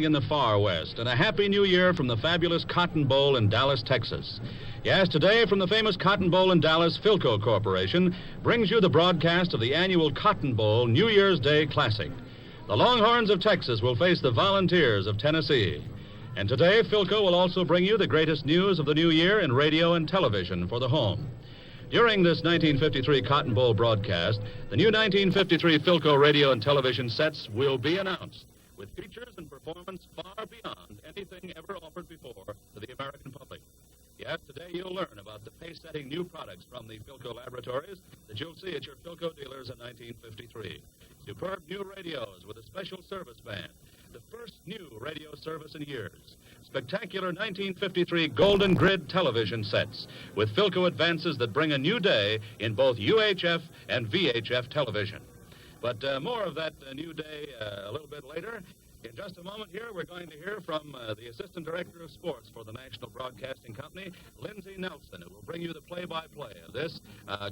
in the far west, and a happy new year from the fabulous Cotton Bowl in Dallas, Texas. Yes, today from the famous Cotton Bowl in Dallas, Philco Corporation brings you the broadcast of the annual Cotton Bowl New Year's Day Classic. The Longhorns of Texas will face the Volunteers of Tennessee. And today, Philco will also bring you the greatest news of the new year in radio and television for the home. During this 1953 Cotton Bowl broadcast, the new 1953 Philco radio and television sets will be announced, with features and performance far beyond anything ever offered before to the American public. Yes, today you'll learn about the pace-setting new products from the Philco laboratories that you'll see at your Philco dealers in 1953. Superb new radios with a special service band, the first new radio service in years. Spectacular 1953 Golden Grid television sets with Philco advances that bring a new day in both UHF and VHF television. But more of that new day a little bit later. In just a moment here, we're going to hear from the Assistant Director of Sports for the National Broadcasting Company, Lindsay Nelson, who will bring you the play-by-play of this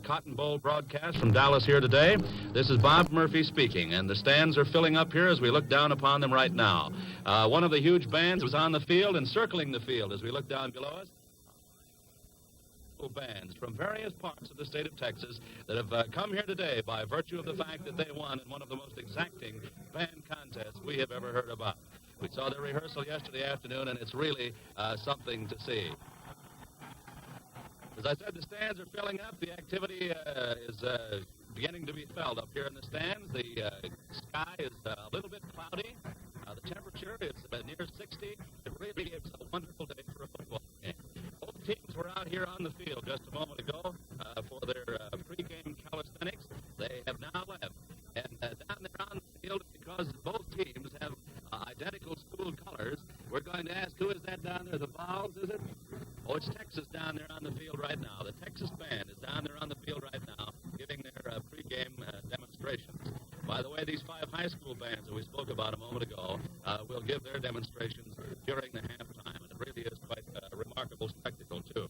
Cotton Bowl broadcast from Dallas here today. This is Bob Murphy speaking, and the stands are filling up here as we look down upon them right now. One of the huge bands was on the field and circling the field as we look down below us. Bands from various parts of the state of Texas that have come here today by virtue of the fact that they won in one of the most exacting band contests we have ever heard about. We saw their rehearsal yesterday afternoon, and it's really something to see. As I said, the stands are filling up. The activity is beginning to be felt up here in the stands. The sky is a little bit cloudy. The temperature is near 60. It really is a wonderful day for a football game. Both teams were out here on the field just a moment ago for their pregame calisthenics. They have now left. And down there on the field, because both teams have identical school colors, we're going to ask, who is that down there? The Vols, is it? Oh, it's Texas down there on the field right now. The Texas band is down there on the field right now giving their pregame demonstrations. By the way, these 5 high school bands that we spoke about a moment ago will give their demonstrations during the halftime, and it really is quite a remarkable spectacle, too.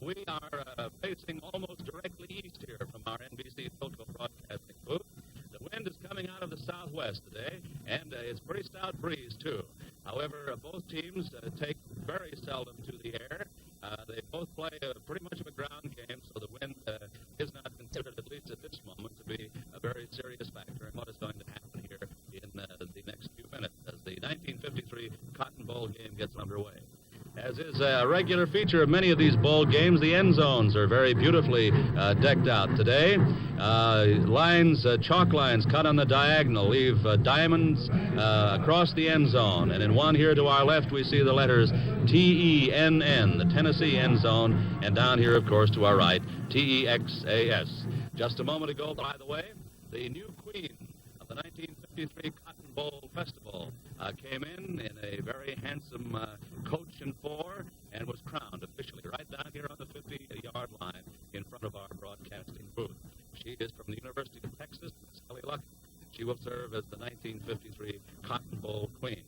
We are facing almost directly east here from our NBC Philco broadcasting booth. The wind is coming out of the southwest today, and it's a pretty stout breeze, too. However, both teams take very seldom to the air. They both play pretty much of a ground game, so the wind is not considered, at least at this moment, to be a very serious factor in what is going to happen here in the next few minutes as the 1953 Cotton Bowl game gets underway. As is a regular feature of many of these bowl games, the end zones are very beautifully decked out today. Chalk lines cut on the diagonal leave diamonds across the end zone. And in one here to our left, we see the letters T-E-N-N, the Tennessee end zone. And down here, of course, to our right, T-E-X-A-S. Just a moment ago, by the way, the new queen of the 1953 Cotton Bowl Festival came in a very handsome coach and 4 and was crowned officially right down here on the 50-yard line in front of our broadcasting booth. She is from the University of Texas, Sally Lucky. She will serve as the 1953 Cotton Bowl Queen.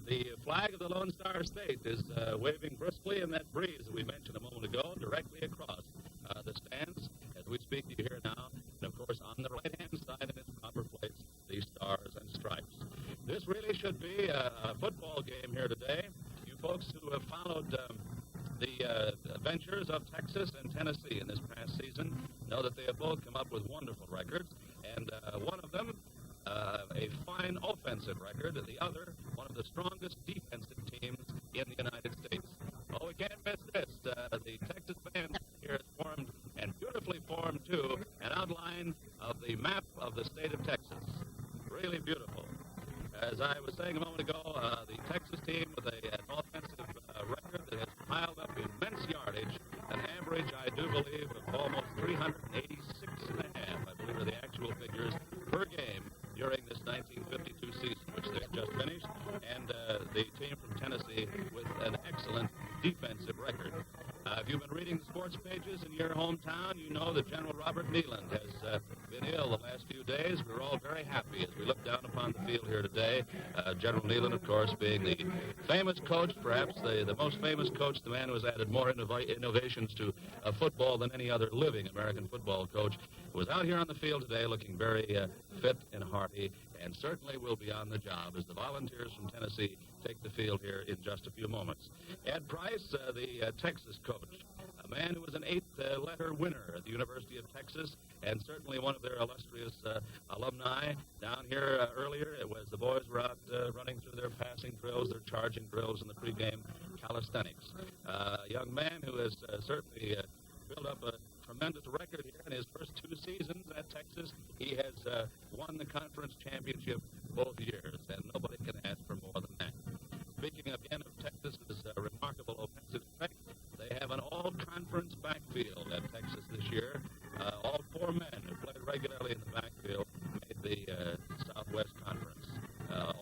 The flag of the Lone Star State is waving briskly in that breeze that we mentioned a moment ago, directly across the stands as we speak to you here now. And, of course, on the right-hand side in its proper place, the stars and stripes. This really should be a football game here today. You folks who have followed the adventures of Texas and Tennessee in this past season know that they have both come up with wonderful records, and one of them a fine offensive record, and the other one of the strongest defensive teams in the United States. Oh, we can't miss this. The Texas band here is formed, and beautifully formed, too, an outline of the map of the state of Texas. Really beautiful. As I was saying a moment ago, the Texas team with an offensive record that has piled up immense yardage, an average, I do believe, of almost 386 and a half, I believe, are the actual figures per game during this 1952 season, which they've just finished, and the team from Tennessee with an excellent defensive record. If you've been reading the sports pages in your hometown, you know that General Robert Neyland has been ill the last few days. We're all very happy as we look down upon the field here today. General Neyland, of course, being the famous coach, perhaps the most famous coach, the man who has added more innovations to football than any other living American football coach, was out here on the field today looking very fit and hearty, and certainly will be on the job as the Volunteers from Tennessee take the field here in just a few moments. Ed Price, the Texas coach, a man who was an 8-letter winner at the University of Texas, and certainly one of their illustrious alumni. Down here earlier, it was the boys were out running through their passing drills, their charging drills, and the pregame calisthenics. A young man who has certainly built up a tremendous record here in his first 2 seasons at Texas. He has won the conference championship both years, and nobody can ask for more than that. Speaking again of Texas's remarkable offensive strength, they have an all-conference backfield at Texas this year. All 4 men who played regularly in the backfield made the Southwest Conference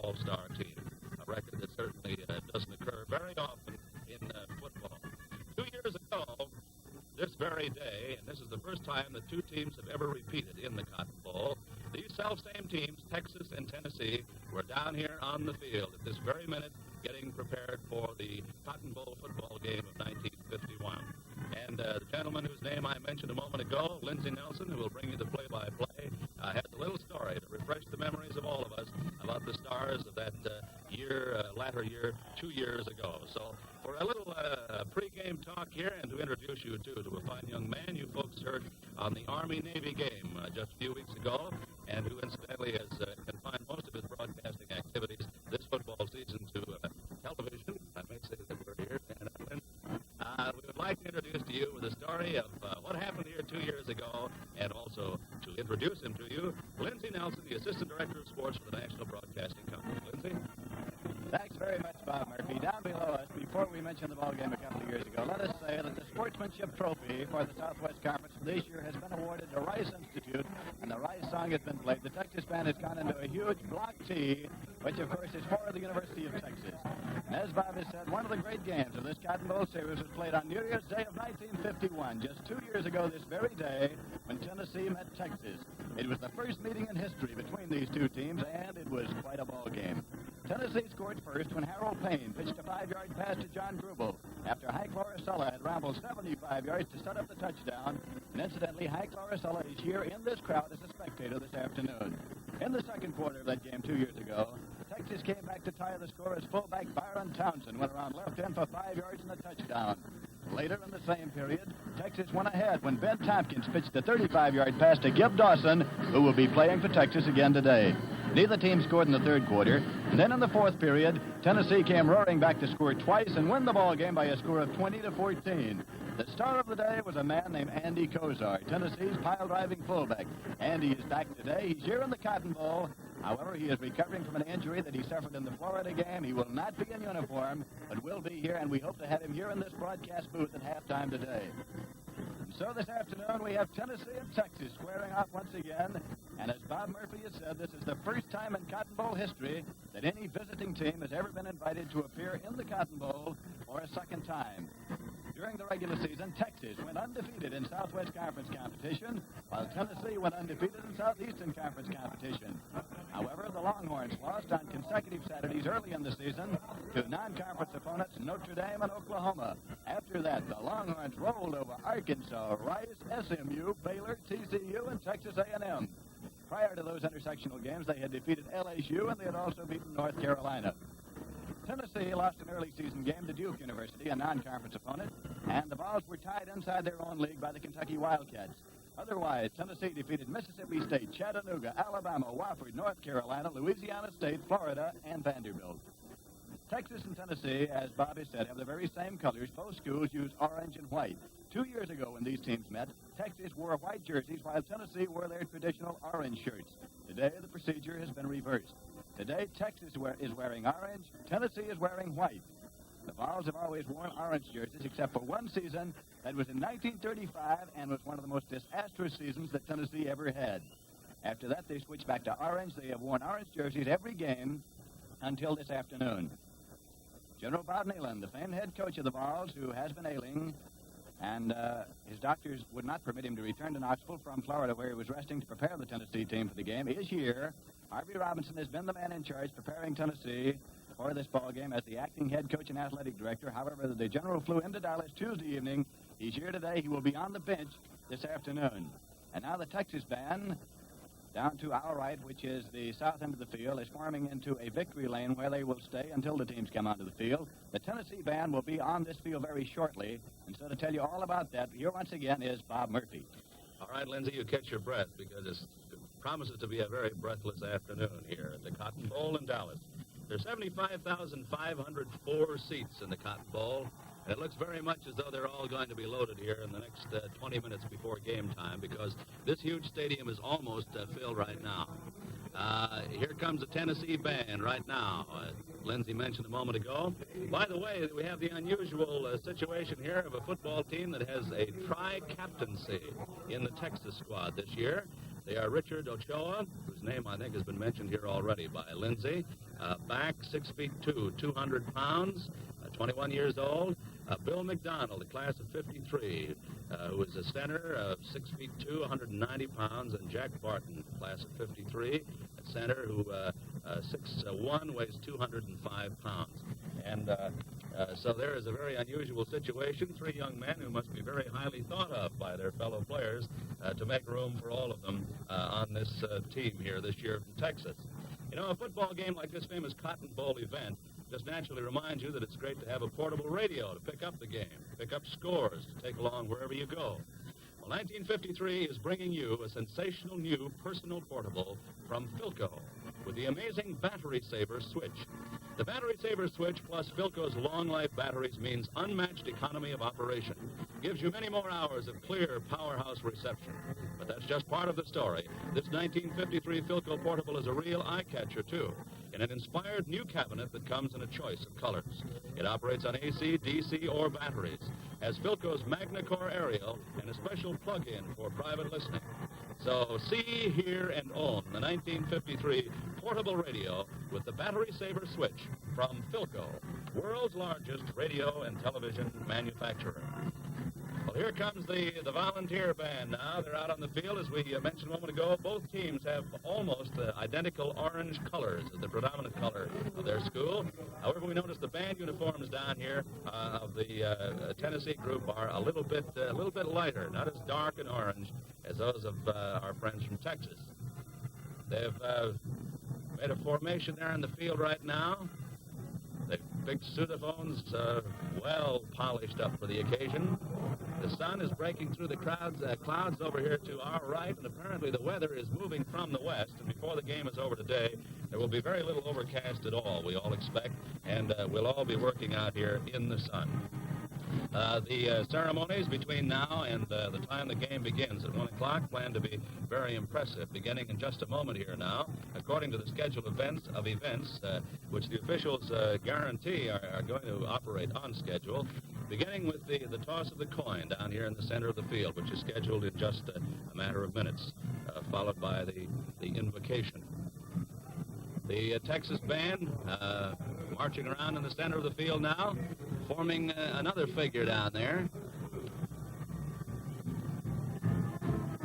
all-star team, a record that certainly doesn't occur very often in football. 2 years ago, this very day, and this is the first time that 2 teams have ever repeated in the Cotton Bowl, these self-same teams, Texas and Tennessee, were down here on the field at this very minute getting prepared for the Cotton Bowl football game of 1951. And the gentleman whose name I mentioned a moment ago, Lindsay Nelson, who will bring you the play-by-play, has a little story to refresh the memories of all of us about the stars of that latter year, 2 years ago. So for a little pre-game talk here and to introduce you to a fine young man you folks heard on the Army-Navy game just a few weeks ago, and who incidentally has confined most of his broadcasting activities this football season to television. I may say that we're here. We would like to introduce to you the story of what happened here 2 years ago, and also to introduce him to you, Lindsay Nelson, the Assistant Director of Sports for the National Broadcasting Company. Lindsay? Thanks very much, Bob Murphy. Down below us, before we mentioned the ball game a couple of years ago, let us say that the sportsmanship trophy for the Southwest Conference for this year has been awarded to Rice Institute, and the Rice song has been played. The Texas band has gone into a huge block T, which, of course, is for the University of Texas. And as Bob has said, one of the great games of this Cotton Bowl series was played on New Year's Day of 1951, just 2 years ago this very day, when Tennessee met Texas. It was the first meeting in history between these 2 teams, and it was quite a ball game. Tennessee scored first when Harold Payne pitched a 5-yard pass to John Grubel after Hank Lauricella had rambled 75 yards to set up the touchdown. And incidentally, Hank Lauricella is here in this crowd as a spectator this afternoon. In the second quarter of that game 2 years ago, Texas came back to tie the score as fullback Byron Townsend went around left end for 5 yards and a touchdown. Later in the same period, Texas went ahead when Ben Tompkins pitched a 35-yard pass to Gib Dawson, who will be playing for Texas again today. Neither team scored in the third quarter, and then in the fourth period, Tennessee came roaring back to score twice and win the ball game by a score of 20-14. The star of the day was a man named Andy Kozar, Tennessee's pile-driving fullback. Andy is back today. He's here in the Cotton Bowl. However, he is recovering from an injury that he suffered in the Florida game. He will not be in uniform, but will be here, and we hope to have him here in this broadcast booth at halftime today. So this afternoon, we have Tennessee and Texas squaring off once again. And as Bob Murphy has said, this is the first time in Cotton Bowl history that any visiting team has ever been invited to appear in the Cotton Bowl for a second time. During the regular season, Texas went undefeated in Southwest Conference competition, while Tennessee went undefeated in Southeastern Conference competition. However, the Longhorns lost on consecutive Saturdays early in the season to non-conference opponents Notre Dame and Oklahoma. After that, the Longhorns rolled over Arkansas, Rice, SMU, Baylor, TCU, and Texas A&M. Prior to those intersectional games, they had defeated LSU, and they had also beaten North Carolina. Tennessee lost an early season game to Duke University, a non-conference opponent, and the Vols were tied inside their own league by the Kentucky Wildcats. Otherwise, Tennessee defeated Mississippi State, Chattanooga, Alabama, Wofford, North Carolina, Louisiana State, Florida, and Vanderbilt. Texas and Tennessee, as Bob has said, have the very same colors. Both schools use orange and white. 2 years ago when these teams met, Texas wore white jerseys while Tennessee wore their traditional orange shirts. Today, the procedure has been reversed. Today, Texas is wearing orange, Tennessee is wearing white. The Vols have always worn orange jerseys except for one season. That was in 1935 and was one of the most disastrous seasons that Tennessee ever had. After that, they switched back to orange. They have worn orange jerseys every game until this afternoon. General Bob Neyland, the famed head coach of the Vols, who has been ailing, And his doctors would not permit him to return to Knoxville from Florida, where he was resting to prepare the Tennessee team for the game. He is here. Harvey Robinson has been the man in charge preparing Tennessee for this ball game as the acting head coach and athletic director. However, the general flew into Dallas Tuesday evening. He's here today. He will be on the bench this afternoon. And now the Texas band, down to our right, which is the south end of the field, is forming into a victory lane where they will stay until the teams come onto the field. The Tennessee band will be on this field very shortly. And so to tell you all about that, here once again is Bob Murphy. All right, Lindsay, you catch your breath because it promises to be a very breathless afternoon here at the Cotton Bowl in Dallas. There's 75,504 seats in the Cotton Bowl, and it looks very much as though they're all going to be loaded here in the next 20 minutes before game time because this huge stadium is almost filled right now. Here comes the Tennessee band right now. Lindsay mentioned a moment ago. By the way, we have the unusual situation here of a football team that has a tri-captaincy in the Texas squad this year. They are Richard Ochoa, whose name I think has been mentioned here already by Lindsay. Back, 6'2", 200 pounds, 21 years old. Bill McDonald, a class of 53, who is a center, 6'2", 190 pounds. And Jack Barton, class of 53, a center who 6'1", weighs 205 pounds. And so there is a very unusual situation. Three young men who must be very highly thought of by their fellow players to make room for all of them on this team here this year from Texas. You know, a football game like this famous Cotton Bowl event just naturally reminds you that it's great to have a portable radio to pick up the game, pick up scores, to take along wherever you go. Well, 1953 is bringing you a sensational new personal portable from Philco with the amazing Battery Saver Switch. The Battery Saver Switch plus Philco's long-life batteries means unmatched economy of operation. Gives you many more hours of clear powerhouse reception. But that's just part of the story. This 1953 Philco portable is a real eye-catcher, too, in an inspired new cabinet that comes in a choice of colors. It operates on AC, DC, or batteries, has Philco's MagnaCore aerial, and a special plug-in for private listening. So see, hear, and own the 1953 portable radio with the Battery Saver Switch from Philco, world's largest radio and television manufacturer. Well, here comes the volunteer band now. They're out on the field. As we mentioned a moment ago, both teams have almost identical orange colors as the predominant color of their school. However, we notice the band uniforms down here of the Tennessee group are a little bit lighter, not as dark and orange as those of our friends from Texas. They've made a formation there in the field right now. The big soutaphones well polished up for the occasion. The sun is breaking through the clouds over here to our right, and apparently the weather is moving from the west. And before the game is over today, there will be very little overcast at all, we all expect, and we'll all be working out here in the sun. The ceremonies between now and the time the game begins at 1 o'clock plan to be very impressive, beginning in just a moment here now, according to the scheduled events, which the officials guarantee are going to operate on schedule, beginning with the toss of the coin down here in the center of the field, which is scheduled in just a matter of minutes, followed by the invocation. The Texas band marching around in the center of the field now, forming another figure down there.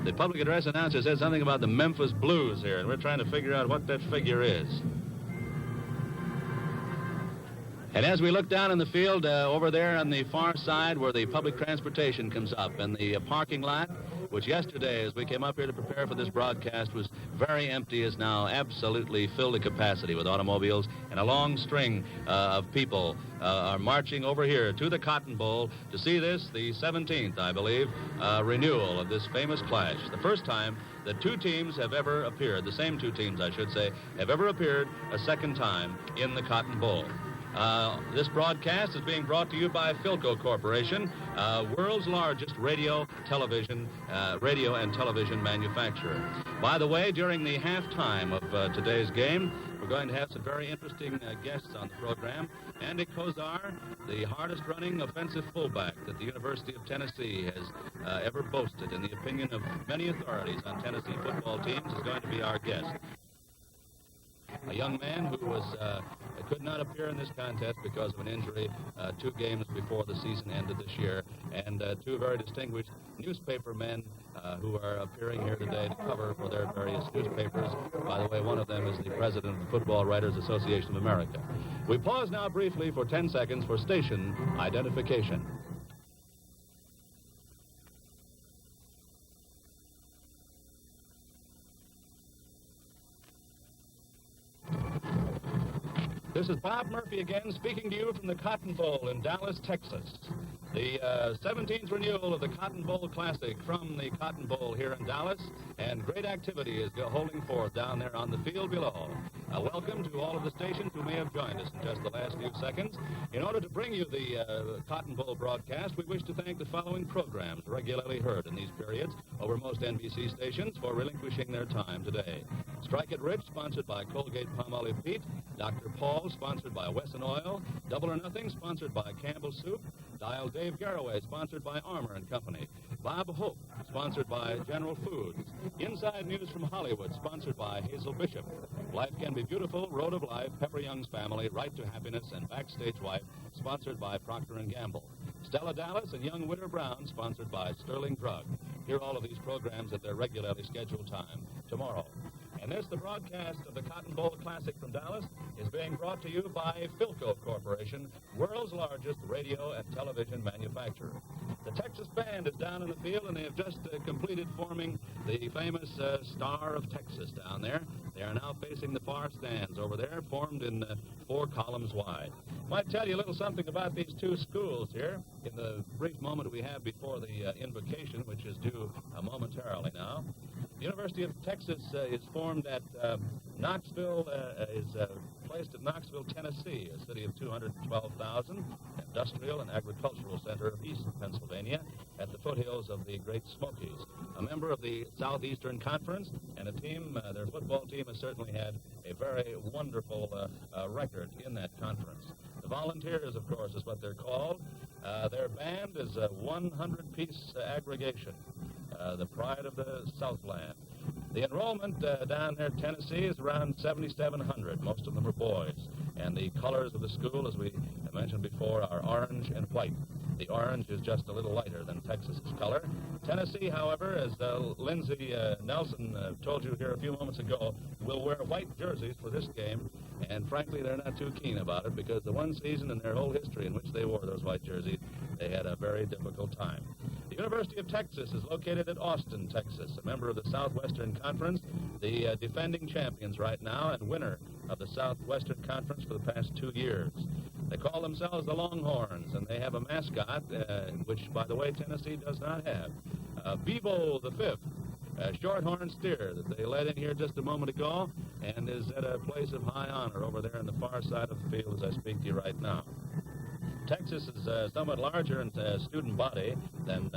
The public address announcer said something about the Memphis Blues here, and we're trying to figure out what that figure is. And as we look down in the field, over there on the far side where the public transportation comes up, and the parking lot, which yesterday, as we came up here to prepare for this broadcast, was very empty, is now absolutely filled to capacity with automobiles, and a long string of people are marching over here to the Cotton Bowl to see this, the 17th, I believe, renewal of this famous clash. The first time that two teams have ever appeared, the same two teams, I should say, have ever appeared a second time in the Cotton Bowl. This broadcast is being brought to you by Philco Corporation, world's largest radio and television manufacturer. By the way, during the halftime of today's game, we're going to have some very interesting guests on the program. Andy Kozar, the hardest-running offensive fullback that the University of Tennessee has ever boasted, in the opinion of many authorities on Tennessee football teams, is going to be our guest. A young man who could not appear in this contest because of an injury 2 games before the season ended this year. and two very distinguished newspaper men who are appearing here today to cover for their various newspapers. By the way, one of them is the president of the Football Writers Association of America. We pause now briefly for 10 seconds for station identification. This is Bob Murphy again, speaking to you from the Cotton Bowl in Dallas, Texas. The 17th renewal of the Cotton Bowl Classic from the Cotton Bowl here in Dallas, and great activity is holding forth down there on the field below. Welcome to all of the stations who may have joined us in just the last few seconds. In order to bring you the Cotton Bowl broadcast, we wish to thank the following programs regularly heard in these periods over most NBC stations for relinquishing their time today. Strike It Rich, sponsored by Colgate-Palmolive Pete. Dr. Paul, sponsored by Wesson Oil. Double or Nothing, sponsored by Campbell Soup. Dial Dave Garraway, sponsored by Armour & Company. Bob Hope, sponsored by General Foods. Inside News from Hollywood, sponsored by Hazel Bishop. Life Can Be Beautiful, Road of Life, Pepper Young's Family, Right to Happiness, and Backstage Wife, sponsored by Procter & Gamble. Stella Dallas and Young Witter Brown, sponsored by Sterling Drug. Hear all of these programs at their regularly scheduled time tomorrow. And this, the broadcast of the Cotton Bowl Classic from Dallas, is being brought to you by Philco Corporation, world's largest radio and television manufacturer. The Texas Band is down in the field, and they have just completed forming the famous Star of Texas down there. They are now facing the far stands over there, formed in 4 columns wide. Might tell you a little something about these two schools here in the brief moment we have before the invocation, which is due momentarily now. The University of Texas is formed at Knoxville, placed at Knoxville, Tennessee, a city of 212,000, industrial and agricultural center of East Pennsylvania, at the foothills of the Great Smokies. A member of the Southeastern Conference, and a team, their football team has certainly had a very wonderful record in that conference. The Volunteers, of course, is what they're called. Their band is a 100-piece aggregation. The pride of the Southland. The enrollment down there in Tennessee is around 7,700. Most of them are boys. And the colors of the school, as we mentioned before, are orange and white. The orange is just a little lighter than Texas's color. Tennessee, however, as Lindsay Nelson told you here a few moments ago, will wear white jerseys for this game. And frankly, they're not too keen about it because the one season in their whole history in which they wore those white jerseys, they had a very difficult time. The University of Texas is located at Austin, Texas, a member of the Southwestern Conference, the defending champions right now and winner of the Southwestern Conference for the past 2 years. They call themselves the Longhorns, and they have a mascot, which, by the way, Tennessee does not have. Bevo the Fifth, a shorthorn steer that they led in here just a moment ago and is at a place of high honor over there on the far side of the field as I speak to you right now. Texas is somewhat larger in student body than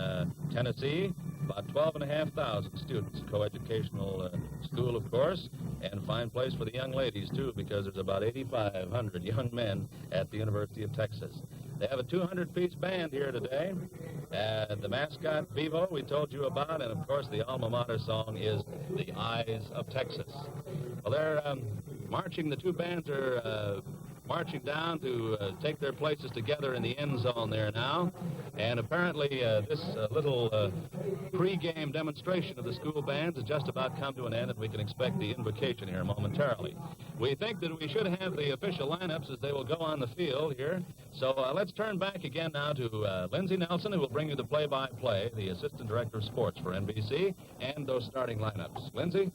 Tennessee, about 12,500 students, coeducational school, of course, and fine place for the young ladies, too, because there's about 8,500 young men at the University of Texas. They have a 200-piece band here today. The mascot, Bevo, we told you about, and, of course, the alma mater song is The Eyes of Texas. Well, they're marching. The two bands are marching down to take their places together in the end zone there now. And apparently this little pre-game demonstration of the school bands has just about come to an end, and we can expect the invocation here momentarily. We think that we should have the official lineups as they will go on the field here. So let's turn back again now to Lindsay Nelson, who will bring you the play-by-play, the Assistant Director of Sports for NBC, and those starting lineups. Lindsay?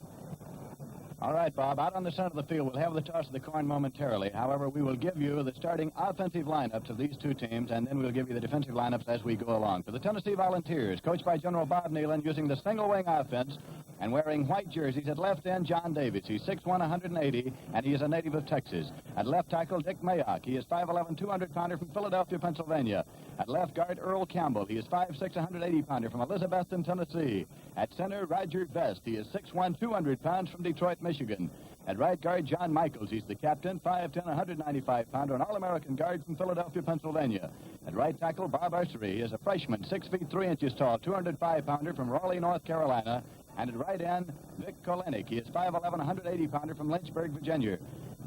All right, Bob, out on the center of the field, we'll have the toss of the coin momentarily. However, we will give you the starting offensive lineups of these two teams, and then we'll give you the defensive lineups as we go along. For the Tennessee Volunteers, coached by General Bob Neyland, using the single-wing offense and wearing white jerseys. At left end, John Davis. He's 6'1", 180, and he is a native of Texas. At left tackle, Dick Mayock. He is 5'11", 200-pounder from Philadelphia, Pennsylvania. At left guard, Earl Campbell. He is 5'6", 180-pounder from Elizabethton, Tennessee. At center, Roger Vest. He is 6'1", 200 pounds from Detroit, Michigan. At right guard, John Michaels. He's the captain, 5'10", 195-pounder, an All-American guard from Philadelphia, Pennsylvania. At right tackle, Bob Ursery. He is a freshman, 6 feet 3 inches tall, 205-pounder from Raleigh, North Carolina. And at right end, Vic Kolenik. He is 5'11", 180-pounder from Lynchburg, Virginia.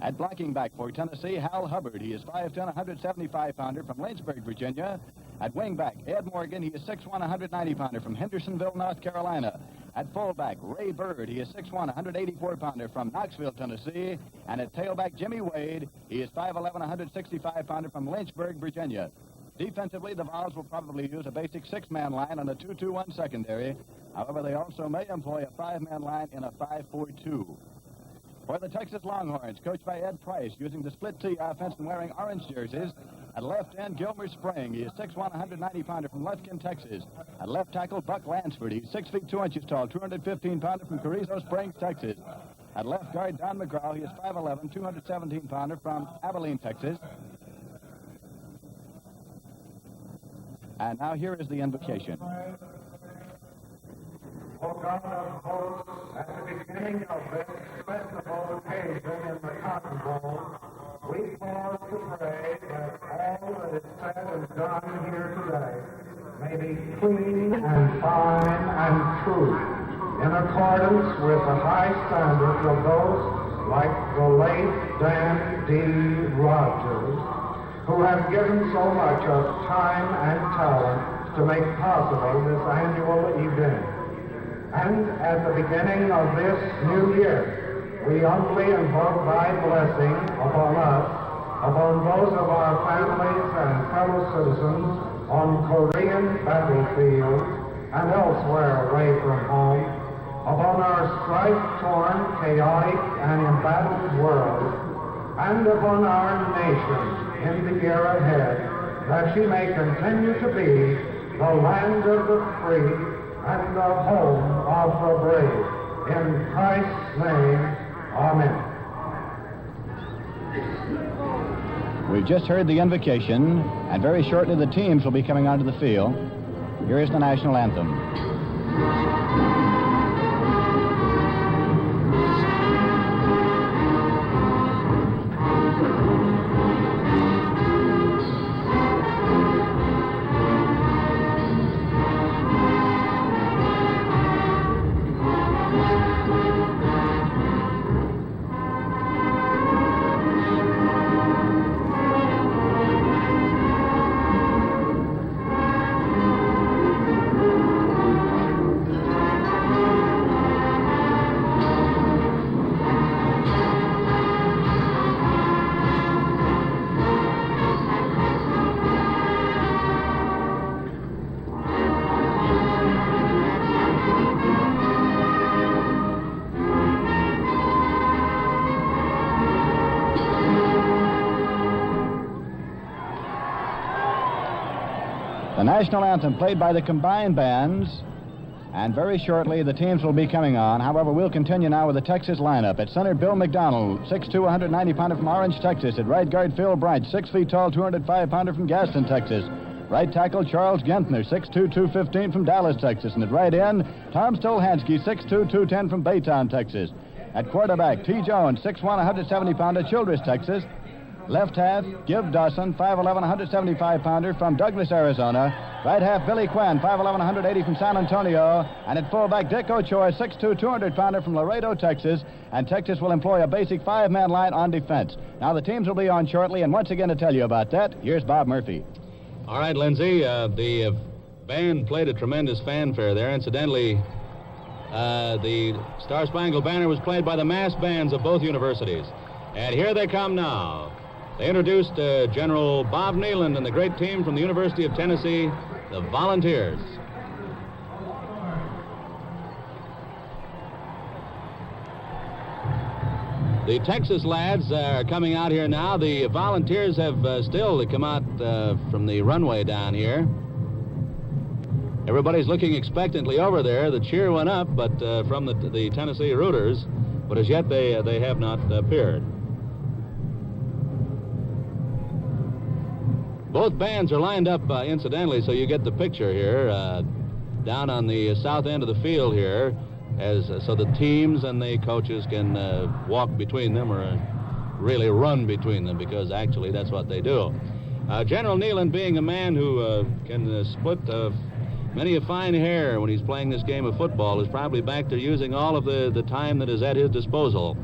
At blocking back for Tennessee, Hal Hubbard. He is 5'10", 175-pounder from Lynchburg, Virginia. At wingback, Ed Morgan, he is 6'1", 190-pounder from Hendersonville, North Carolina. At fullback, Ray Bird, he is 6'1", 184-pounder from Knoxville, Tennessee. And at tailback, Jimmy Wade, he is 5'11", 165-pounder from Lynchburg, Virginia. Defensively, the Vols will probably use a basic six-man line on a 2-2-1 secondary. However, they also may employ a five-man line in a 5-4-2. For the Texas Longhorns, coached by Ed Price, using the split T offense and wearing orange jerseys. At left end, Gilmer Spring. He is 6'1", 190-pounder from Lufkin, Texas. At left tackle, Buck Lansford. He's 6 feet 2 inches tall, 215-pounder from Carrizo Springs, Texas. At left guard, Don McGraw. He is 5'11", 217-pounder from Abilene, Texas. And now here is the invocation. O God of hosts, at the beginning of this festival occasion in the Cotton Bowl, we pause to pray that all that is said and done here today may be clean and fine and true, in accordance with the high standards of those like the late Dan D. Rogers, who have given so much of time and talent to make possible this annual event. And at the beginning of this new year, we humbly invoke thy blessing upon us, upon those of our families and fellow citizens on Korean battlefields and elsewhere away from home, upon our strife-torn, chaotic, and embattled world, and upon our nation in the year ahead, that she may continue to be the land of the free and the home of the brave. In Christ's name, amen. We've just heard the invocation, and very shortly the teams will be coming onto the field. Here is the national anthem. The national anthem played by the combined bands, and very shortly the teams will be coming on. However, we'll continue now with the Texas lineup. At center, Bill McDonald, 6'2", 190-pounder from Orange, Texas. At right guard, Phil Branch, 6 feet tall, 205-pounder from Gaston, Texas. Right tackle, Charles Gentner, 6'2", 215 from Dallas, Texas. And at right end, Tom Stolhansky, 6'2", 210 from Baytown, Texas. At quarterback, T. Jones, 6'1", 170-pounder, Childress, Texas. Left half, Give Dawson, 5'11", 175-pounder from Douglas, Arizona. Right half, Billy Quinn, 5'11", 180 from San Antonio. And at fullback, Dick Ochoa, 6'2", 200-pounder from Laredo, Texas. And Texas will employ a basic five-man line on defense. Now the teams will be on shortly, and once again to tell you about that, here's Bob Murphy. All right, Lindsay, the band played a tremendous fanfare there. Incidentally, the Star Spangled Banner was played by the mass bands of both universities. And here they come now. They introduced General Bob Neyland and the great team from the University of Tennessee, the Volunteers. The Texas lads are coming out here now. The Volunteers have still come out from the runway down here. Everybody's looking expectantly over there. The cheer went up, but from the Tennessee Rooters, but as yet they have not appeared. Both bands are lined up, incidentally, so you get the picture here, down on the south end of the field here, so the teams and the coaches can walk between them or really run between them, because actually that's what they do. General Neyland, being a man who can split many a fine hair when he's playing this game of football, is probably back there using all of the time that is at his disposal.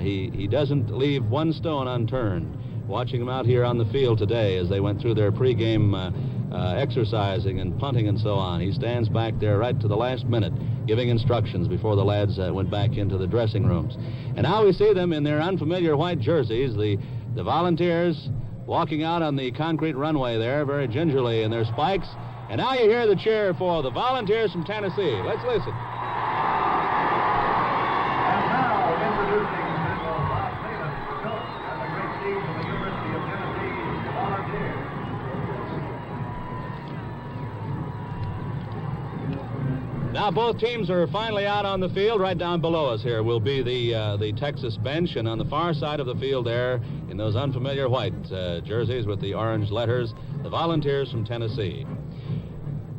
He doesn't leave one stone unturned. Watching them out here on the field today as they went through their pregame exercising and punting and so on. He stands back there right to the last minute, giving instructions before the lads went back into the dressing rooms. And now we see them in their unfamiliar white jerseys, the Volunteers walking out on the concrete runway there very gingerly in their spikes. And now you hear the cheer for the Volunteers from Tennessee. Let's listen. And now, introducing General Robert Neyland, coach and the great team from the University of Tennessee Volunteers. Now both teams are finally out on the field. Right down below us here will be the Texas bench, and on the far side of the field there, in those unfamiliar white jerseys with the orange letters, the Volunteers from Tennessee.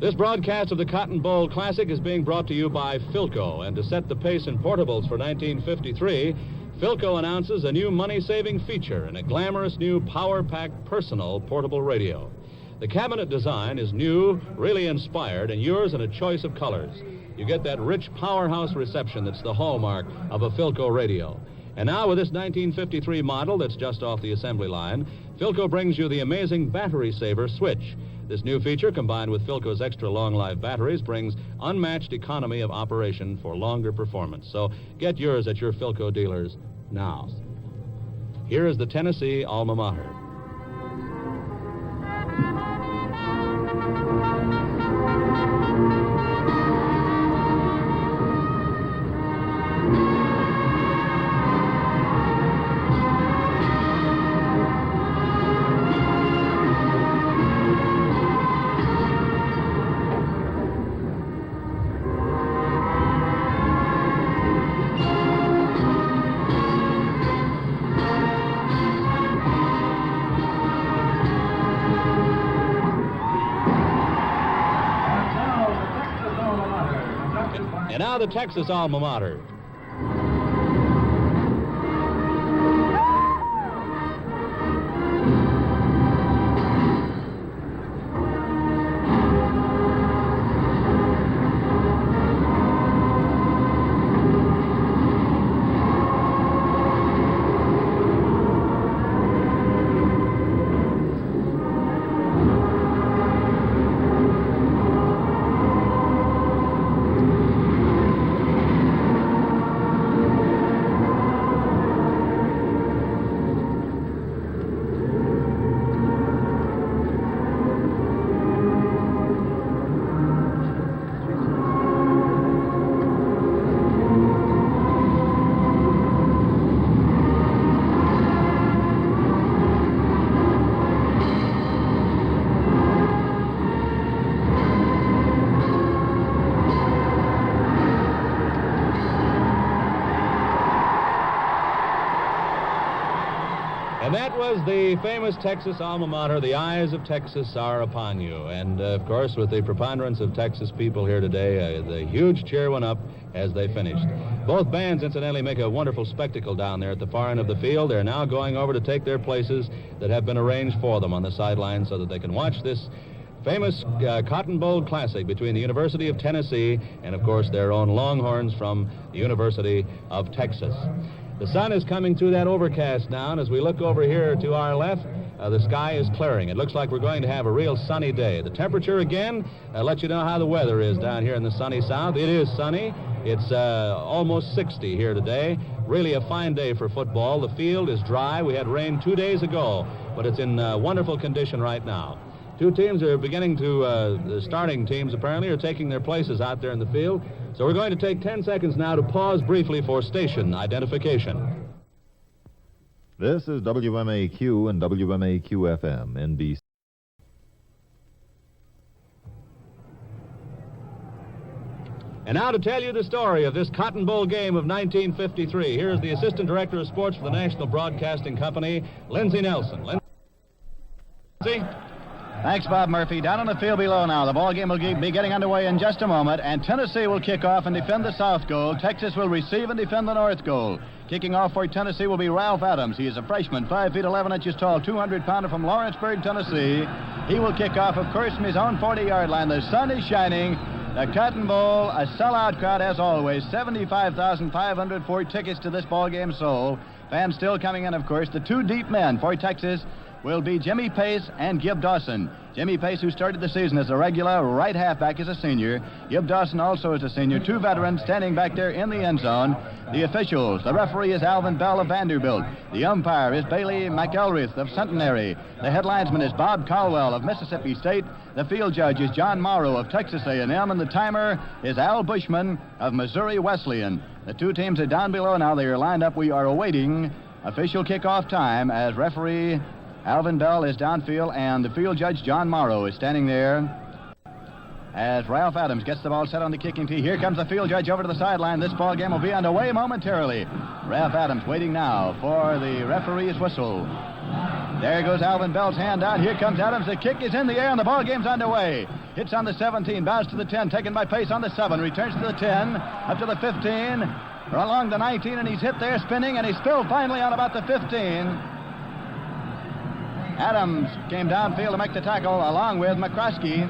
This broadcast of the Cotton Bowl Classic is being brought to you by Philco, and to set the pace in portables for 1953, Philco announces a new money-saving feature in a glamorous new power-packed personal portable radio. The cabinet design is new, really inspired, and yours in a choice of colors. You get that rich powerhouse reception that's the hallmark of a Philco radio. And now with this 1953 model that's just off the assembly line, Philco brings you the amazing battery saver switch. This new feature, combined with Philco's extra long-life batteries, brings unmatched economy of operation for longer performance. So get yours at your Philco dealers now. Here is the Tennessee alma mater. And now the Texas alma mater. And that was the famous Texas alma mater, The Eyes of Texas Are Upon You. And, of course, with the preponderance of Texas people here today, the huge cheer went up as they finished. Both bands, incidentally, make a wonderful spectacle down there at the far end of the field. They're now going over to take their places that have been arranged for them on the sidelines so that they can watch this famous Cotton Bowl Classic between the University of Tennessee and, of course, their own Longhorns from the University of Texas. The sun is coming through that overcast now, and as we look over here to our left, the sky is clearing. It looks like we're going to have a real sunny day. The temperature, again, let you know how the weather is down here in the sunny south. It is sunny. It's almost 60 here today. Really a fine day for football. The field is dry. We had rain 2 days ago, but it's in wonderful condition right now. Two teams are beginning to, the starting teams apparently are taking their places out there in the field. So we're going to take 10 seconds now to pause briefly for station identification. This is WMAQ and WMAQ-FM, NBC. And now to tell you the story of this Cotton Bowl game of 1953. Here's the Assistant Director of Sports for the National Broadcasting Company, Lindsay Nelson. Lindsay? Thanks, Bob Murphy. Down on the field below now. The ball game will be getting underway in just a moment, and Tennessee will kick off and defend the south goal. Texas will receive and defend the north goal. Kicking off for Tennessee will be Ralph Adams. He is a freshman, 5 feet 11 inches tall, 200-pounder from Lawrenceburg, Tennessee. He will kick off, of course, from his own 40-yard line. The sun is shining. The Cotton Bowl, a sellout crowd as always. 75,504 tickets to this ball game sold. Fans still coming in, of course. The two deep men for Texas will be Jimmy Pace and Gib Dawson. Jimmy Pace, who started the season as a regular right halfback, is a senior. Gib Dawson also is a senior. Two veterans standing back there in the end zone. The officials, the referee is Alvin Bell of Vanderbilt. The umpire is Bailey McElrath of Centenary. The head linesman is Bob Caldwell of Mississippi State. The field judge is John Morrow of Texas A&M. And the timer is Al Bushman of Missouri Wesleyan. The two teams are down below now. They are lined up. We are awaiting official kickoff time as referee Alvin Bell is downfield, and the field judge, John Morrow, is standing there as Ralph Adams gets the ball set on the kicking tee. Here comes the field judge over to the sideline. This ball game will be underway momentarily. Ralph Adams waiting now for the referee's whistle. There goes Alvin Bell's hand out. Here comes Adams. The kick is in the air, and the ball game's underway. Hits on the 17, bounce to the 10, taken by Pace on the 7, returns to the 10, up to the 15, along the 19, and he's hit there spinning, and he's still finally on about the 15. Adams came downfield to make the tackle along with McCroskey.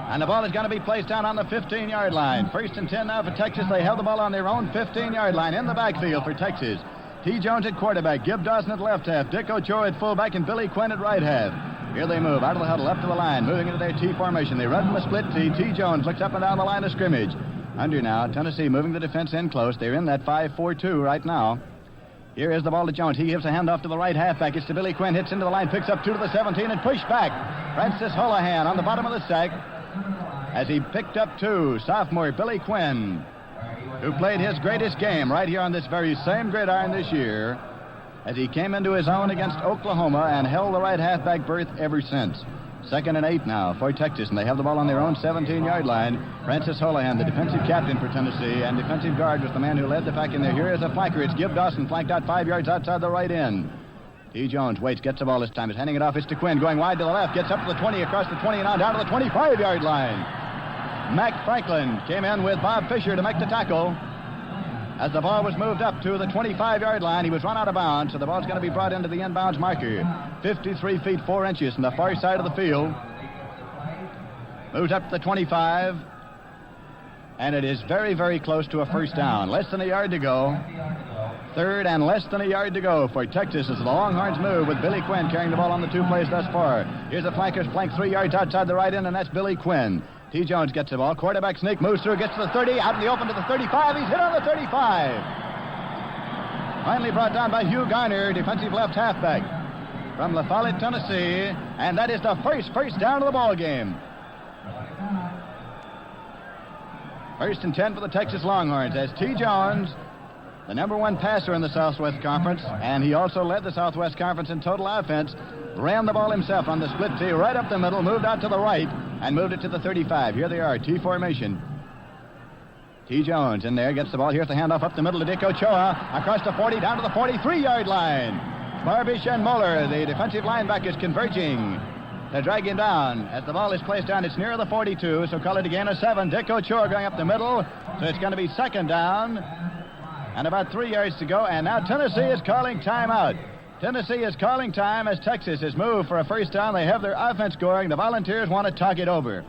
And the ball is going to be placed down on the 15-yard line. 1st and 10 now for Texas. They have the ball on their own 15-yard line in the backfield for Texas. T. Jones at quarterback, Gib Dawson at left half, Dick Ochoa at fullback, and Billy Quinn at right half. Here they move out of the huddle, up to the line, moving into their T formation. They run from a split T. T. Jones looks up and down the line of scrimmage. Under now, Tennessee moving the defense in close. They're in that 5-4-2 right now. Here is the ball to Jones. He gives a handoff to the right halfback. It's to Billy Quinn. Hits into the line, picks up 2 to the 17 and pushed back. Francis Holohan on the bottom of the sack as he picked up 2. Sophomore Billy Quinn, who played his greatest game right here on this very same gridiron this year as he came into his own against Oklahoma and held the right halfback berth ever since. 2nd and 8 now for Texas, and they have the ball on their own 17-yard line. Francis Holohan, the defensive captain for Tennessee, and defensive guard was the man who led the pack in there. Here is a flanker. It's Gib Dawson, flanked out 5 yards outside the right end. T. Jones waits, gets the ball this time. Is handing it off. It's to Quinn, going wide to the left. Gets up to the 20, across the 20, and on down to the 25-yard line. Mac Franklin came in with Bob Fisher to make the tackle. As the ball was moved up to the 25-yard line, he was run out of bounds, so the ball's going to be brought into the inbounds marker. 53 feet 4 inches from the far side of the field. Moves up to the 25, and it is very, very close to a first down. Less than a yard to go. 3rd and less than a yard to go for Texas as the Longhorns move with Billy Quinn carrying the ball on the 2 plays thus far. Here's the flanker's flank 3 yards outside the right end, and that's Billy Quinn. T. Jones gets the ball. Quarterback sneak, moves through, gets to the 30, out in the open to the 35. He's hit on the 35. Finally brought down by Hugh Garner, defensive left halfback from La Follette, Tennessee. And that is the first down of the ball game. 1st and 10 for the Texas Longhorns as T. Jones, the number 1 passer in the Southwest Conference, and he also led the Southwest Conference in total offense, ran the ball himself on the split T right up the middle, moved out to the right, and moved it to the 35. Here they are, T formation. T. Jones in there, gets the ball. Here's the handoff up the middle to Dick Ochoa, across the 40, down to the 43-yard line. Barbish and Muller, the defensive linebackers, converging to drag him down. As the ball is placed down, it's near the 42, so call it a gain of 7. Dick Ochoa going up the middle, so it's going to be 2nd down. And about 3 yards to go, and now Tennessee is calling timeout. Tennessee is calling time as Texas has moved for a first down. They have their offense going. The Volunteers want to talk it over.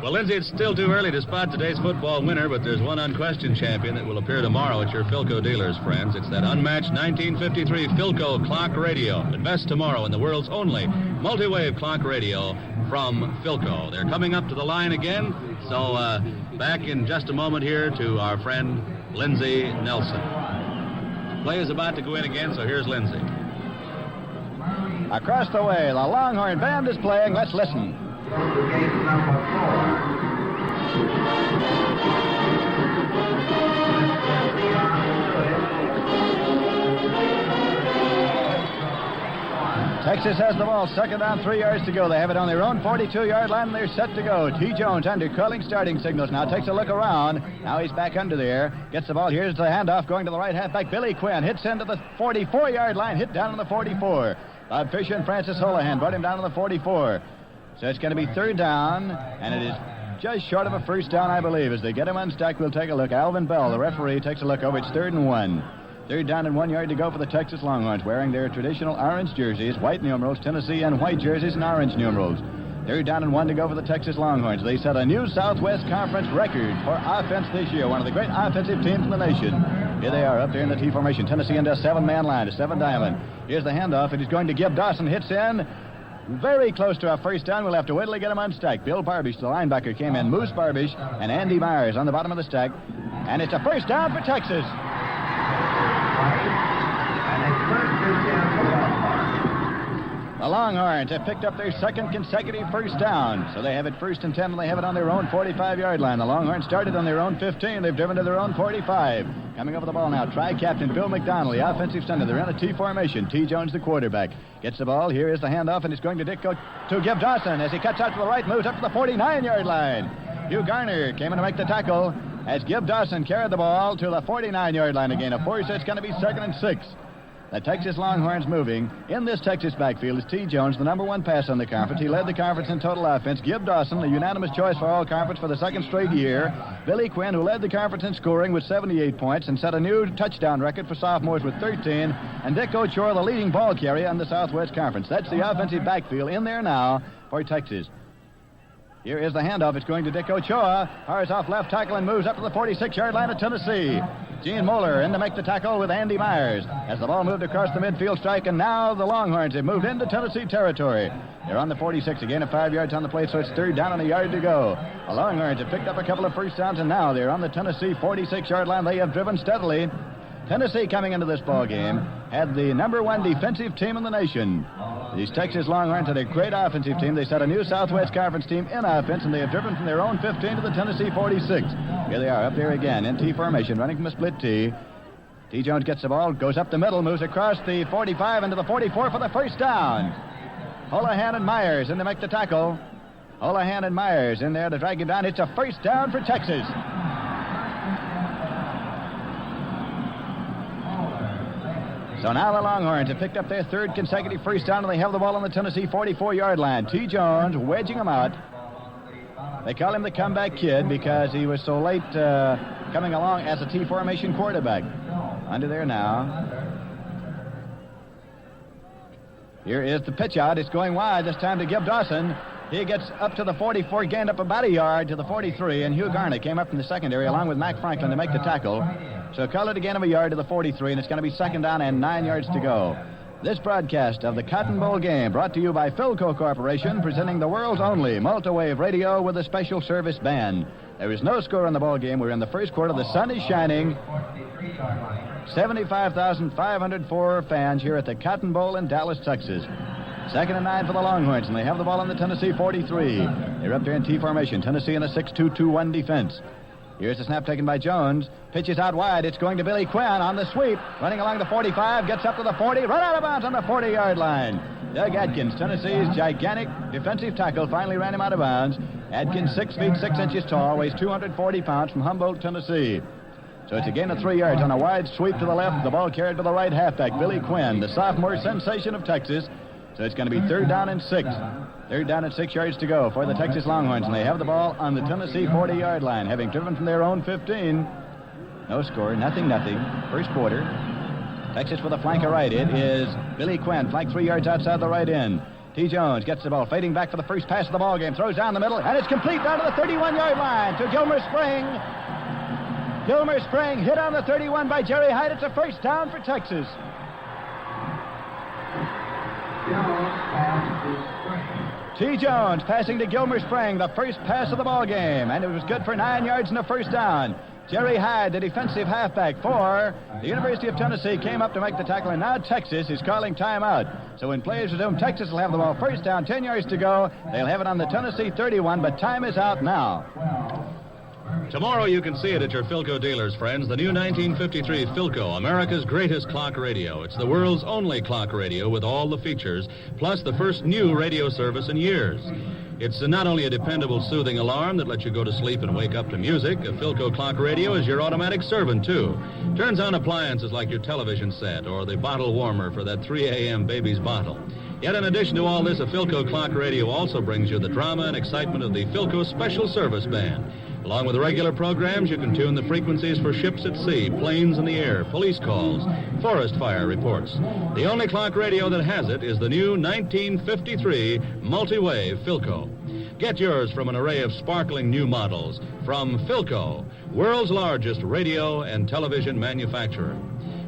Well, Lindsay, it's still too early to spot today's football winner, but there's one unquestioned champion that will appear tomorrow at your Philco dealers, friends. It's that unmatched 1953 Philco clock radio. At best tomorrow in the world's only multi-wave clock radio from Philco. They're coming up to the line again, so back in just a moment here to our friend Lindsay Nelson. Play is about to go in again, so here's Lindsay. Across the way, the Longhorn band is playing. Let's listen. Game number 4. Texas has the ball, 2nd down, 3 yards to go. They have it on their own 42-yard line, and they're set to go. T. Jones under calling starting signals now. Takes a look around. Now he's back under there. Gets the ball. Here's the handoff going to the right halfback. Billy Quinn hits into the 44-yard line. Hit down on the 44. Bob Fisher and Francis Holohan brought him down to the 44. So it's going to be 3rd down, and it is just short of a first down, I believe. As they get him unstuck, we'll take a look. Alvin Bell, the referee, takes a look over. It's 3rd and 1. 3rd down and 1 yard to go for the Texas Longhorns, wearing their traditional orange jerseys, white numerals, Tennessee, and white jerseys and orange numerals. 3rd down and 1 to go for the Texas Longhorns. They set a new Southwest Conference record for offense this year, one of the great offensive teams in the nation. Here they are up there in the T formation. Tennessee into a 7-man line, a 7 diamond. Here's the handoff, and he's going to give Dawson. Hits in. Very close to a first down. We'll have to wait till they get him unstacked. Bill Barbish, the linebacker, came in. Moose Barbish and Andy Myers on the bottom of the stack. And it's a first down for Texas. The Longhorns have picked up their second consecutive first down. So they have it 1st and 10, and they have it on their own 45-yard line. The Longhorns started on their own 15. They've driven to their own 45. Coming over the ball now, tri-captain Bill McDonald, the offensive center. They're in a T formation. T. Jones, the quarterback. Gets the ball. Here is the handoff, and it's going to Dick to give Dawson as he cuts out to the right, moves up to the 49-yard line. Hugh Garner came in to make the tackle as Give Dawson carried the ball to the 49-yard line again. A force, so it's going to be 2nd and 6. The Texas Longhorns moving. In this Texas backfield is T. Jones, the number 1 passer in the conference. He led the conference in total offense. Give Dawson, the unanimous choice for all conference for the 2nd straight year. Billy Quinn, who led the conference in scoring with 78 points and set a new touchdown record for sophomores with 13. And Dick Ochoa, the leading ball carrier in the Southwest Conference. That's the offensive backfield in there now for Texas. Here is the handoff. It's going to Dick Ochoa. Fires off left tackle and moves up to the 46-yard line of Tennessee. Gene Moeller in to make the tackle with Andy Myers as the ball moved across the midfield strike, and now the Longhorns have moved into Tennessee territory. They're on the 46 again, at 5 yards on the play, so it's 3rd down and a yard to go. The Longhorns have picked up a couple of first downs, and now they're on the Tennessee 46-yard line. They have driven steadily. Tennessee, coming into this ball game, had the number 1 defensive team in the nation. These Texas Longhorns had a great offensive team. They set a new Southwest Conference team in offense, and they have driven from their own 15 to the Tennessee 46. Here they are, up there again in T formation, running from a split T. T. Jones gets the ball, goes up the middle, moves across the 45 into the 44 for the first down. Holohan and Myers in to make the tackle. Holohan and Myers in there to drag him down. It's a first down for Texas. So now the Longhorns have picked up their 3rd consecutive first down, and they have the ball on the Tennessee 44-yard line. T. Jones wedging him out. They call him the comeback kid because he was so late coming along as a T formation quarterback. Under there now. Here is the pitch out. It's going wide this time to Give Dawson. He gets up to the 44, gained up about a yard to the 43, and Hugh Garner came up from the secondary along with Mac Franklin to make the tackle. So call it again of a yard to the 43, and it's going to be 2nd down and 9 yards to go. This broadcast of the Cotton Bowl game brought to you by Philco Corporation, presenting the world's only multi-wave radio with a special service band. There is no score on the ball game. We're in the first quarter. The sun is shining. 75,504 fans here at the Cotton Bowl in Dallas, Texas. 2nd and 9 for the Longhorns, and they have the ball on the Tennessee 43. They're up there in T formation. Tennessee in a 6-2-2-1 defense. Here's the snap taken by Jones. Pitches out wide. It's going to Billy Quinn on the sweep. Running along the 45. Gets up to the 40. Run out of bounds on the 40-yard line. Doug Adkins, Tennessee's gigantic defensive tackle, finally ran him out of bounds. Adkins, 6 feet 6 inches tall, weighs 240 pounds, from Humboldt, Tennessee. So it's a gain of 3 yards on a wide sweep to the left. The ball carried to the right halfback, Billy Quinn, the sophomore sensation of Texas. So it's going to be 3rd down and 6. 3rd down and 6 yards to go for the Texas Longhorns, and they have the ball on the Tennessee 40-yard line, having driven from their own 15. No score, nothing. First quarter. Texas with a flanker right. It is Billy Quinn, flank 3 yards outside the right end. T. Jones gets the ball, fading back for the first pass of the ball game, throws down the middle, and it's complete down to the 31-yard line to Gilmer Spring. Gilmer Spring hit on the 31 by Jerry Hyde. It's a first down for Texas. T. Jones passing to Gilmer Spring, the first pass of the ball game, and it was good for 9 yards and a first down. Jerry Hyde, the defensive halfback for the University of Tennessee, came up to make the tackle, and now Texas is calling timeout. So when players resume, Texas will have the ball first down, 10 yards to go. They'll have it on the Tennessee 31, but time is out now. Tomorrow you can see it at your Philco dealers, friends. The new 1953 Philco, America's greatest clock radio. It's the world's only clock radio with all the features, plus the first new radio service in years. It's not only a dependable, soothing alarm that lets you go to sleep and wake up to music. A Philco clock radio is your automatic servant, too. Turns on appliances like your television set or the bottle warmer for that 3 a.m. baby's bottle. Yet in addition to all this, a Philco clock radio also brings you the drama and excitement of the Philco Special Service Band. Along with the regular programs, you can tune the frequencies for ships at sea, planes in the air, police calls, forest fire reports. The only clock radio that has it is the new 1953 multi-wave Philco. Get yours from an array of sparkling new models from Philco, world's largest radio and television manufacturer.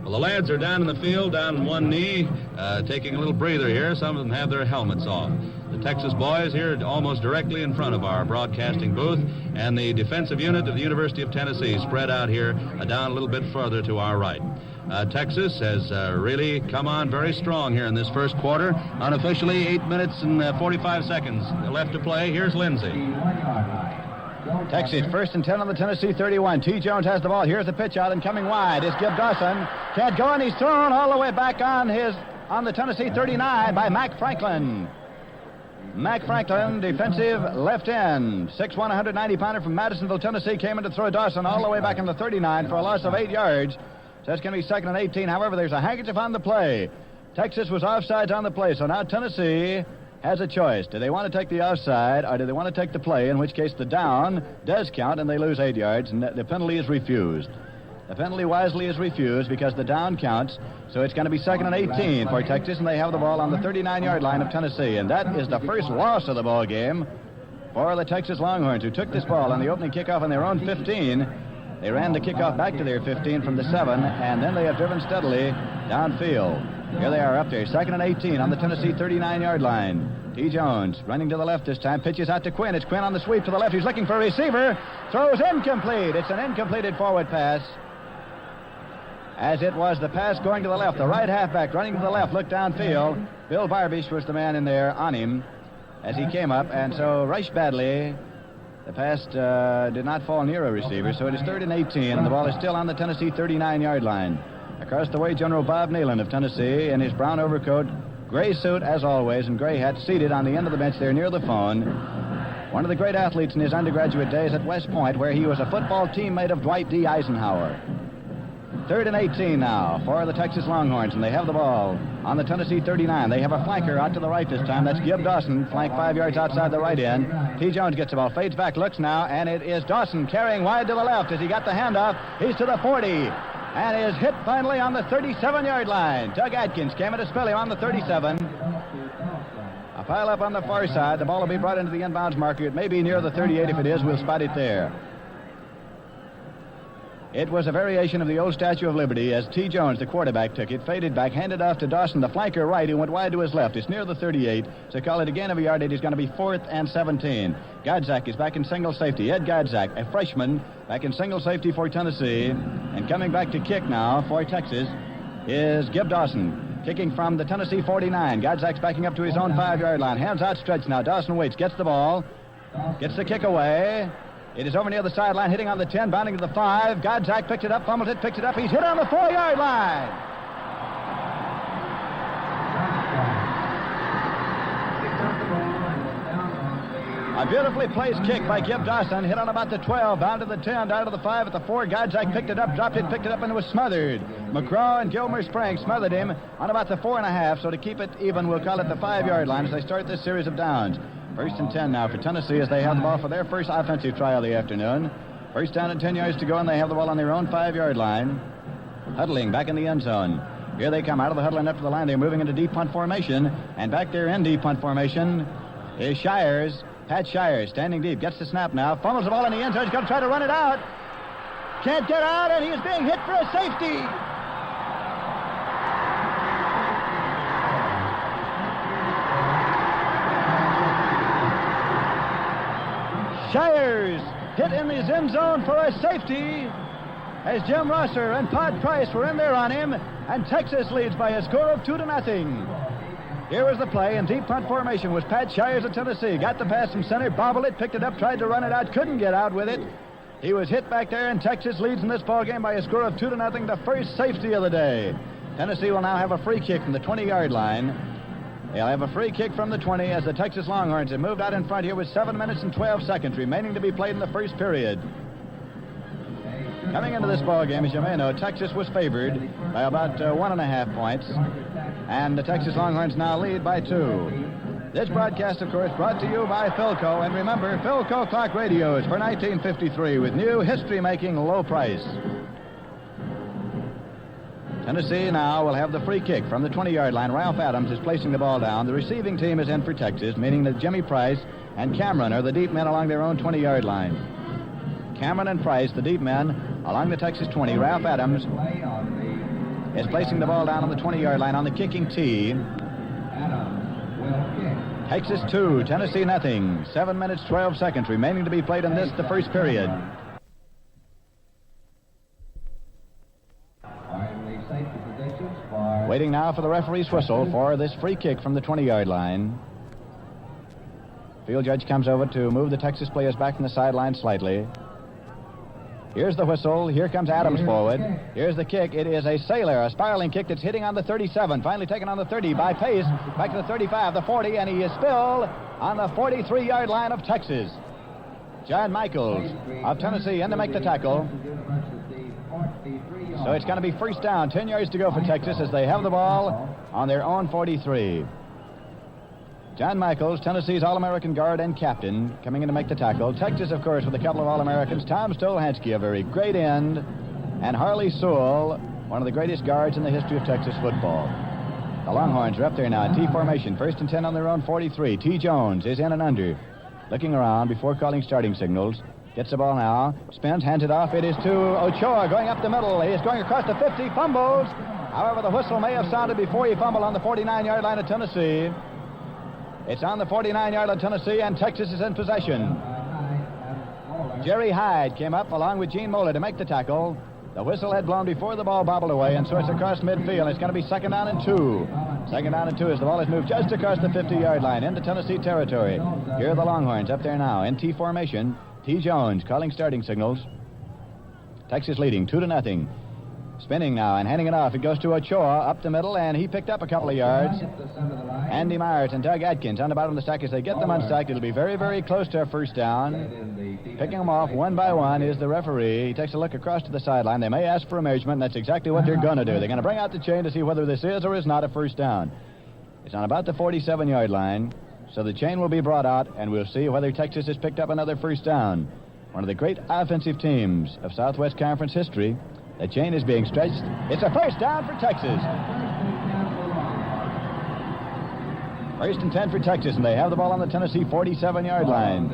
Well, the lads are down in the field, down on one knee, taking a little breather here. Some of them have their helmets off. The Texas boys here almost directly in front of our broadcasting booth, and the defensive unit of the University of Tennessee spread out here down a little bit further to our right. Texas has really come on very strong here in this first quarter. Unofficially, 8 minutes and 45 seconds left to play. Here's Lindsay. Texas first and 10 on the Tennessee 31. T. Jones has the ball. Here's the pitch out and coming wide is Gib Dawson. Can't go, and he's thrown all the way back on the Tennessee 39 by Mac Franklin. Mac Franklin, defensive left end. 6'1", 190-pounder from Madisonville, Tennessee, came in to throw Dawson all the way back in the 39 for a loss of 8 yards. So that's going to be second and 18. However, there's a handkerchief on the play. Texas was offsides on the play, so now Tennessee has a choice. Do they want to take the offside, or do they want to take the play, in which case the down does count and they lose 8 yards, and the penalty is refused. The penalty wisely is refused because the down counts, so it's going to be second and 18 for Texas, and they have the ball on the 39-yard line of Tennessee, and that is the first loss of the ball game for the Texas Longhorns, who took this ball on the opening kickoff on their own 15. They ran the kickoff back to their 15 from the 7, and then they have driven steadily downfield. Here they are up there, second and 18 on the Tennessee 39-yard line. T. Jones running to the left this time, pitches out to Quinn. It's Quinn on the sweep to the left. He's looking for a receiver. Throws incomplete. It's an incompleted forward pass. As it was the pass going to the left. The right halfback running to the left, looked downfield. Bill Barbish was the man in there on him as he came up, and so rushed badly. The pass did not fall near a receiver, so it is third and 18, and the ball is still on the Tennessee 39-yard line. Across the way, General Bob Neyland of Tennessee in his brown overcoat, gray suit as always, and gray hat, seated on the end of the bench there near the phone. One of the great athletes in his undergraduate days at West Point, where he was a football teammate of Dwight D. Eisenhower. Third and 18 now for the Texas Longhorns, and they have the ball on the Tennessee 39. They have a flanker out to the right this time. That's Gib Dawson, flank 5 yards outside the right end. T. Jones gets the ball, fades back, looks now, and it is Dawson carrying wide to the left as he got the handoff. He's to the 40 and is hit finally on the 37-yard line. Doug Adkins came in to spell him on the 37. A pile up on the far side. The ball will be brought into the inbounds marker. It may be near the 38. If it is, we'll spot it there. It was a variation of the old Statue of Liberty as T. Jones, the quarterback, took it, faded back, handed off to Dawson, the flanker right, who went wide to his left. It's near the 38, so call it a gain of a yard. It is going to be 4th and 17. Godzak is back in single safety. Ed Godzak, a freshman, back in single safety for Tennessee. And coming back to kick now for Texas is Gib Dawson, kicking from the Tennessee 49. Godzak's backing up to his own 5-yard line. Hands outstretched now. Dawson waits, gets the ball, gets the kick away. It is over near the sideline, hitting on the 10, bounding to the 5. Godzak picks it up, fumbles it, picks it up. He's hit on the 4-yard line. A beautifully placed kick by Gib Dawson, hit on about the 12, down to the 10, down to the 5 at the 4. Godzak picked it up, dropped it, picked it up, and it was smothered. McCraw and Gilmer Sprang smothered him on about the 4.5, so to keep it even, we'll call it the 5-yard line as they start this series of downs. First and 10 now for Tennessee as they have the ball for their first offensive try of the afternoon. First down and 10 yards to go, and they have the ball on their own 5-yard line. Huddling back in the end zone. Here they come out of the huddle and up to the line. They're moving into deep punt formation, and back there in deep punt formation is Shires. Pat Shires standing deep, gets the snap now, fumbles the ball in the end zone. He's going to try to run it out. Can't get out, and he is being hit for a safety. Shires hit in his end zone for a safety as Jim Rosser and Todd Price were in there on him, and Texas leads by a score of 2-0. Here was the play, and deep punt formation was Pat Shires of Tennessee. Got the pass from center, bobbled it, picked it up, tried to run it out, couldn't get out with it. He was hit back there, and Texas leads in this ball game by a score of 2-0, the first safety of the day. Tennessee will now have a free kick from the 20-yard line. They'll have a free kick from the 20 as the Texas Longhorns have moved out in front here with 7 minutes and 12 seconds remaining to be played in the first period. Coming into this ball game, as you may know, Texas was favored by about 1.5 points, and the Texas Longhorns now lead by 2. This broadcast, of course, brought to you by Philco, and remember, Philco clock radios for 1953 with new history-making low price. Tennessee now will have the free kick from the 20-yard line. Ralph Adams is placing the ball down. The receiving team is in for Texas, meaning that Jimmy Price and Cameron are the deep men along their own 20-yard line. Cameron and Price, the deep men, along the Texas 20. Ralph Adams is placing the ball down on the 20-yard line on the kicking tee. Texas 2, Tennessee nothing. 7 minutes, 12 seconds remaining to be played in this, the first period. Waiting now for the referee's whistle for this free kick from the 20-yard line. Field judge comes over to move the Texas players back from the sideline slightly. Here's the whistle. Here comes Adams forward. Here's the kick. It is a sailor, a spiraling kick that's hitting on the 37. Finally taken on the 30 by Pace. Back to the 35, the 40, and he is spilled on the 43-yard line of Texas. John Michaels of Tennessee in to make the tackle. So it's going to be first down, 10 yards to go for Texas as they have the ball on their own 43. John Michaels, Tennessee's All-American guard and captain, coming in to make the tackle. Texas, of course, with a couple of All-Americans. Tom Stolhansky, a very great end, and Harley Sewell, one of the greatest guards in the history of Texas football. The Longhorns are up there now in T formation. First and 10 on their own 43. T. Jones is in and under. Looking around before calling starting signals. Gets the ball now. Spins, hands it off. It is to Ochoa going up the middle. He is going across the 50, fumbles. However, the whistle may have sounded before he fumbled on the 49-yard line of Tennessee. It's on the 49-yard line of Tennessee, and Texas is in possession. Jerry Hyde came up along with Gene Moeller to make the tackle. The whistle had blown before the ball bobbled away, and so it's across midfield. It's going to be second down and 2. Second down and 2 as the ball is moved just across the 50-yard line into Tennessee territory. Here are the Longhorns up there now in T formation. T. Jones calling starting signals. Texas leading 2-0. Spinning now and handing it off. It goes to Ochoa up the middle, and he picked up a couple of yards. Andy Myers and Doug Adkins on the bottom of the stack. As they get them unstacked, it'll be very, very close to a first down. Picking them off one by one is the referee. He takes a look across to the sideline. They may ask for a measurement, and that's exactly what they're going to do. They're going to bring out the chain to see whether this is or is not a first down. It's on about the 47-yard line, so the chain will be brought out, and we'll see whether Texas has picked up another first down. One of the great offensive teams of Southwest Conference history. The chain is being stretched. It's a first down for Texas. First and 10 for Texas, and they have the ball on the Tennessee 47-yard line.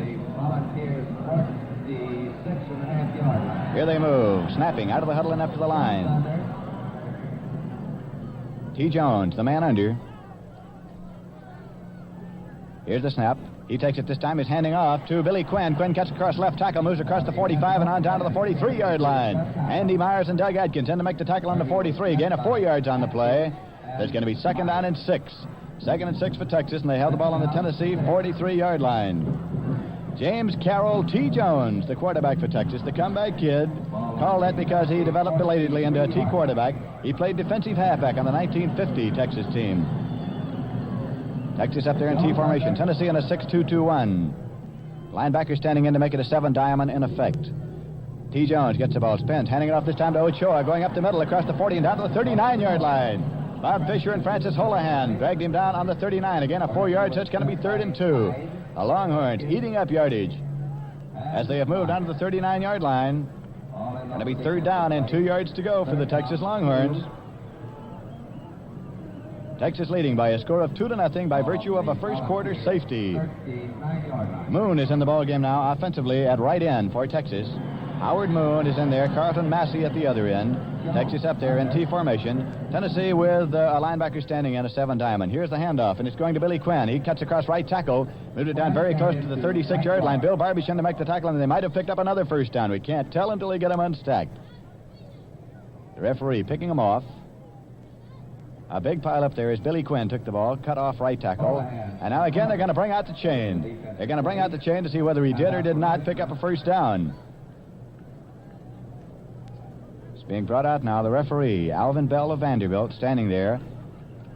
Here they move, snapping out of the huddle and up to the line. T. Jones, the man under. Here's the snap. He takes it this time. He's handing off to Billy Quinn. Quinn cuts across left tackle, moves across the 45 and on down to the 43-yard line. Andy Myers and Doug Adkins in to make the tackle on the 43. Gain of 4 yards on the play. There's going to be second down and 6. Second and 6 for Texas, and they held the ball on the Tennessee 43-yard line. James Carroll T. Jones, the quarterback for Texas, the comeback kid. Called that because he developed belatedly into a T quarterback. He played defensive halfback on the 1950 Texas team. Texas up there in T formation. Tennessee in a 6-2-2-1. Linebacker standing in to make it a 7 diamond in effect. T. Jones gets the ball, spins, handing it off this time to Ochoa, going up the middle across the 40 and down to the 39-yard line. Bob Fisher and Francis Holohan dragged him down on the 39. Again, a 4 yard, so it's going to be 3rd and 2. The Longhorns eating up yardage as they have moved onto the 39-yard line. Going to be 3rd down and 2 yards to go for the Texas Longhorns. Texas leading by a score of 2-0 by virtue of a first quarter safety. Moon is in the ball game now offensively at right end for Texas. Howard Moon is in there. Carlton Massey at the other end. Texas up there in T formation. Tennessee with a linebacker standing in a 7 diamond. Here's the handoff, and it's going to Billy Quinn. He cuts across right tackle, moved it down very close to the 36-yard line. Bill Barbish in to make the tackle, and they might have picked up another first down. We can't tell until they get them unstacked. The referee picking them off. A big pile up there is Billy Quinn took the ball, cut off right tackle. And now again they're going to bring out the chain. They're going to bring out the chain to see whether he did or did not pick up a first down. It's being brought out now. The referee, Alvin Bell of Vanderbilt, standing there.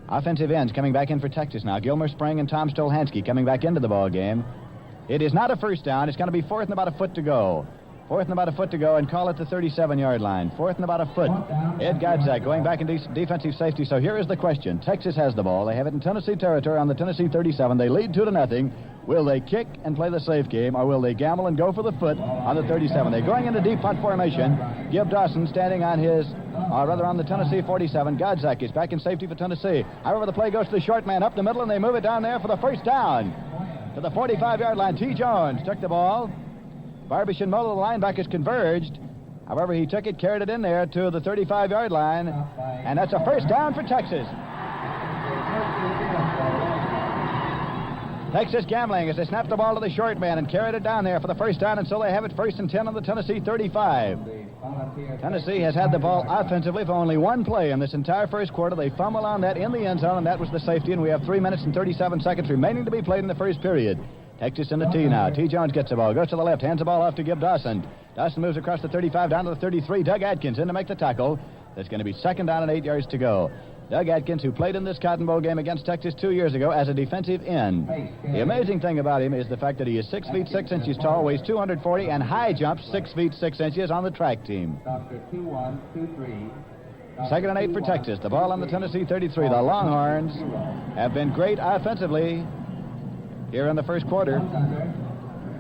Offensive ends coming back in for Texas now. Gilmer Spring and Tom Stolhansky coming back into the ball game. It is not a first down. It's going to be 4th and about a foot to go. 4th and about a foot to go, and call it the 37-yard line. 4th and about a foot. Ed Godzak going back in defensive safety. So here is the question. Texas has the ball. They have it in Tennessee territory on the Tennessee 37. They lead 2-0. Will they kick and play the safe game, or will they gamble and go for the foot on the 37? They're going into deep punt formation. Gib Dawson standing on his or rather on the Tennessee 47. Godzak is back in safety for Tennessee. However, the play goes to the short man up the middle, and they move it down there for the first down. To the 45-yard line, T. Jones took the ball. Barbish and Mola, the linebackers, converged. However, he took it, carried it in there to the 35-yard line, and that's a first down for Texas. Texas gambling as they snapped the ball to the short man and carried it down there for the first down, and so they have it 1st and 10 on the Tennessee 35. Tennessee has had the ball offensively for only one play in this entire first quarter. They fumble on that in the end zone, and that was the safety, and we have 3 minutes and 37 seconds remaining to be played in the first period. Texas in the T now. T. Jones gets the ball, goes to the left, hands the ball off to Gib Dawson. Dawson moves across the 35 down to the 33. Doug Adkins in to make the tackle. There's going to be 2nd down and 8 yards to go. Doug Adkins, who played in this Cotton Bowl game against Texas 2 years ago as a defensive end. The amazing thing about him is the fact that he is 6 feet 6 inches tall, weighs 240, and high jumps 6 feet 6 inches on the track team. 2nd and 8 for Texas. The ball on the Tennessee 33. The Longhorns have been great offensively here in the first quarter.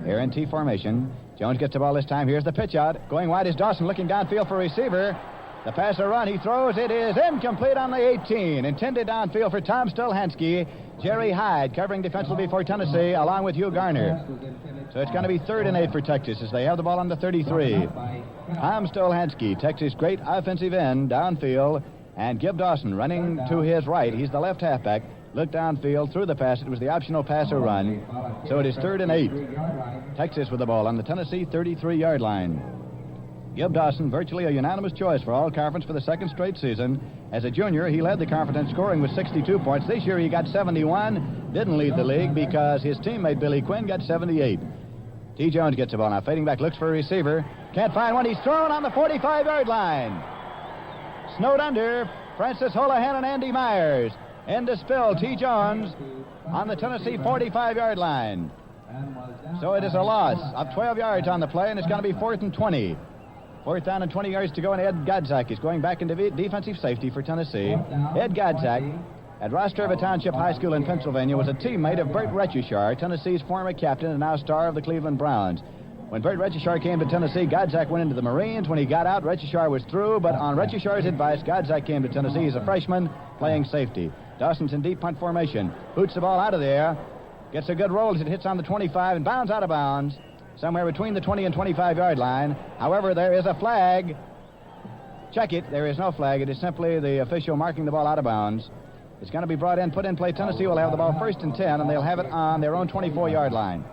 Here in T formation. Jones gets the ball this time. Here's the pitch out. Going wide is Dawson, looking downfield for receiver. The passer run, he throws. It is incomplete on the 18. Intended downfield for Tom Stolhansky. Jerry Hyde covering defensively for Tennessee, along with Hugh Garner. So it's going to be 3rd and 8 for Texas as they have the ball on the 33. Tom Stolhansky, Texas' great offensive end, downfield. And Gib Dawson running to his right. He's the left halfback. Looked downfield, through the pass. It was the optional passer run. So it is 3rd and 8. Texas with the ball on the Tennessee 33-yard line. Gib Dawson, virtually a unanimous choice for all conference for the 2nd straight season. As a junior, he led the conference in scoring with 62 points. This year he got 71. Didn't lead the league because his teammate Billy Quinn got 78. T. Jones gets the ball now, fading back, looks for a receiver. Can't find one. He's thrown on the 45-yard line. Snowed under. Francis Holohan and Andy Myers. Into spill, T. Jones on the Tennessee 45-yard line. So it is a loss of 12 yards on the play, and it's going to be 4th and 20. 4th down and 20 yards to go, and Ed Godzak is going back into defensive safety for Tennessee. Ed Godzak, at Rostreva Township High School in Pennsylvania, was a teammate of Bert Retchishar, Tennessee's former captain and now star of the Cleveland Browns. When Bert Retchishar came to Tennessee, Godzak went into the Marines. When he got out, Retchishar was through, but on Retchishar's advice, Godzak came to Tennessee. He's a freshman playing safety. Dawson's in deep punt formation. Boots the ball out of there. Gets a good roll as it hits on the 25 and bounds out of bounds. Somewhere between the 20 and 25-yard line. However, there is a flag. Check it. There is no flag. It is simply the official marking the ball out of bounds. It's going to be brought in, put in play. Tennessee will have the ball 1st and 10, and they'll have it on their own 24-yard line.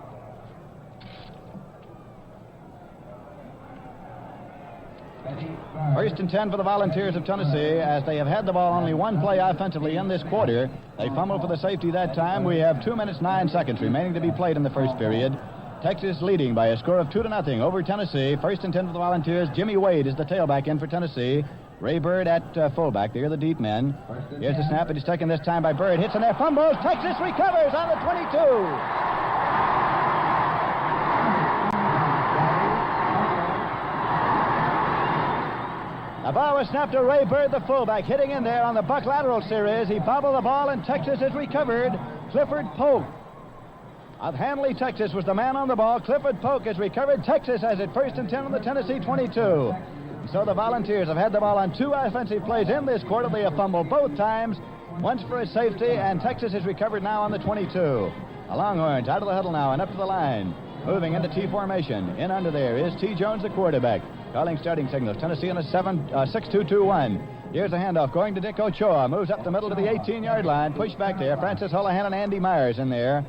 First and 10 for the Volunteers of Tennessee, as they have had the ball only one play offensively in this quarter. They fumbled for the safety that time. We have 2 minutes, 9 seconds remaining to be played in the first period. Texas leading by a score of 2-0 over Tennessee. 1st and 10 for the Volunteers. Jimmy Wade is the tailback in for Tennessee. Ray Bird at fullback. They're the deep men. Here's the snap. It is taken this time by Bird. Hits in there. Fumbles. Texas recovers on the 22. The ball was snapped to Ray Bird, the fullback, hitting in there on the buck lateral series. He bobbled the ball, and Texas has recovered. Clifford Polk of Hanley, Texas, was the man on the ball. Clifford Polk has recovered. Texas has it 1st and 10 on the Tennessee 22. So the Volunteers have had the ball on 2 offensive plays in this quarter. They have fumbled both times, once for a safety, and Texas has recovered now on the 22. The Longhorns out of the huddle now and up to the line. Moving into T formation. In under there is T. Jones, the quarterback. Calling starting signals. Tennessee in a 6-2-2-1. Here's a handoff going to Dick Ochoa. Moves up the middle to the 18-yard line. Pushed back there. Francis Holohan and Andy Myers in there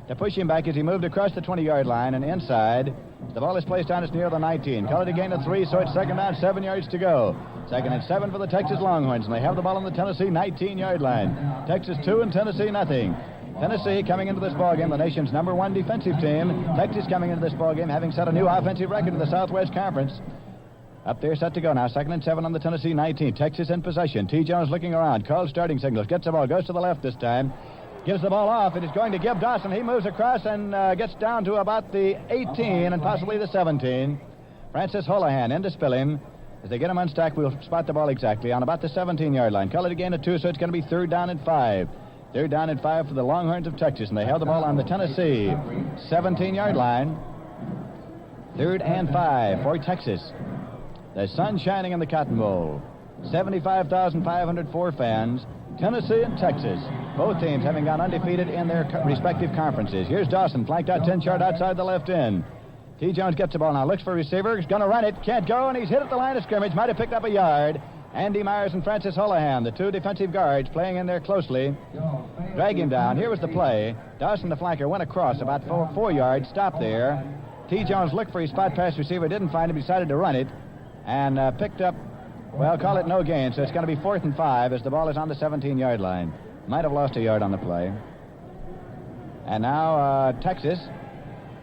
to push him back as he moved across the 20-yard line and inside. The ball is placed down. It's near the 19. Call it a gain of 3, so it's 2nd down, 7 yards to go. 2nd and 7 for the Texas Longhorns, and they have the ball on the Tennessee 19-yard line. Texas 2 and Tennessee nothing. Tennessee coming into this ballgame, the nation's #1 defensive team. Texas coming into this ballgame, having set a new offensive record in the Southwest Conference. Up there, set to go now. 2nd and 7 on the Tennessee 19. Texas in possession. T. Jones looking around. Calls starting signals. Gets the ball. Goes to the left this time. Gives the ball off. It is going to Gib Dawson. He moves across and gets down to about the 18 and possibly the 17. Francis Holohan in to spill him. As they get him unstacked, we'll spot the ball exactly on about the 17-yard line. Call it a gain of 2, so it's going to be 3rd down and 5. 3rd down and 5 for the Longhorns of Texas, and they have the ball on the Tennessee 17-yard line. 3rd and 5 for Texas. The sun shining in the Cotton Bowl. 75,504 fans. Tennessee and Texas, both teams having gone undefeated in their respective conferences. Here's Dawson, flanked out 10 yard outside the left end. T. Jones gets the ball now, looks for a receiver, he's going to run it, can't go, and he's hit at the line of scrimmage, might have picked up a yard. Andy Myers and Francis Holohan, the two defensive guards, playing in there closely. Drag him down. Here was the play. Dawson, the flanker, went across about 4 yards, stopped there. T. Jones looked for his spot pass receiver, didn't find him, decided to run it, and picked up, well, call it no gain, so it's going to be 4th and 5 as the ball is on the 17-yard line. Might have lost a yard on the play. And now Texas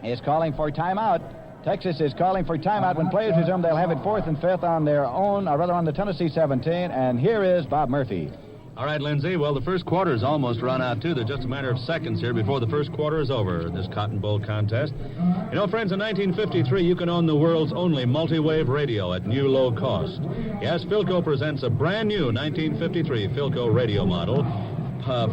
is calling for timeout. Texas is calling for timeout. When players resume, they'll have it 4th and 5th on their own, or rather on the Tennessee 17, and here is Bob Murphy. All right, Lindsay. Well, the first quarter's almost run out, too. There's just a matter of seconds here before the first quarter is over in this Cotton Bowl contest. You know, friends, in 1953, you can own the world's only multi-wave radio at new low cost. Yes, Philco presents a brand new 1953 Philco radio model.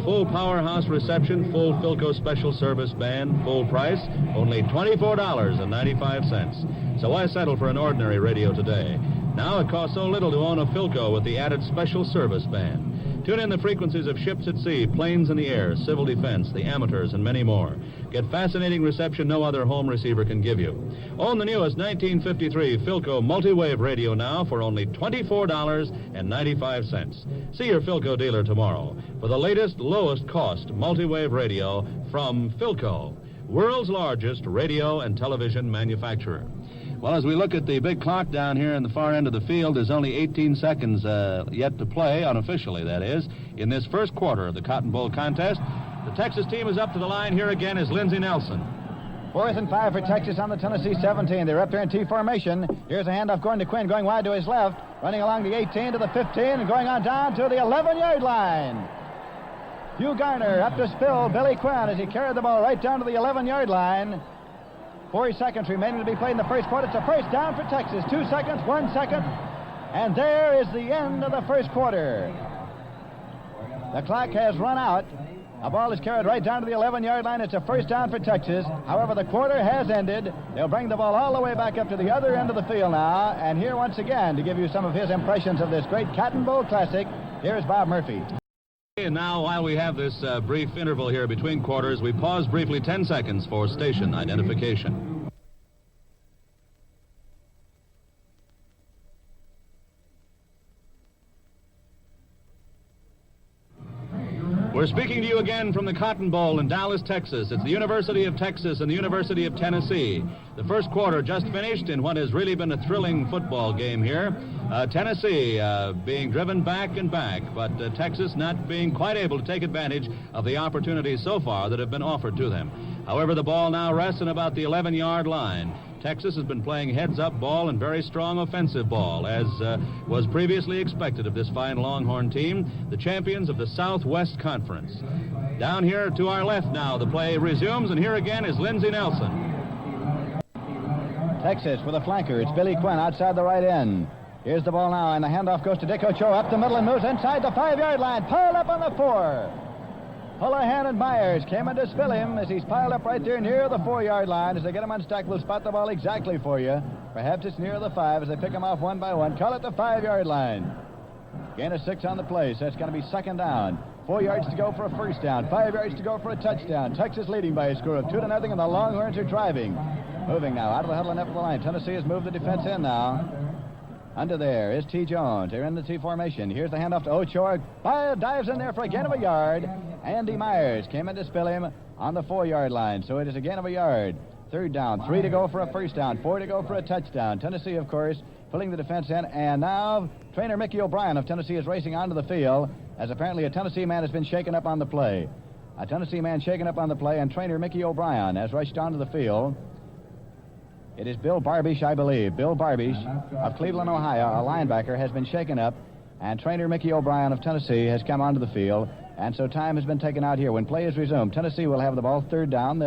Full powerhouse reception, full Philco special service band, full price, only $24.95. So why settle for an ordinary radio today? Now it costs so little to own a Philco with the added special service band. Tune in the frequencies of ships at sea, planes in the air, civil defense, the amateurs, and many more. Get fascinating reception no other home receiver can give you. Own the newest 1953 Philco multi-wave radio now for only $24.95. See your Philco dealer tomorrow for the latest, lowest cost multi-wave radio from Philco, world's largest radio and television manufacturer. Well, as we look at the big clock down here in the far end of the field, there's only 18 seconds yet to play, unofficially that is, in this first quarter of the Cotton Bowl contest. The Texas team is up to the line. Here again is Lindsay Nelson. 4th and 5 for Texas on the Tennessee 17. They're up there in T formation. Here's a handoff going to Quinn, going wide to his left, running along the 18 to the 15, and going on down to the 11-yard line. Hugh Garner up to spill Billy Quinn as he carried the ball right down to the 11-yard line. 4 seconds remaining to be played in the first quarter. It's a first down for Texas. 2 seconds, 1 second. And there is the end of the first quarter. The clock has run out. The ball is carried right down to the 11-yard line. It's a first down for Texas. However, the quarter has ended. They'll bring the ball all the way back up to the other end of the field now. And here once again to give you some of his impressions of this great Cotton Bowl Classic, here's Bob Murphy. And now, while we have this brief interval here between quarters, we pause briefly 10 seconds for station identification. We're speaking to you again from the Cotton Bowl in Dallas, Texas. It's the University of Texas and the University of Tennessee. The first quarter just finished in what has really been a thrilling football game here. Tennessee being driven back and back, but Texas not being quite able to take advantage of the opportunities so far that have been offered to them. However, the ball now rests in about the 11-yard line. Texas has been playing heads-up ball and very strong offensive ball, as was previously expected of this fine Longhorn team, the champions of the Southwest Conference. Down here to our left now, the play resumes, and here again is Lindsay Nelson. Texas with a flanker. It's Billy Quinn outside the right end. Here's the ball now, and the handoff goes to Dick Ochoa up the middle and moves inside the 5-yard line. Piled up on the 4. Holohan and Myers came in to spill him as he's piled up right there near the 4-yard line. As they get him unstuck, we'll spot the ball exactly for you. Perhaps it's near the 5 as they pick him off one by one. Call it the 5-yard line. Gain of 6 on the play, so it's going to be second down. 4 yards to go for a first down. 5 yards to go for a touchdown. Texas leading by a score of 2-0, and the Longhorns are driving. Moving now out of the huddle and up the line. Tennessee has moved the defense in now. Under there is T. Jones. They're in the T formation. Here's the handoff to Ochoa. Dives in there for a gain of a yard. Andy Myers came in to spill him on the 4-yard line. So it is a gain of a yard. Third down. 3 to go for a first down. 4 to go for a touchdown. Tennessee, of course, pulling the defense in. And now trainer Mickey O'Brien of Tennessee is racing onto the field as apparently a Tennessee man has been shaken up on the play. A Tennessee man shaken up on the play, and trainer Mickey O'Brien has rushed onto the field. It is Bill Barbish, I believe. Bill Barbish of Cleveland, Ohio, a linebacker, has been shaken up, and trainer Mickey O'Brien of Tennessee has come onto the field, and so time has been taken out here. When play is resumed, Tennessee will have the ball third down.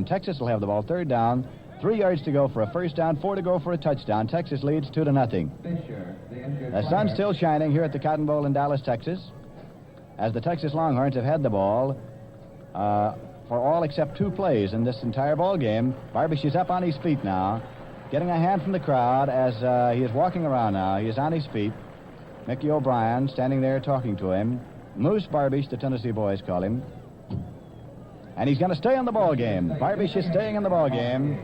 Texas will have the ball third down. 3 yards to go for a first down, 4 to go for a touchdown. Texas leads 2-0. The sun's still shining here at the Cotton Bowl in Dallas, Texas, as the Texas Longhorns have had the ball for all except 2 plays in this entire ball game. Barbish is up on his feet now, getting a hand from the crowd as he is walking around now. He is on his feet. Mickey O'Brien standing there talking to him. Moose Barbish, the Tennessee boys call him. And he's going to stay in the ball game. Barbish is staying in the ball game.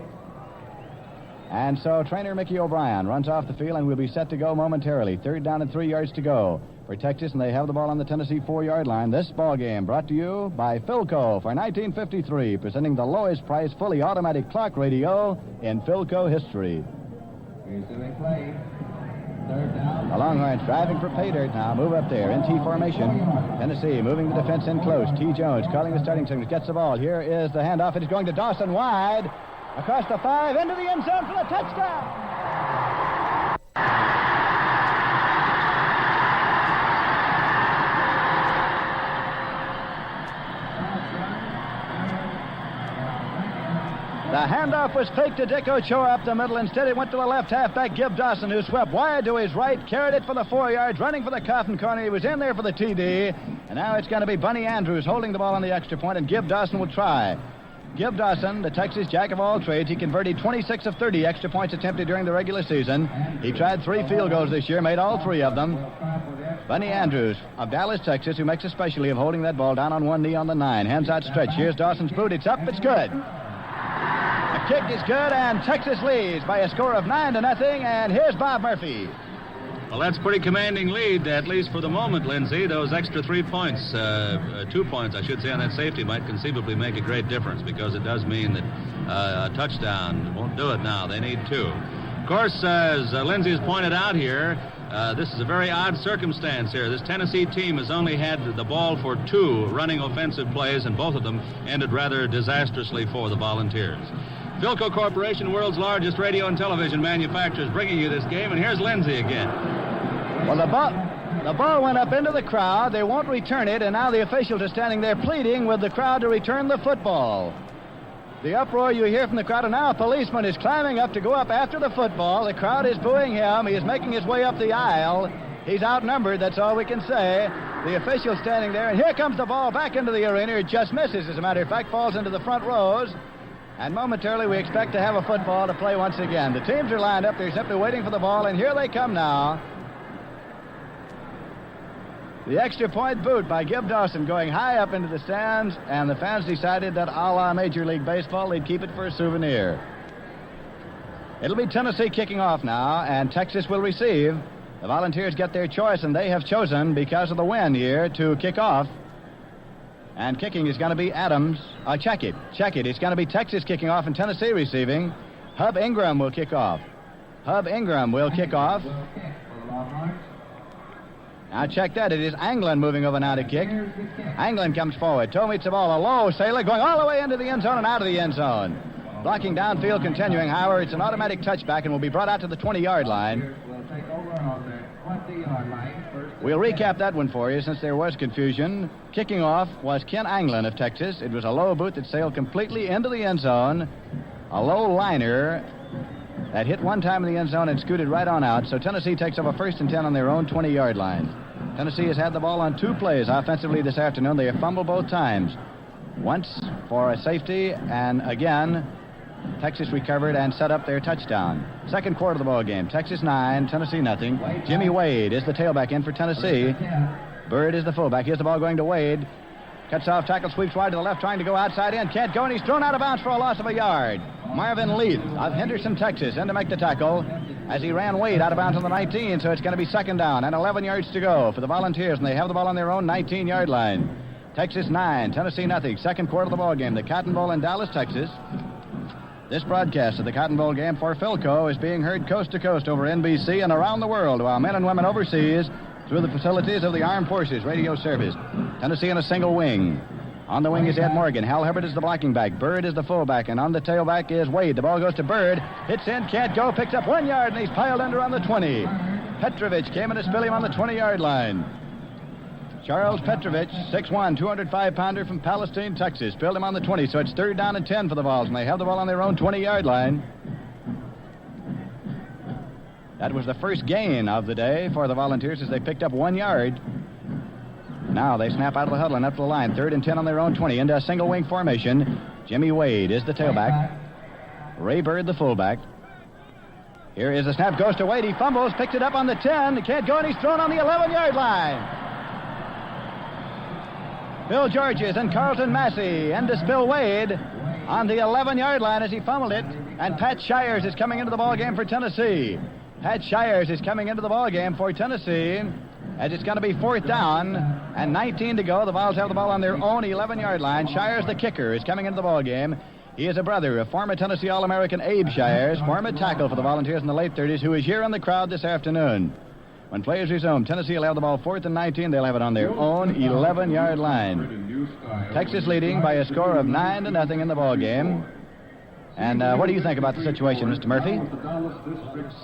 And so trainer Mickey O'Brien runs off the field and will be set to go momentarily. 3rd down and 3 yards to go for Texas, and they have the ball on the Tennessee 4-yard line. This ball game brought to you by Philco for 1953, presenting the lowest price fully automatic clock radio in Philco history. Resuming play. 3rd down. The Longhorns driving for pay dirt now. Move up there in T formation. Tennessee moving the defense in close. T. Jones calling the starting signals. Gets the ball. Here is the handoff. It is going to Dawson wide. Across the 5, into the end zone for the touchdown. The handoff was faked to Dick Ochoa up the middle. Instead, it went to the left halfback, Gib Dawson, who swept wide to his right, carried it for the 4 yards, running for the Cotton corner. He was in there for the TD. And now it's going to be Bunny Andrews holding the ball on the extra point, and Gib Dawson will try. Gib Dawson, the Texas jack of all trades, he converted 26 of 30 extra points attempted during the regular season. He tried 3 field goals this year, made all 3 of them. Bunny Andrews of Dallas, Texas, who makes a specialty of holding that ball down on one knee on the 9. Hands out stretch. Here's Dawson's boot. It's up. It's good. The kick is good, and Texas leads by a score of 9-0. And here's Bob Murphy. Well, that's a pretty commanding lead, at least for the moment, Lindsay. Those extra 3 points, 2 points, I should say, on that safety might conceivably make a great difference, because it does mean that a touchdown won't do it now. They need 2. Of course, as Lindsay has pointed out here, this is a very odd circumstance here. This Tennessee team has only had the ball for 2 running offensive plays, and both of them ended rather disastrously for the Volunteers. Philco Corporation, world's largest radio and television manufacturers, bringing you this game, and here's Lindsay again. Well, the ball went up into the crowd. They won't return it, and now the officials are standing there pleading with the crowd to return the football. The uproar you hear from the crowd, and now a policeman is climbing up to go up after the football. The crowd is booing him. He is making his way up the aisle. He's outnumbered, that's all we can say. The official standing there, and here comes the ball back into the arena. It just misses, as a matter of fact, falls into the front rows. And momentarily, we expect to have a football to play once again. The teams are lined up. They're simply waiting for the ball, and here they come now. The extra point boot by Gib Dawson going high up into the stands, and the fans decided that a la Major League Baseball, they'd keep it for a souvenir. It'll be Tennessee kicking off now, and Texas will receive. The Volunteers get their choice, and they have chosen, because of the win here, to kick off. And kicking is going to be Adams. Check it. It's going to be Texas kicking off and Tennessee receiving. Hub Ingram will kick off. Now check that. It is Anglin moving over now to kick. Anglin comes forward. Toe meets the ball. A low sailor going all the way into the end zone and out of the end zone. Blocking downfield continuing. However, it's an automatic touchback and will be brought out to the 20-yard line. We'll recap that one for you since there was confusion. Kicking off was Ken Anglin of Texas. It was a low boot that sailed completely into the end zone. A low liner that hit one time in the end zone and scooted right on out. So Tennessee takes over 1st and 10 on their own 20-yard line. Tennessee has had the ball on 2 plays offensively this afternoon. They have fumbled both times. Once for a safety, and again, Texas recovered and set up their touchdown. Second quarter of the ball game. Texas 9, Tennessee nothing. Jimmy Wade is the tailback in for Tennessee. Bird is the fullback. Here's the ball going to Wade. Cuts off, tackle, sweeps wide to the left, trying to go outside in. Can't go, and he's thrown out of bounds for a loss of a yard. Marvin Leith of Henderson, Texas, in to make the tackle as he ran Wade out of bounds on the 19, so it's going to be 2nd down and 11 yards to go for the Volunteers, and they have the ball on their own 19-yard line. Texas 9, Tennessee nothing. Second quarter of the ball game. The Cotton Bowl in Dallas, Texas. This broadcast of the Cotton Bowl game for Philco is being heard coast to coast over NBC and around the world, while men and women overseas through the facilities of the Armed Forces Radio Service. Tennessee in a single wing. On the wing is Ed Morgan. Hal Herbert is the blocking back. Bird is the fullback, and on the tailback is Wade. The ball goes to Bird. Hits in, can't go, picks up 1 yard, and he's piled under on the 20. Petrovich came in to spill him on the 20-yard line. Charles Petrovich, 6'1", 205-pounder from Palestine, Texas, spilled him on the 20, so it's 3rd down and 10 for the Vols, and they have the ball on their own 20-yard line. That was the first gain of the day for the Volunteers as they picked up 1 yard. Now they snap out of the huddle and up to the line. 3rd and 10 on their own 20 into a single wing formation. Jimmy Wade is the tailback. Ray Bird the fullback. Here is the snap, goes to Wade. He fumbles, picks it up on the 10. He can't go, and he's thrown on the 11-yard line. Bill Georges and Carlton Massey and to Spill Wade on the 11-yard line as he fumbled it. And Pat Shires is coming into the ballgame for Tennessee. Pat Shires is coming into the ballgame for Tennessee as it's going to be 4th down and 19 to go. The Vols have the ball on their own 11-yard line. Shires, the kicker, is coming into the ballgame. He is a brother of former Tennessee All-American Abe Shires, former tackle for the Volunteers in the late 30s, who is here in the crowd this afternoon. When players resume, Tennessee will have the ball 4th and 19. They'll have it on their own 11-yard line. Texas leading by a score of 9-0 in the ballgame. And what do you think about the situation, Mr. Murphy? It's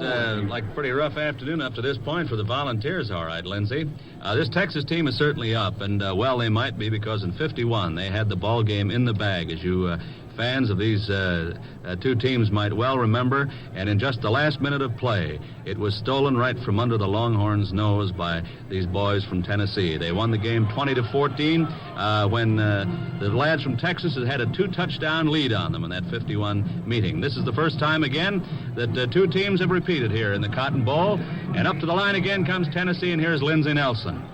like a pretty rough afternoon up to this point for the Volunteers, all right, Lindsay. This Texas team is certainly up, and, well, they might be because in 51 they had the ball game in the bag, as you fans of these two teams might well remember. And in just the last minute of play, it was stolen right from under the Longhorns' nose by these boys from Tennessee. They won the game 20-14 when the lads from Texas had a 2-touchdown lead on them in that 51 meeting. This is the first time again that two teams have repeated here in the Cotton Bowl. And up to the line again comes Tennessee, and here's Lindsay Nelson.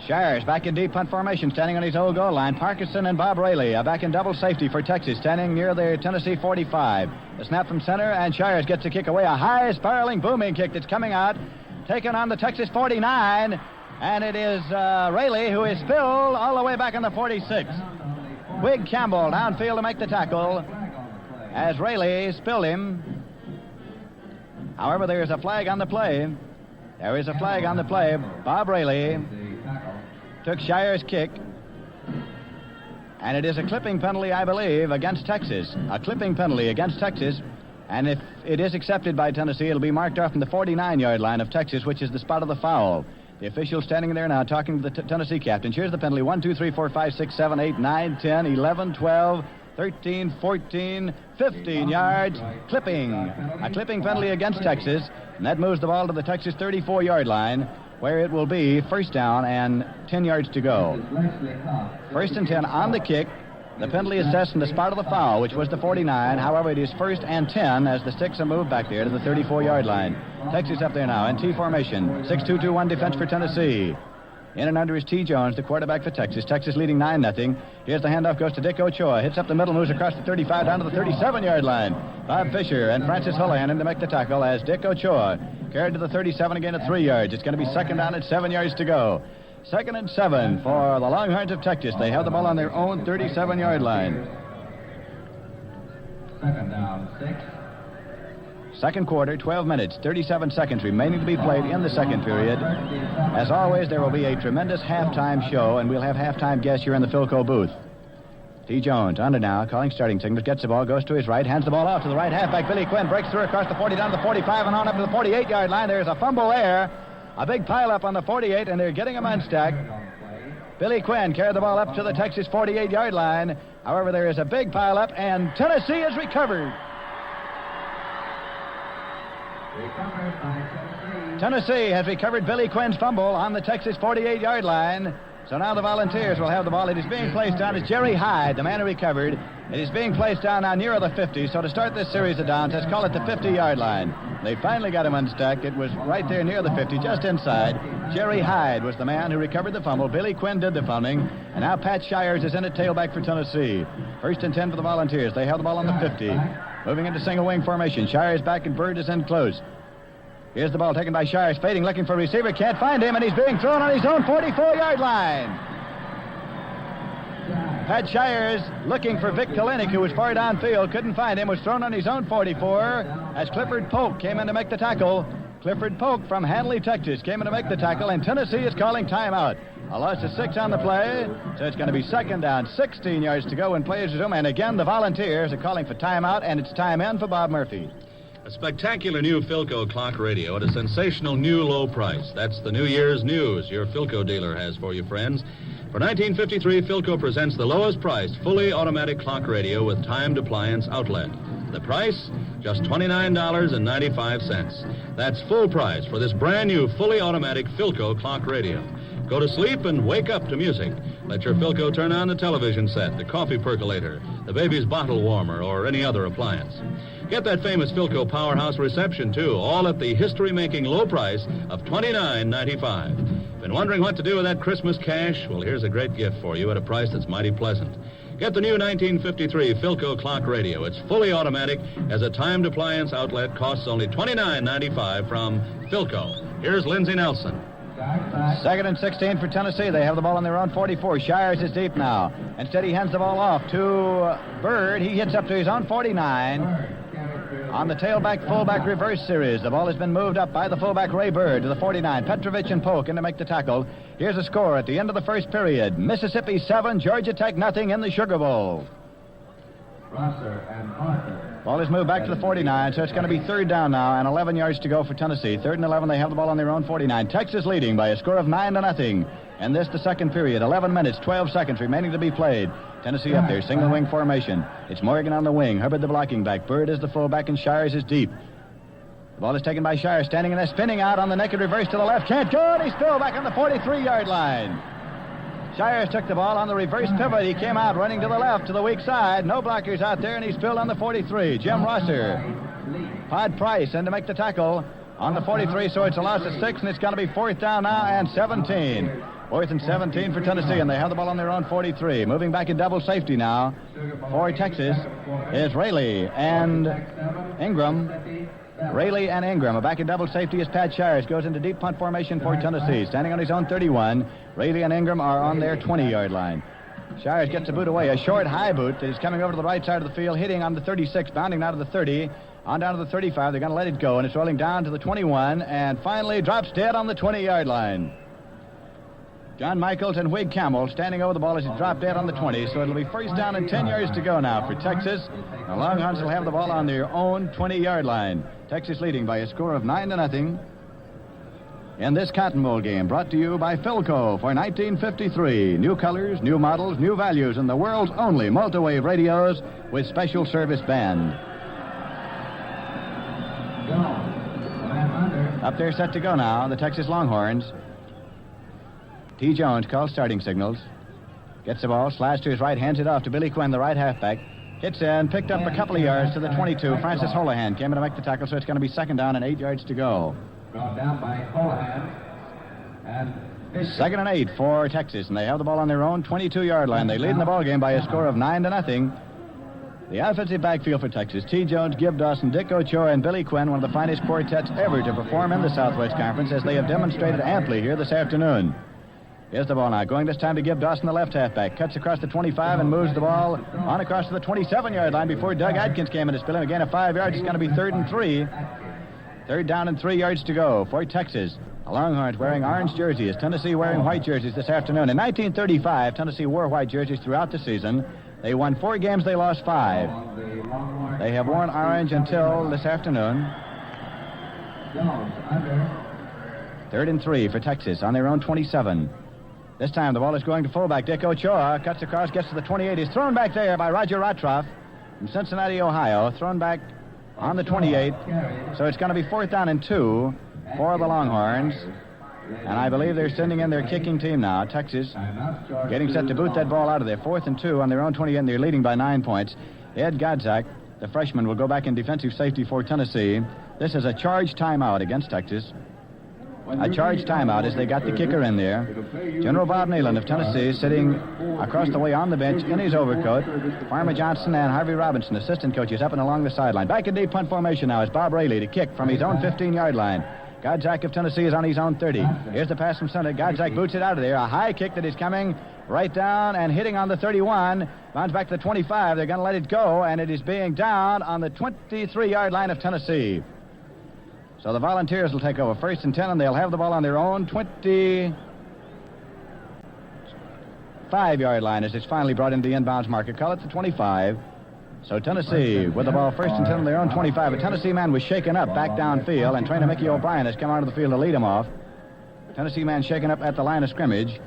Shires back in deep punt formation, standing on his old goal line. Parkinson and Bob Rayleigh back in double safety for Texas, standing near their Tennessee 45. The snap from center, and Shires gets the kick away. A high, spiraling, booming kick that's coming out, taken on the Texas 49, and it is Rayleigh who is spilled all the way back in the 46. Wig Campbell downfield to make the tackle as Rayleigh spilled him. However, there is a flag on the play. There is a flag on the play. Bob Rayleigh took Shires' kick, and it is a clipping penalty, I believe, against Texas. A clipping penalty against Texas, and if it is accepted by Tennessee, it'll be marked off from the 49-yard line of Texas, which is the spot of the foul. The official standing there now talking to the Tennessee captain. Here's the penalty: 1, 2, 3, 4, 5, 6, 7, 8, 9, 10, 11, 12, 13, 14, 15 yards. Clipping. A clipping penalty against Texas, and that moves the ball to the Texas 34-yard line, where it will be 1st down and 10 yards to go. 1st and 10 on the kick. The penalty is assessed from the spot of the foul, which was the 49. However, it is 1st and 10 as the sticks are moved back there to the 34-yard line. Texas up there now in T formation. 6-2-2-1 defense for Tennessee. In and under is T. Jones, the quarterback for Texas. Texas leading 9-0. Here's the handoff, goes to Dick Ochoa. Hits up the middle, moves across the 35 down to the 37-yard line. Bob Fisher and Francis Houlihan in to make the tackle as Dick Ochoa carried to the 37 again at 3 yards. It's going to be 2nd down at 7 yards to go. 2nd and 7 for the Longhorns of Texas. They have the ball on their own 37-yard line. 2nd down, 6. Second quarter, 12 minutes, 37 seconds remaining to be played in the second period. As always, there will be a tremendous halftime show, and we'll have halftime guests here in the Philco booth. T. Jones, under now, calling starting signals, gets the ball, goes to his right, hands the ball off to the right halfback. Billy Quinn breaks through across the 40 down to the 45 and on up to the 48-yard line. There's a fumble there. A big pileup on the 48, and they're getting him unstacked. Billy Quinn carried the ball up to the Texas 48-yard line. However, there is a big pileup, and Tennessee is recovered. Tennessee has recovered Billy Quinn's fumble on the Texas 48-yard line. So now the Volunteers will have the ball. It is being placed down as Jerry Hyde, the man who recovered. It is being placed down now nearer the 50. So to start this series of downs, let's call it the 50-yard line. They finally got him unstuck. It was right there near the 50, just inside. Jerry Hyde was the man who recovered the fumble. Billy Quinn did the fumbling. And now Pat Shires is in at tailback for Tennessee. 1st and 10 for the Volunteers. They have the ball on the 50. Moving into single wing formation. Shires back and Bird is in close. Here's the ball taken by Shires, fading, looking for a receiver, can't find him, and he's being thrown on his own 44-yard line. Pat Shires, looking for Vic Kalinick, who was far downfield, couldn't find him, was thrown on his own 44 as Clifford Polk came in to make the tackle. Clifford Polk from Hanley, Texas, came in to make the tackle, and Tennessee is calling timeout. A loss of 6 on the play, so it's going to be 2nd down, 16 yards to go when players resume. And again, the Volunteers are calling for timeout, and it's time in for Bob Murphy. A spectacular new Philco clock radio at a sensational new low price. That's the New Year's news your Philco dealer has for you, friends. For 1953, Philco presents the lowest priced, fully automatic clock radio with timed appliance outlet. The price? Just $29.95. That's full price for this brand new, fully automatic Philco clock radio. Go to sleep and wake up to music. Let your Philco turn on the television set, the coffee percolator, the baby's bottle warmer, or any other appliance. Get that famous Philco Powerhouse reception, too, all at the history-making low price of $29.95. Been wondering what to do with that Christmas cash? Well, here's a great gift for you at a price that's mighty pleasant. Get the new 1953 Philco clock radio. It's fully automatic, as a timed appliance outlet, costs only $29.95 from Philco. Here's Lindsay Nelson. Second and 16 for Tennessee. They have the ball on their own 44. Shires is deep now. Instead, he hands the ball off to Bird. He hits up to his own 49. On the tailback, fullback reverse series, the ball has been moved up by the fullback Ray Bird to the 49. Petrovich and Polk in to make the tackle. Here's a score at the end of the first period. Mississippi 7, Georgia Tech nothing in the Sugar Bowl. Ball is moved back to the 49, so it's going to be third down now and 11 yards to go for Tennessee. Third and 11, they have the ball on their own 49. Texas leading by a score of 9-0. And this the second period. 11 minutes, 12 seconds remaining to be played. Tennessee up there, single wing formation. It's Morgan on the wing, Hubbard the blocking back, Bird is the fullback, and Shires is deep. The ball is taken by Shires, standing in there, spinning out on the naked reverse to the left. Can't go, and he's still back on the 43-yard line. Shires took the ball on the reverse pivot. He came out running to the left, to the weak side. No blockers out there, and he's spilled on the 43. Jim Rosser. Pod Price in to make the tackle on the 43, so it's a loss of 6, and it's going to be fourth down now and 17. Fourth and 17 for Tennessee, and they have the ball on their own 43. Moving back in double safety now for Texas is Rayleigh and Ingram. Rayleigh and Ingram. Back in double safety is Pat Shires. Goes into deep punt formation for Tennessee. Standing on his own 31. Rayleigh and Ingram are on their 20-yard line. Shires gets the boot away. A short high boot that is coming over to the right side of the field, hitting on the 36, bounding now to the 30. On down to the 35. They're going to let it go, and it's rolling down to the 21, and finally drops dead on the 20-yard line. John Michaels and Whig Campbell standing over the ball as it dropped dead on the 20, so it'll be first down and 10 yards to go now for Texas. The Longhorns will have the ball on their own 20-yard line. Texas leading by a score of 9-0 in this Cotton Bowl game, brought to you by Philco for 1953. New colors, new models, new values, and the world's only multi-wave radios with special service band. Up there set to go now, the Texas Longhorns. T. Jones calls starting signals. Gets the ball, slides to his right, hands it off to Billy Quinn, the right halfback. Hits in, picked up a couple of yards to the 22. Francis Holohan came in to make the tackle, so it's going to be second down and 8 yards to go. Brought down by Holohan. And second and 8 for Texas, and they have the ball on their own 22-yard line. They lead in the ball game by a score of 9-0. The offensive backfield for Texas, T. Jones, Gib Dawson, Dick Ochoa, and Billy Quinn, one of the finest quartets ever to perform in the Southwest Conference, as they have demonstrated amply here this afternoon. Here's the ball now. Going this time to Gib Dawson, the left halfback. Cuts across the 25 and moves the ball on across to the 27-yard line before Doug Adkins came in to spill him again at 5 yards. It's going to be third and 3. Third down and 3 yards to go for Texas. The Longhorns wearing orange jerseys. Tennessee wearing white jerseys this afternoon. In 1935, Tennessee wore white jerseys throughout the season. They won 4 games. They lost 5. They have worn orange until this afternoon. Third and 3 for Texas on their own 27. This time the ball is going to fullback. Dick Ochoa cuts across, gets to the 28. He's thrown back there by Roger Rotroff from Cincinnati, Ohio. Thrown back on the 28. So it's going to be fourth down and 2 for the Longhorns. And I believe they're sending in their kicking team now. Texas getting set to boot that ball out of there. Fourth and 2 on their own 28, and they're leading by 9 points. Ed Godzak, the freshman, will go back in defensive safety for Tennessee. This is a charge timeout against Texas. A charge timeout as they got the kicker in there. General Bob Neyland of Tennessee sitting across the way on the bench in his overcoat. Farmer Johnson and Harvey Robinson, assistant coaches, up and along the sideline. Back in deep punt formation now is Bob Rayleigh to kick from his own 15-yard line. Godzak of Tennessee is on his own 30. Here's the pass from center. Godzak boots it out of there. A high kick that is coming right down and hitting on the 31. Bounds back to the 25. They're going to let it go, and it is being down on the 23-yard line of Tennessee. So the Volunteers will take over first and 10, and they'll have the ball on their own 25-yard line as it's finally brought into the inbounds marker. Call it the 25. So Tennessee with the ball first and 10 on their own 25. A Tennessee man was shaken up back downfield, and trainer Mickey O'Brien has come out of the field to lead him off. Tennessee man shaken up at the line of scrimmage,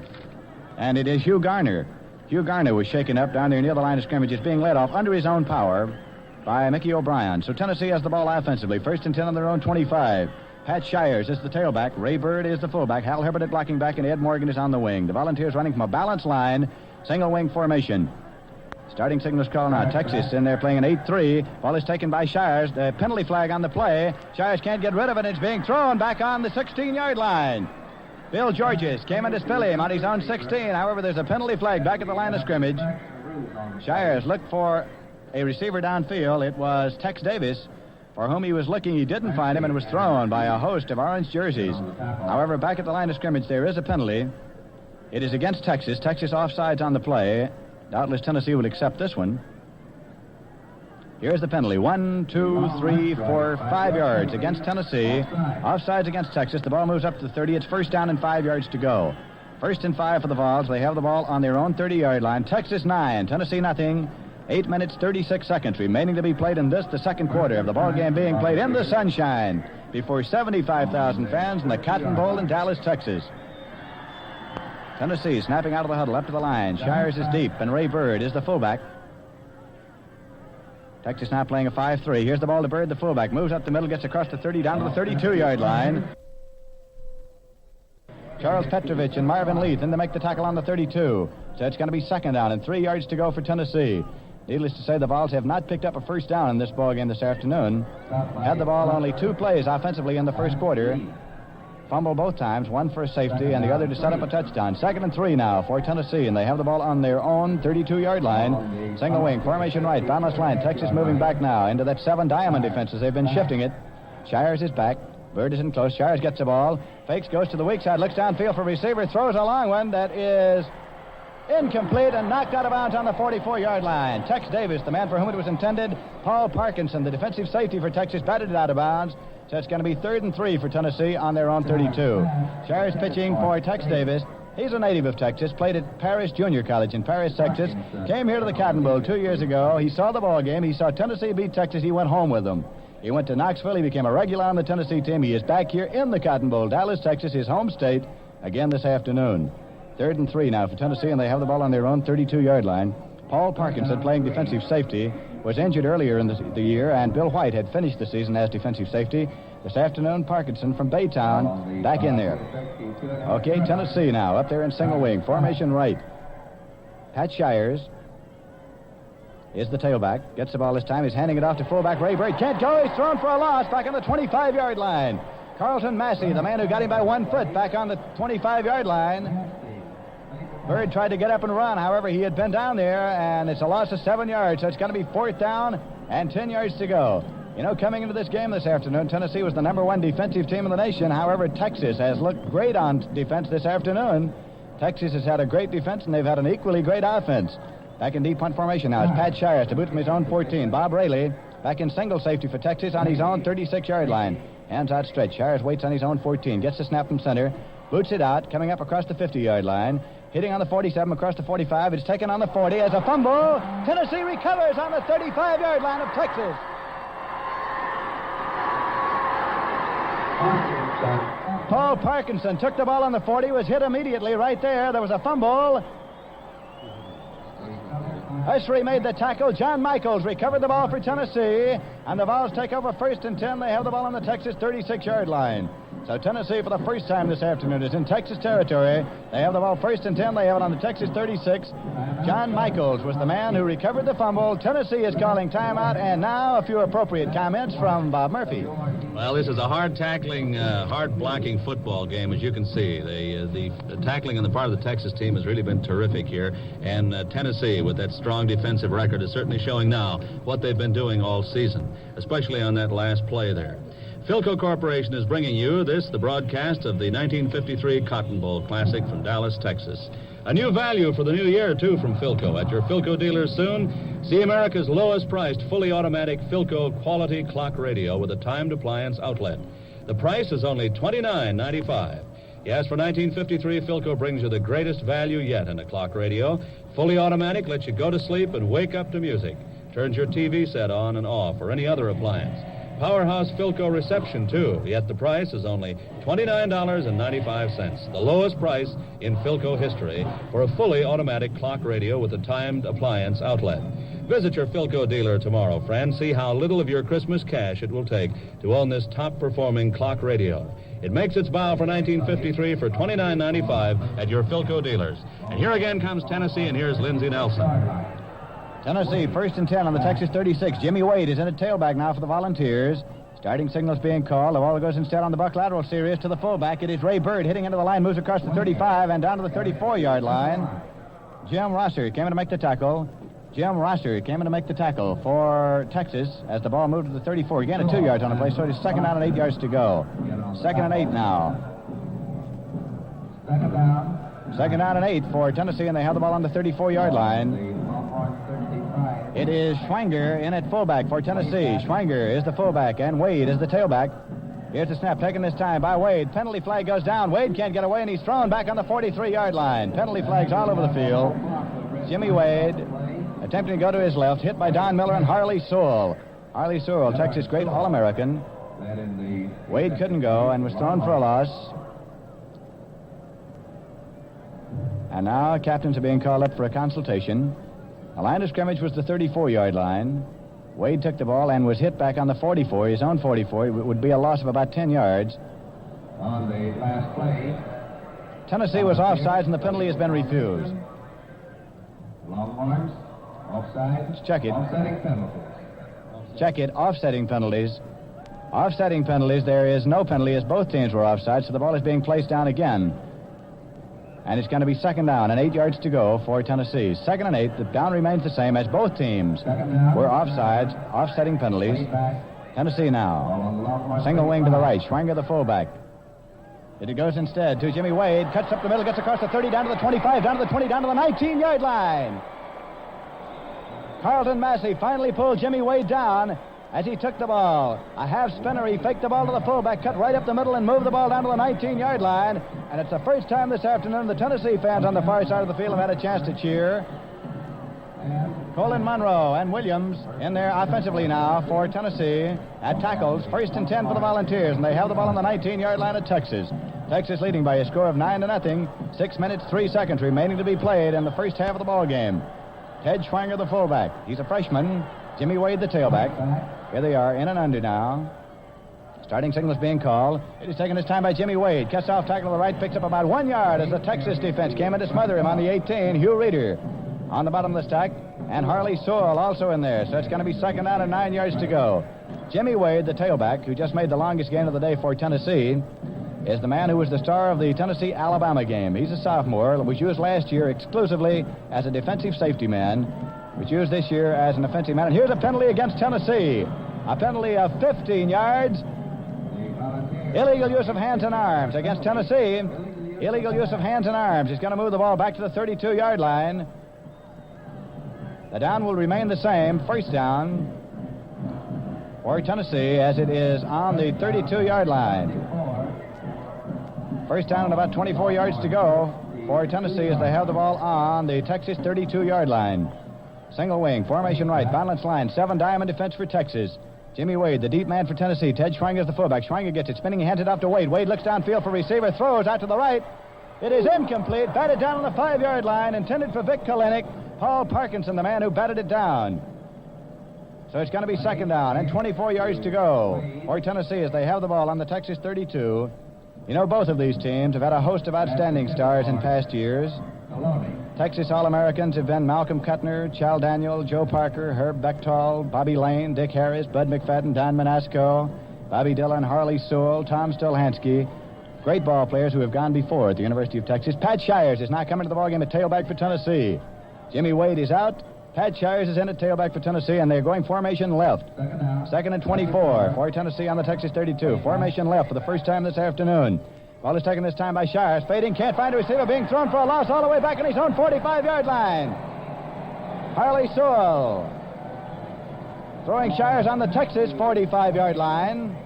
and it is Hugh Garner. Hugh Garner was shaken up down there near the line of scrimmage. It's being led off under his own power by Mickey O'Brien. So Tennessee has the ball offensively. First and 10 on their own 25. Pat Shires is the tailback. Ray Bird is the fullback. Hal Herbert at blocking back, and Ed Morgan is on the wing. The Volunteers running from a balanced line, single wing formation. Starting signals called now. Texas in there playing an 8-3. Ball is taken by Shires. The penalty flag on the play. Shires can't get rid of it. It's being thrown back on the 16-yard line. Bill Georges came in to spill him on his own 16. However, there's a penalty flag back at the line of scrimmage. Shires looked for a receiver downfield. It was Tex Davis, for whom he was looking. He didn't find him and was thrown by a host of orange jerseys. However, back at the line of scrimmage, there is a penalty. It is against Texas. Texas offsides on the play. Doubtless Tennessee will accept this one. Here's the penalty. 1, 2, 3, 4, 5 yards against Tennessee. Offsides against Texas. The ball moves up to the 30. It's first down and 5 yards to go. First and 5 for the Vols. They have the ball on their own 30-yard line. Texas 9, Tennessee nothing. 8 minutes, 36 seconds remaining to be played in this, the second quarter of the ball game being played in the sunshine before 75,000 fans in the Cotton Bowl in Dallas, Texas. Tennessee snapping out of the huddle up to the line. Shires is deep, and Ray Bird is the fullback. Texas now playing a 5-3. Here's the ball to Bird, the fullback. Moves up the middle, gets across the 30, down to the 32-yard line. Charles Petrovich and Marvin Leith in to make the tackle on the 32. So it's going to be second down and 3 yards to go for Tennessee. Needless to say, the Vols have not picked up a first down in this ball game this afternoon. Had the ball only 2 plays offensively in the first quarter. Fumble both times, one for a safety and the other to set up a touchdown. 2nd and 3 now for Tennessee, and they have the ball on their own 32-yard line. Single wing, formation right, balanced line. Texas moving back now into that 7 diamond defense as they've been shifting it. Shires is back. Bird is in close. Shires gets the ball. Fakes, goes to the weak side, looks downfield for receiver, throws a long one that is incomplete and knocked out of bounds on the 44-yard line. Tex Davis, the man for whom it was intended. Paul Parkinson, the defensive safety for Texas, batted it out of bounds. So it's going to be 3rd and 3 for Tennessee on their own 32. Shires pitching for Tex Davis. He's a native of Texas, played at Paris Junior College in Paris, Texas. Came here to the Cotton Bowl 2 years ago. He saw the ball game. He saw Tennessee beat Texas. He went home with them. He went to Knoxville. He became a regular on the Tennessee team. He is back here in the Cotton Bowl, Dallas, Texas, his home state, again this afternoon. 3rd and 3 now for Tennessee, and they have the ball on their own 32-yard line. Paul Parkinson, playing defensive safety, was injured earlier in the year, and Bill White had finished the season as defensive safety. This afternoon, Parkinson from Baytown back in there. Okay, Tennessee now up there in single wing. Formation right. Pat Shires is the tailback. Gets the ball this time. He's handing it off to fullback Ray Bird. Can't go. He's thrown for a loss back on the 25-yard line. Carlton Massey, the man who got him by 1 foot, back on the 25-yard line. Bird tried to get up and run. However, he had been down there, and it's a loss of 7 yards. So it's going to be 4th down and 10 yards to go. You know, coming into this game this afternoon, Tennessee was the #1 defensive team in the nation. However, Texas has looked great on defense this afternoon. Texas has had a great defense, and they've had an equally great offense. Back in deep punt formation now is Pat Shires to boot from his own 14. Bob Rayleigh back in single safety for Texas on his own 36-yard line. Hands outstretched. Shires waits on his own 14. Gets the snap from center. Boots it out, coming up across the 50-yard line. Hitting on the 47, across the 45. It's taken on the 40 as a fumble. Tennessee recovers on the 35-yard line of Texas. Paul Parkinson took the ball on the 40, was hit immediately right there. There was a fumble. Ussery made the tackle. John Michaels recovered the ball for Tennessee, and the Vols take over 1st and 10. They have the ball on the Texas 36-yard line. So Tennessee, for the first time this afternoon, is in Texas territory. They have the ball 1st and 10. They have it on the Texas 36. John Michaels was the man who recovered the fumble. Tennessee is calling timeout, and now a few appropriate comments from Bob Murphy. Well, this is a hard-tackling, hard-blocking football game, as you can see. The tackling on the part of the Texas team has really been terrific here. And Tennessee, with that strong defensive record, is certainly showing now what they've been doing all season, especially on that last play there. Philco Corporation is bringing you the broadcast of the 1953 Cotton Bowl Classic from Dallas, Texas. A new value for the new year, too, from Philco. At your Philco dealers soon, see America's lowest-priced, fully automatic Philco quality clock radio with a timed appliance outlet. The price is only $29.95. Yes, for 1953, Philco brings you the greatest value yet in a clock radio. Fully automatic lets you go to sleep and wake up to music. Turns your TV set on and off or any other appliance. powerhouse Philco reception, too, yet the price is only $29.95, the lowest price in Philco history for a fully automatic clock radio with a timed appliance outlet. Visit your Philco dealer tomorrow, friends. See how little of your Christmas cash it will take to own this top-performing clock radio. It makes its bow for 1953 for $29.95 at your Philco dealers. And here again comes Tennessee, and here's Lindsay Nelson. Tennessee, 1st and 10 on the Texas 36. Jimmy Wade is in at tailback now for the Volunteers. Starting signals being called. The ball goes instead on the buck lateral series to the fullback. It is Ray Bird hitting into the line, moves across the 35 and down to the 34-yard line. Jim Rosser came in to make the tackle. Jim Rosser came in to make the tackle for Texas as the ball moved to the 34. Again, 2 yards on the play, so it is 2nd down and 8 yards to go. 2nd and 8 now. 2nd down and 8 for Tennessee, and they have the ball on the 34-yard line. It is Schwanger in at fullback for Tennessee. Schwanger is the fullback, and Wade is the tailback. Here's the snap taken this time by Wade. Penalty flag goes down. Wade can't get away, and he's thrown back on the 43-yard line. Penalty flags all over the field. Jimmy Wade attempting to go to his left, hit by Don Miller and Harley Sewell. Harley Sewell, Texas great All-American. Wade couldn't go and was thrown for a loss. And now captains are being called up for a consultation. The line of scrimmage was the 34-yard line. Wade took the ball and was hit back on the 44, his own 44. It would be a loss of about 10 yards. On the last play, Tennessee was offsides, and the penalty has been refused. Longhorns, offside. Let's check it. Offsetting penalties. Check it. Offsetting penalties. Offsetting penalties. There is no penalty as both teams were offside, so the ball is being placed down again. And it's going to be 2nd down and 8 yards to go for Tennessee. 2nd and 8. The down remains the same as both teams were offsides, offsetting penalties. Tennessee now. Single wing to the right. Schwanger the fullback. It goes instead to Jimmy Wade. Cuts up the middle, gets across the 30, down to the 25, down to the 20, down to the 19-yard line. Carlton Massey finally pulled Jimmy Wade down as he took the ball. A half spinner, he faked the ball to the fullback, cut right up the middle, and moved the ball down to the 19-yard line. And it's the first time this afternoon the Tennessee fans on the far side of the field have had a chance to cheer. Colin Monroe and Williams in there offensively now for Tennessee at tackles. 1st and 10 for the Volunteers, and they have the ball on the 19-yard line of Texas. Texas leading by a score of 9-0. 6 minutes, 3 seconds remaining to be played in the first half of the ball game. Ted Schwanger, the fullback. He's a freshman. Jimmy Wade, the tailback. Here they are, in and under now. Starting signal is being called. It is taken this time by Jimmy Wade. Cuts off tackle to the right, picks up about 1 yard as the Texas defense came in to smother him on the 18. Hugh Reeder on the bottom of the stack. And Harley Sewell also in there. So it's going to be 2nd down and 9 yards to go. Jimmy Wade, the tailback, who just made the longest gain of the day for Tennessee, is the man who was the star of the Tennessee-Alabama game. He's a sophomore. Was used last year exclusively as a defensive safety man. Was used this year as an offensive man. And here's a penalty against Tennessee. A penalty of 15 yards. Illegal use of hands and arms against Tennessee. Illegal use of hands and arms. He's going to move the ball back to the 32-yard line. The down will remain the same. 1st down for Tennessee as it is on the 32-yard line. 1st down and about 24 yards to go for Tennessee as they have the ball on the Texas 32-yard line. Single wing, formation right, balance line, 7 diamond defense for Texas. Jimmy Wade, the deep man for Tennessee. Ted Schwanger is the fullback. Schwanger gets it spinning. He hands it off to Wade. Wade looks downfield for receiver. Throws out to the right. It is incomplete. Batted down on the 5-yard line. Intended for Vic Kalinick. Paul Parkinson, the man who batted it down. So it's going to be 2nd down and 24 yards to go for Tennessee as they have the ball on the Texas 32. You know, both of these teams have had a host of outstanding stars in past years. Texas All-Americans have been Malcolm Cutner, Chal Daniel, Joe Parker, Herb Bechtold, Bobby Lane, Dick Harris, Bud McFadden, Don Manasco, Bobby Dillon, Harley Sewell, Tom Stolhansky. Great ball players who have gone before at the University of Texas. Pat Shires is now coming to the ballgame at tailback for Tennessee. Jimmy Wade is out. Pat Shires is in at tailback for Tennessee, and they're going formation left. 2nd and 24 for Tennessee on the Texas 32. Formation left for the first time this afternoon. Ball is taken this time by Shires. Fading, can't find a receiver, being thrown for a loss all the way back on his own 45-yard line. Harley Sewell throwing Shires on the Texas 45-yard line.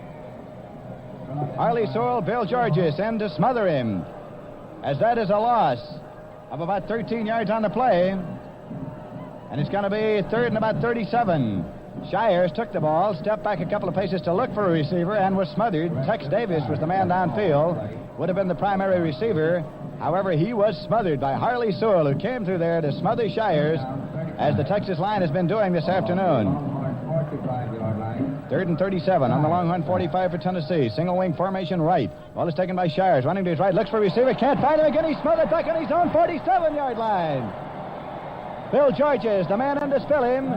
Harley Sewell, Bill Georges in to smother him, as that is a loss of about 13 yards on the play. And it's going to be 3rd and about 37 Shires took the ball, stepped back a couple of paces to look for a receiver, and was smothered. Tex Davis was the man downfield, would have been the primary receiver. However, he was smothered by Harley Sewell, who came through there to smother Shires, as the Texas line has been doing this afternoon. 3rd and 37 on the Longhorn 45 for Tennessee. Single wing formation right. Ball is taken by Shires, running to his right, looks for a receiver, can't find him again. He's smothered back on his own 47-yard line. Bill Georges, the man in to spill him.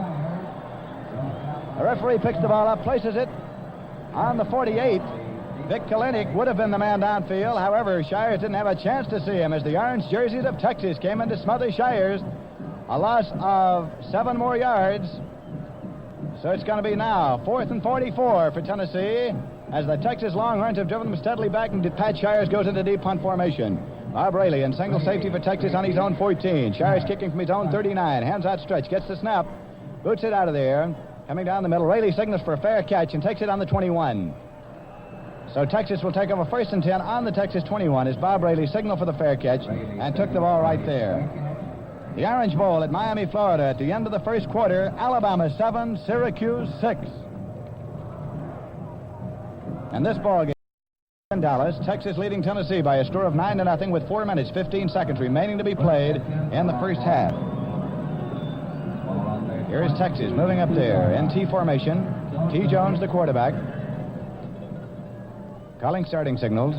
The referee picks the ball up, places it on the 48. Vic Kalinick would have been the man downfield. However, Shires didn't have a chance to see him as the orange jerseys of Texas came in to smother Shires. A loss of 7 more yards. So it's going to be now 4th and 44 for Tennessee as the Texas Longhorns have driven them steadily back, and Pat Shires goes into deep punt formation. Bob Rayleigh in single safety for Texas on his own 14. Shires kicking from his own 39. Hands out stretch, gets the snap, boots it out of there. Coming down the middle, Rayleigh signals for a fair catch and takes it on the 21. So Texas will take over 1st and 10 on the Texas 21 as Bob Rayleigh signaled for the fair catch and took the ball right there. The Orange Bowl at Miami, Florida at the end of the first quarter. Alabama 7, Syracuse 6. And this ball game in Dallas, Texas leading Tennessee by a score of 9-0 with 4 minutes, 15 seconds remaining to be played in the first half. Here is Texas moving up there in T formation. T. Jones, the quarterback. Calling starting signals.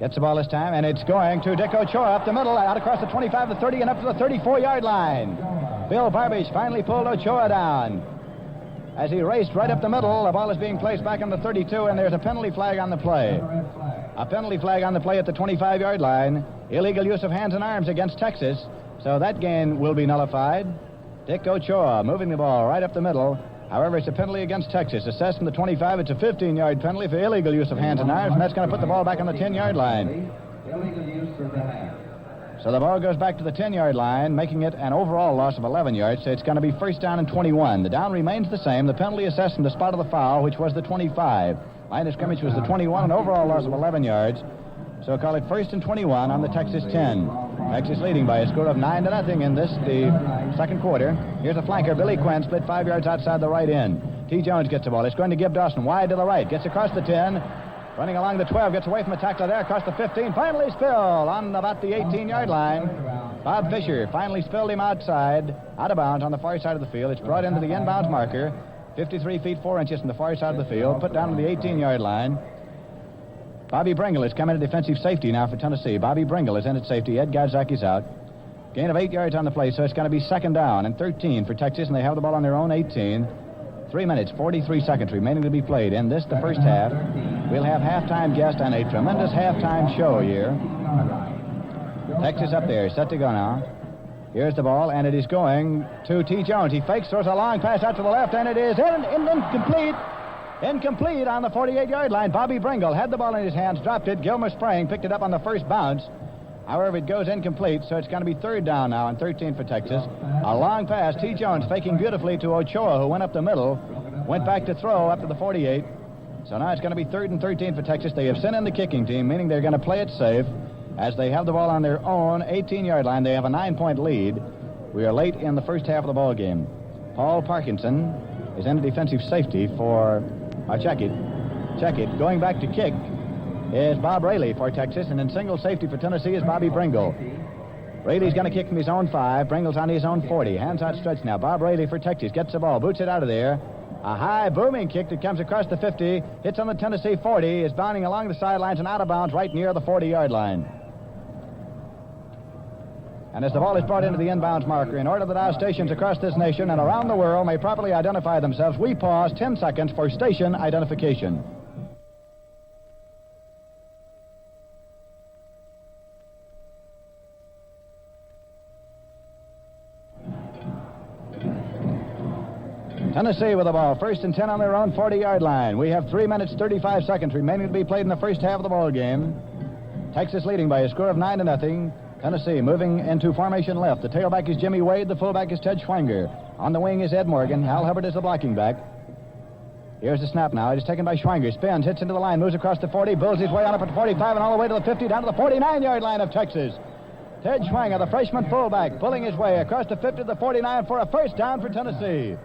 Gets the ball this time, and it's going to Dick Ochoa up the middle, out across the 25, the 30, and up to the 34-yard line. Bill Barbich finally pulled Ochoa down. As he raced right up the middle, the ball is being placed back on the 32, and there's a penalty flag on the play. A penalty flag on the play at the 25-yard line. Illegal use of hands and arms against Texas, so that gain will be nullified. Dick Ochoa moving the ball right up the middle. However, it's a penalty against Texas. Assessed from the 25, it's a 15-yard penalty for illegal use of hands and arms, and that's going to put the ball back on the 10-yard line. So the ball goes back to the 10-yard line, making it an overall loss of 11 yards, so it's going to be 1st down and 21. The down remains the same. The penalty assessed from the spot of the foul, which was the 25. Line of scrimmage was the 21, an overall loss of 11 yards. So call it 1st and 21 on the Texas 10. Texas leading by a score of 9-0 in this, the second quarter. Here's a flanker, Billy Quinn, split 5 yards outside the right end. T. Jones gets the ball. It's going to give Dawson wide to the right. Gets across the 10. Running along the 12. Gets away from the tackler there. Across the 15. Finally spilled on about the 18-yard line. Bob Fisher finally spilled him outside, out of bounds on the far side of the field. It's brought into the inbounds marker. 53 feet 4 inches from the far side of the field. Put down to the 18-yard line. Bobby Bringle has come into defensive safety now for Tennessee. Bobby Bringle is in at safety. Ed Godzaki's out. Gain of 8 yards on the play, so it's going to be 2nd down and 13 for Texas, and they have the ball on their own 18. 3 minutes, 43 seconds remaining to be played in this, the first half. We'll have halftime guest and a tremendous halftime show here. Texas up there, set to go now. Here's the ball, and it is going to T. Jones. He fakes, throws a long pass out to the left, and it is incomplete. Incomplete on the 48-yard line. Bobby Bringle had the ball in his hands, dropped it. Gilmer Sprang picked it up on the first bounce. However, it goes incomplete, so it's going to be 3rd down now and 13 for Texas. A long pass. T. Jones faking beautifully to Ochoa, who went up the middle. Went back to throw up to the 48. So now it's going to be 3rd and 13 for Texas. They have sent in the kicking team, meaning they're going to play it safe. As they have the ball on their own 18-yard line, they have a 9-point lead. We are late in the first half of the ball game. Paul Parkinson is in defensive safety for... check it. Going back to kick is Bob Rayleigh for Texas, and in single safety for Tennessee is Bobby Bringle. Rayleigh's going to kick from his own 5. Bringle's on his own 40. Hands out stretch now. Bob Rayleigh for Texas gets the ball, boots it out of there. A high booming kick that comes across the 50, hits on the Tennessee 40, is bounding along the sidelines and out of bounds right near the 40-yard line. And as the ball is brought into the inbounds marker, in order that our stations across this nation and around the world may properly identify themselves, we pause 10 seconds for station identification. Tennessee with the ball, 1st and 10 on their own 40-yard line. We have 3 minutes, 35 seconds remaining to be played in the first half of the ball game. Texas leading by a score of 9-0. Tennessee moving into formation left. The tailback is Jimmy Wade. The fullback is Ted Schwanger. On the wing is Ed Morgan. Hal Hubbard is the blocking back. Here's the snap now. It is taken by Schwanger. Spins, hits into the line, moves across the 40, builds his way on up at the 45 and all the way to the 50, down to the 49-yard line of Texas. Ted Schwanger, the freshman fullback, pulling his way across the 50 to the 49 for a 1st down for Tennessee.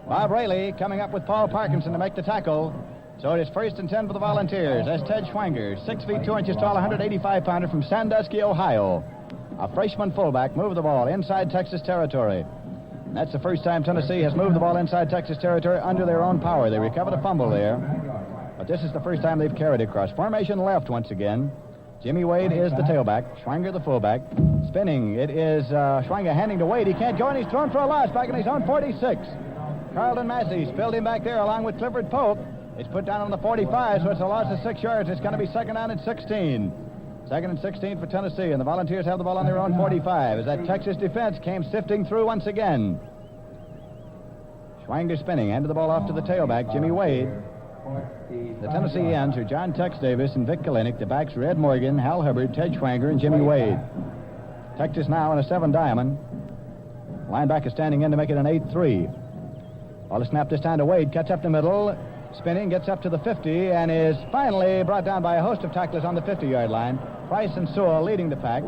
Bob Rayleigh coming up with Paul Parkinson to make the tackle. So it is 1st and 10 for the Volunteers. That's Ted Schwanger, 6 feet 2 inches tall, 185-pounder from Sandusky, Ohio. A freshman fullback moved the ball inside Texas territory. That's the first time Tennessee has moved the ball inside Texas territory under their own power. They recovered a fumble there, but this is the first time they've carried it across. Formation left once again. Jimmy Wade is the tailback, Schwanger the fullback. Spinning, it is Schwanger handing to Wade. He can't go, and he's thrown for a loss back in his own 46. Carlton Massey spilled him back there along with Clifford Pope. It's put down on the 45, so it's a loss of 6 yards. It's going to be second down and 16. Second and 16 for Tennessee, and the Volunteers have the ball on their own 45 as that Texas defense came sifting through once again. Schwanger spinning, handed the ball off to the tailback, Jimmy Wade. The Tennessee ends are John Tex Davis and Vic Kalinick. The backs are Ed Morgan, Hal Hubbard, Ted Schwanger, and Jimmy Wade. Texas now in a 7-diamond. Linebacker standing in to make it an 8-3. Ball is snapped this time to Wade, cuts up the middle, spinning, gets up to the 50, and is finally brought down by a host of tacklers on the 50-yard line. Price and Sewell leading the pack.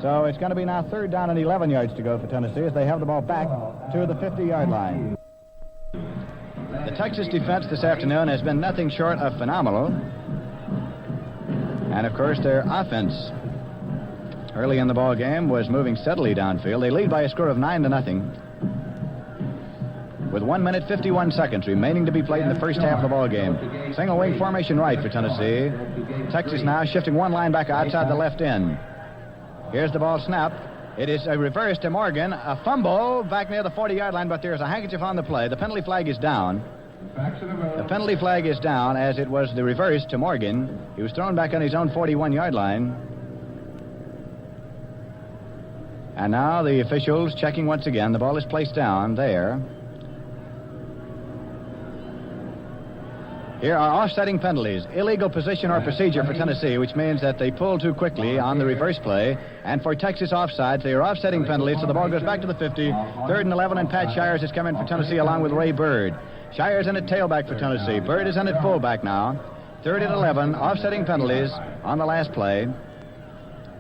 So it's going to be now 3rd down and 11 yards to go for Tennessee as they have the ball back to the 50-yard line. The Texas defense this afternoon has been nothing short of phenomenal. And, of course, their offense early in the ball game was moving steadily downfield. They lead by a score of 9-0. With 1 minute 51 seconds remaining to be played in the first half of the ball game. Single wing formation right for Tennessee. Texas now shifting one linebacker outside the left end. Here's the ball snapped. It is a reverse to Morgan. A fumble back near the 40-yard line, but there's a handkerchief on the play. The penalty flag is down. The penalty flag is down as it was the reverse to Morgan. He was thrown back on his own 41-yard line. And now the officials checking once again. The ball is placed down there. Here are offsetting penalties. Illegal position or procedure for Tennessee, which means that they pull too quickly on the reverse play. And for Texas offsides, they are offsetting penalties, so the ball goes back to the 50. 3rd and 11, and Pat Shires is coming for Tennessee along with Ray Bird. Shires in at tailback for Tennessee. Bird is in at fullback now. 3rd and 11, offsetting penalties on the last play.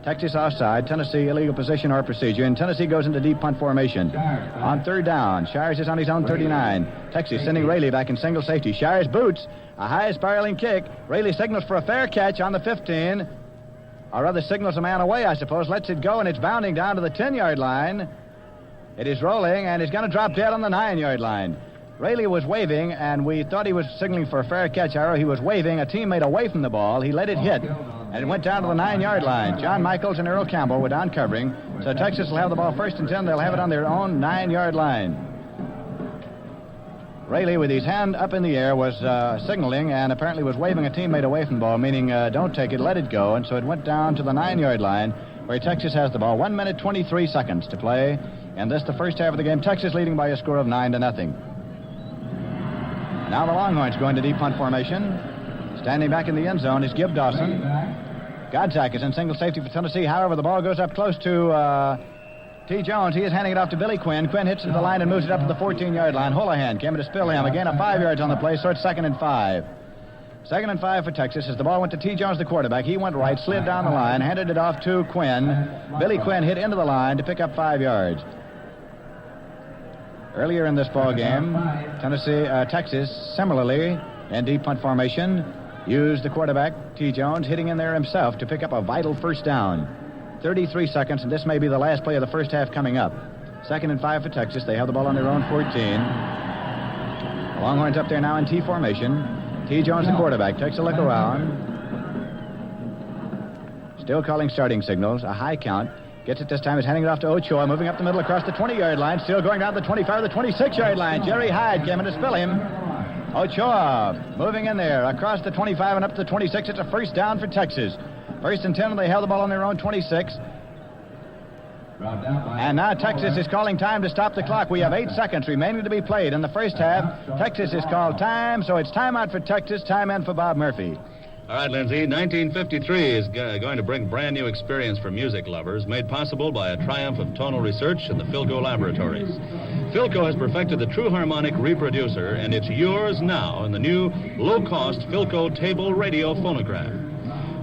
Texas offside, Tennessee illegal position or procedure, and Tennessee goes into deep punt formation. On 3rd down, Shires is on his own 39. Texas sending Rayleigh back in single safety. Shires boots, a high spiraling kick. Rayleigh signals for a fair catch on the 15. Or rather signals a man away, I suppose. Lets it go, and it's bounding down to the 10-yard line. It is rolling, and it's going to drop dead on the 9-yard line. Rayleigh was waving, and we thought he was signaling for a fair catch arrow. He was waving a teammate away from the ball. He let it hit, and it went down to the 9-yard line. John Michaels and Earl Campbell were down covering. So Texas will have the ball 1st and 10. They'll have it on their own 9-yard line. Rayleigh, with his hand up in the air, was signaling and apparently was waving a teammate away from the ball, meaning don't take it, let it go. And so it went down to the 9-yard line where Texas has the ball. 1 minute, 23 seconds to play. And this the first half of the game. Texas leading by a score of 9-0. Now the Longhorns go into deep punt formation. Standing back in the end zone is Gib Dawson. Godzak is in single safety for Tennessee. However, the ball goes up close to T. Jones. He is handing it off to Billy Quinn. Quinn hits it to the line and moves it up to the 14-yard line. Holohan came in to spill him. Again, a 5 yards on the play, so it's 2nd and 5. 2nd and 5 for Texas as the ball went to T. Jones, the quarterback. He went right, slid down the line, handed it off to Quinn. Billy Quinn hit into the line to pick up 5 yards. Earlier in this ball game, Texas, similarly, in deep punt formation, used the quarterback, T. Jones, hitting in there himself to pick up a vital 1st down. 33 seconds, and this may be the last play of the first half coming up. 2nd and 5 for Texas. They have the ball on their own 14. The Longhorns up there now in T formation. T. Jones, the quarterback, takes a look around. Still calling starting signals, a high count. Gets it this time, is handing it off to Ochoa, moving up the middle across the 20-yard line, still going down the 25, the 26-yard line. Jerry Hyde came in to spill him. Ochoa moving in there across the 25 and up to the 26. It's a 1st down for Texas. 1st and 10, and they held the ball on their own 26. And now Texas is calling time to stop the clock. We have 8 seconds remaining to be played in the first half. Texas has called time, so it's timeout for Texas, time in for Bob Murphy. All right, Lindsay, 1953 is going to bring brand new experience for music lovers, made possible by a triumph of tonal research in the Philco laboratories. Philco has perfected the true harmonic reproducer, and it's yours now in the new low-cost Philco table radio phonograph.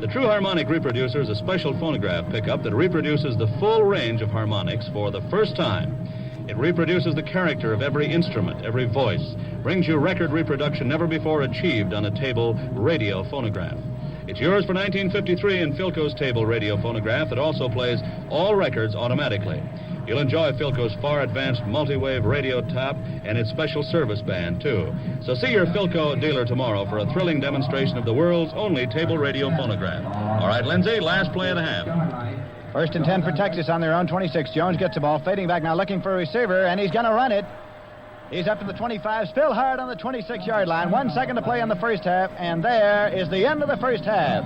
The true harmonic reproducer is a special phonograph pickup that reproduces the full range of harmonics for the first time. It reproduces the character of every instrument, every voice, brings you record reproduction never before achieved on a table radio phonograph. It's yours for 1953 in Philco's table radio phonograph that also plays all records automatically. You'll enjoy Philco's far-advanced multi-wave radio top and its special service band, too. So see your Philco dealer tomorrow for a thrilling demonstration of the world's only table radio phonograph. All right, Lindsay, last play of the half. 1st and 10 for Texas on their own 26. Jones gets the ball, fading back now, looking for a receiver, and he's going to run it. He's up to the 25, still hard on the 26-yard line. 1 second to play in the first half, and there is the end of the first half.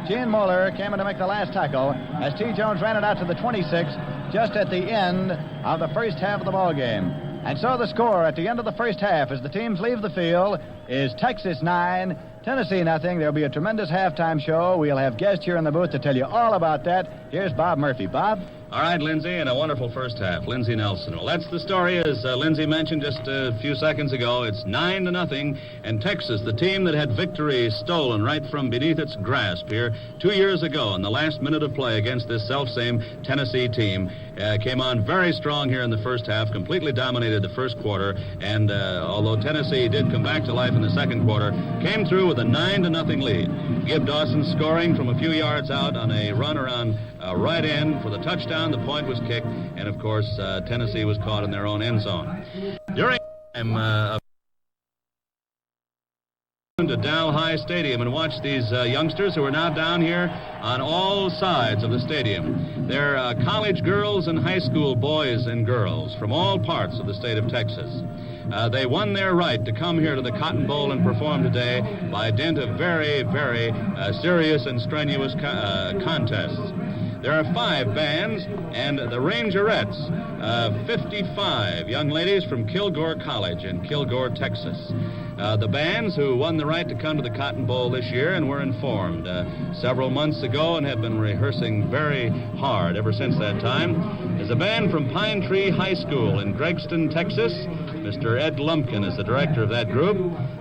Gene Moeller came in to make the last tackle as T. Jones ran it out to the 26 just at the end of the first half of the ball game. And so the score at the end of the first half as the teams leave the field is Texas 9, Tennessee nothing. There'll be a tremendous halftime show. We'll have guests here in the booth to tell you all about that. Here's Bob Murphy. Bob? All right, Lindsay, and a wonderful first half. Lindsay Nelson. Well, that's the story, as Lindsay mentioned just a few seconds ago. It's 9-0, and Texas, the team that had victory stolen right from beneath its grasp here 2 years ago in the last minute of play against this self-same Tennessee team, came on very strong here in the first half, completely dominated the first quarter, and although Tennessee did come back to life in the second quarter, came through with a 9-0 lead. Gib Dawson scoring from a few yards out on a run around right end for the touchdown. The point was kicked, and of course, Tennessee was caught in their own end zone. During time, to Dow High Stadium and watch these youngsters who are now down here on all sides of the stadium. They're college girls and high school boys and girls from all parts of the state of Texas. They won their right to come here to the Cotton Bowl and perform today by dint of very, very serious and strenuous contests. There are 5 bands, and the Rangerettes, 55 young ladies from Kilgore College in Kilgore, Texas. The bands who won the right to come to the Cotton Bowl this year and were informed several months ago and have been rehearsing very hard ever since that time is a band from Pine Tree High School in Gregston, Texas. Mr. Ed Lumpkin is the director of that group.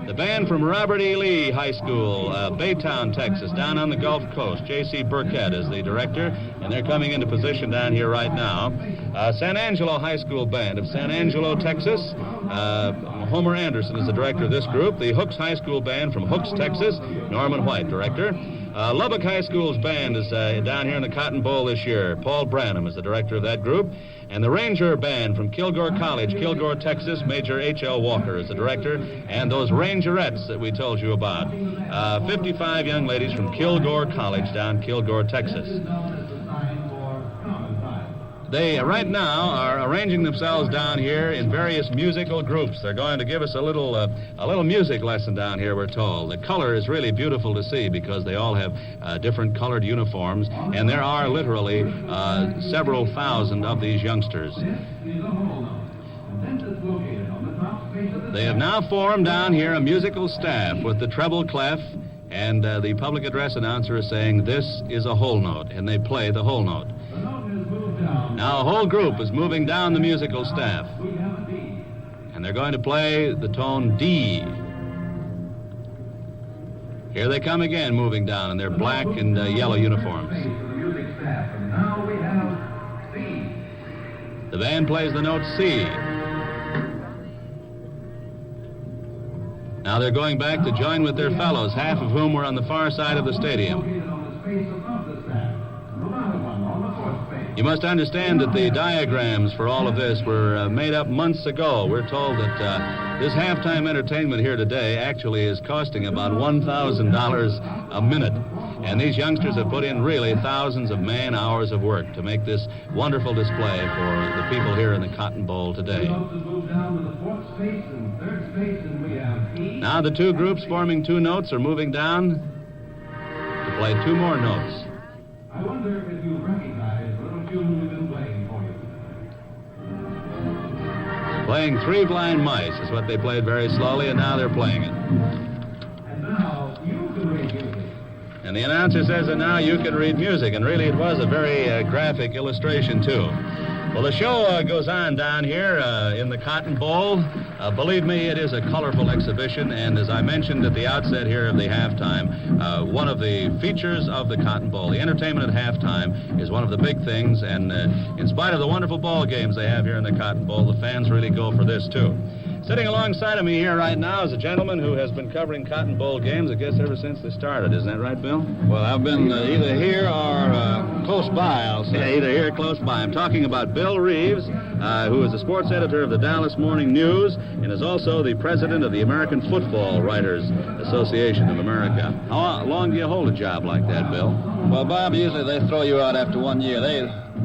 The band from Robert E. Lee High School, Baytown, Texas, down on the Gulf Coast. J.C. Burkett is the director, and they're coming into position down here right now. San Angelo High School Band of San Angelo, Texas. Homer Anderson is the director of this group. The Hooks High School Band from Hooks, Texas. Norman White, director. Lubbock High School's band is down here in the Cotton Bowl this year. Paul Branham is the director of that group. And the Ranger Band from Kilgore College, Kilgore, Texas, Major H.L. Walker is the director. And those Rangerettes that we told you about. 55 young ladies from Kilgore College down Kilgore, Texas. They, right now, are arranging themselves down here in various musical groups. They're going to give us a little music lesson down here, we're told. The color is really beautiful to see because they all have different colored uniforms, and there are literally several thousand of these youngsters. They have now formed down here a musical staff with the treble clef, and the public address announcer is saying this is a whole note, and they play the whole note. Now a whole group is moving down the musical staff, and they're going to play the tone D. Here they come again, moving down in their black and yellow uniforms. The band plays the note C. Now they're going back to join with their fellows, half of whom were on the far side of the stadium. You must understand that the diagrams for all of this were made up months ago. We're told that this halftime entertainment here today actually is costing about $1,000 a minute. And these youngsters have put in really thousands of man-hours of work to make this wonderful display for the people here in the Cotton Bowl today. Now the two groups forming two notes are moving down to play two more notes. I wonder if you recognize the little tune we've been playing for you. Playing Three Blind Mice is what they played very slowly, and now they're playing it. And now you can read music. And the announcer says that now you can read music, and really it was a very graphic illustration, too. Well, the show goes on down here in the Cotton Bowl. Believe me, it is a colorful exhibition, and as I mentioned at the outset here of the halftime, one of the features of the Cotton Bowl, the entertainment at halftime, is one of the big things, and in spite of the wonderful ball games they have here in the Cotton Bowl, the fans really go for this, too. Sitting alongside of me here right now is a gentleman who has been covering Cotton Bowl games, I guess, ever since they started. Isn't that right, Bill? Well, I've been either here or close by, I'll say. Yeah, either here or close by. I'm talking about Bill Reeves, who is the sports editor of the Dallas Morning News and is also the president of the American Football Writers Association of America. How long do you hold a job like that, Bill? Well, Bob, usually they throw you out after 1 year.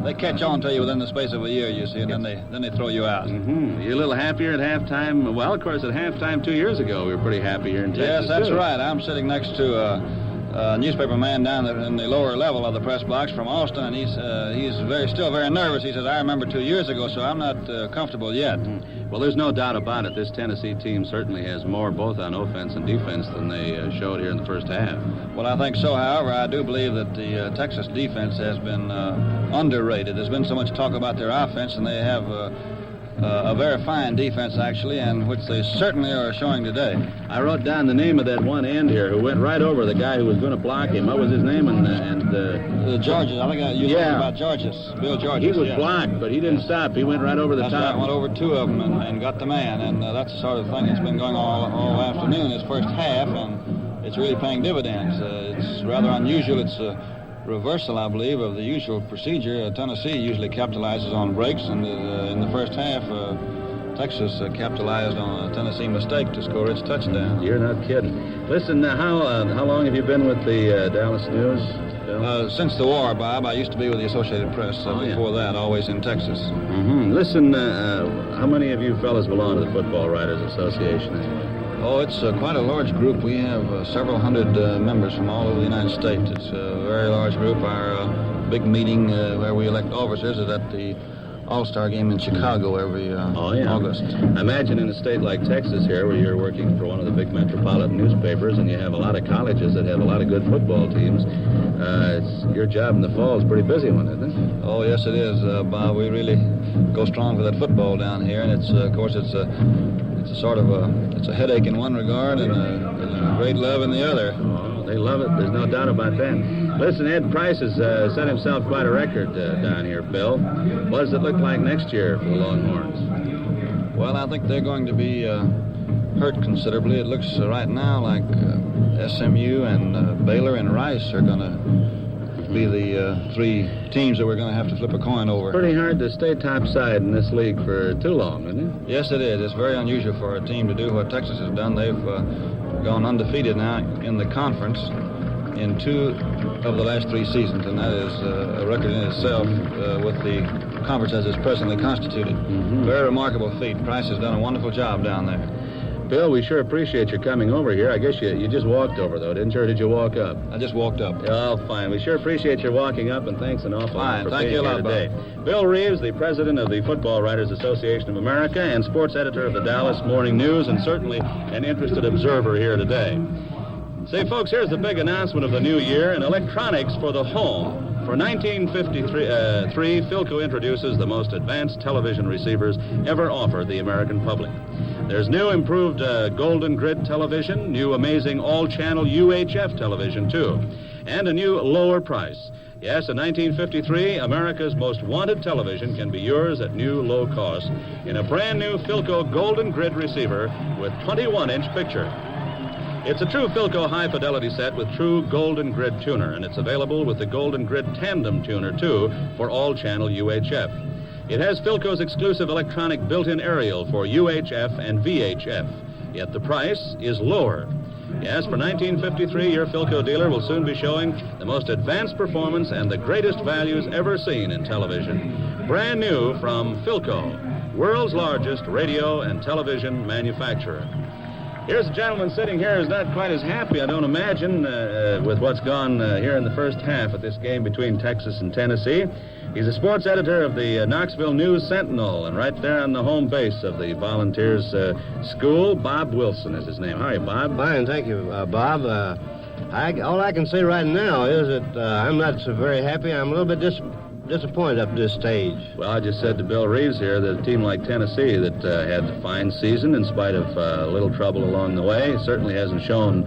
They catch on to you within the space of a year, you see, and then they throw you out. Mm-hmm. You a little happier at halftime? Well, of course, at halftime 2 years ago, we were pretty happy here in Texas. Yes, that's too. right. I'm sitting next to a newspaper man down there in the lower level of the press box from Austin, and he's still very nervous. He says, I remember 2 years ago, so I'm not comfortable yet. Well, there's no doubt about it. This Tennessee team certainly has more both on offense and defense than they showed here in the first half. Well, I think so. However, I do believe that the Texas defense has been underrated. There's been so much talk about their offense, and they have a very fine defense, actually, and which they certainly are showing today. I wrote down the name of that one end here who went right over the guy who was going to block him. What was his name? Georges. I think you're talking about Georges. Bill Georges. He was blocked, but he didn't stop. He went right over the top. top. Right. Went over two of them and got the man, and that's the sort of thing that's been going on all afternoon, this first half, and it's really paying dividends. It's rather unusual. It's a reversal, I believe, of the usual procedure. Tennessee usually capitalizes on breaks, and in the first half, Texas capitalized on a Tennessee mistake to score its touchdown. You're not kidding. Listen, how long have you been with the Dallas News? Since the war, Bob. I used to be with the Associated Press. Before that, always in Texas. Mm-hmm. Listen, how many of you fellas belong to the Football Writers Association? Oh, it's quite a large group. We have several hundred members from all over the United States. It's a very large group. Our big meeting where we elect officers is at the All-Star game in Chicago every August. I imagine in a state like Texas here, where you're working for one of the big metropolitan newspapers and you have a lot of colleges that have a lot of good football teams, your job in the fall is a pretty busy one, isn't it? Oh, yes, it is, Bob. We really go strong for that football down here, and it's, of course, it's a sort of it's a headache in one regard and a great love in the other. Oh, they love it. There's no doubt about that. Listen, Ed Price has set himself quite a record down here, Bill. What does it look like next year for the Longhorns? Well, I think they're going to be hurt considerably. It looks right now like SMU and Baylor and Rice are going to be the three teams that we're going to have to flip a coin over. Pretty hard to stay topside in this league for too long, isn't it? Yes, it is. It's very unusual for a team to do what Texas has done. They've gone undefeated now in the conference in 2 of the last 3 seasons, and that is a record in itself with the conference as it's presently constituted. Mm-hmm. Very remarkable feat. Price has done a wonderful job down there. Bill, we sure appreciate your coming over here. I guess you just walked over, though, didn't you, or did you walk up? I just walked up. Oh, fine. We sure appreciate your walking up, and thanks an awful lot for being here today. Bill Reeves, the president of the Football Writers Association of America and sports editor of the Dallas Morning News, and certainly an interested observer here today. Say, folks, here's the big announcement of the new year in electronics for the home. For 1953, Philco introduces the most advanced television receivers ever offered the American public. There's new improved Golden Grid television, new amazing all-channel UHF television, too, and a new lower price. Yes, in 1953, America's most wanted television can be yours at new low cost in a brand new Philco Golden Grid receiver with 21-inch picture. It's a true Philco high-fidelity set with true Golden Grid tuner, and it's available with the Golden Grid Tandem tuner, too, for all-channel UHF. It has Philco's exclusive electronic built-in aerial for UHF and VHF, yet the price is lower. Yes, for 1953, your Philco dealer will soon be showing the most advanced performance and the greatest values ever seen in television. Brand new from Philco, world's largest radio and television manufacturer. Here's a gentleman sitting here who's not quite as happy, I don't imagine, with what's gone here in the first half of this game between Texas and Tennessee. He's a sports editor of the Knoxville News Sentinel, and right there on the home base of the Volunteers School, Bob Wilson is his name. How are you, Bob? Fine, thank you, Bob. All I can say right now is that I'm not so very happy. I'm a little bit disappointed up to this stage. Well, I just said to Bill Reeves here that a team like Tennessee that had a fine season in spite of a little trouble along the way certainly hasn't shown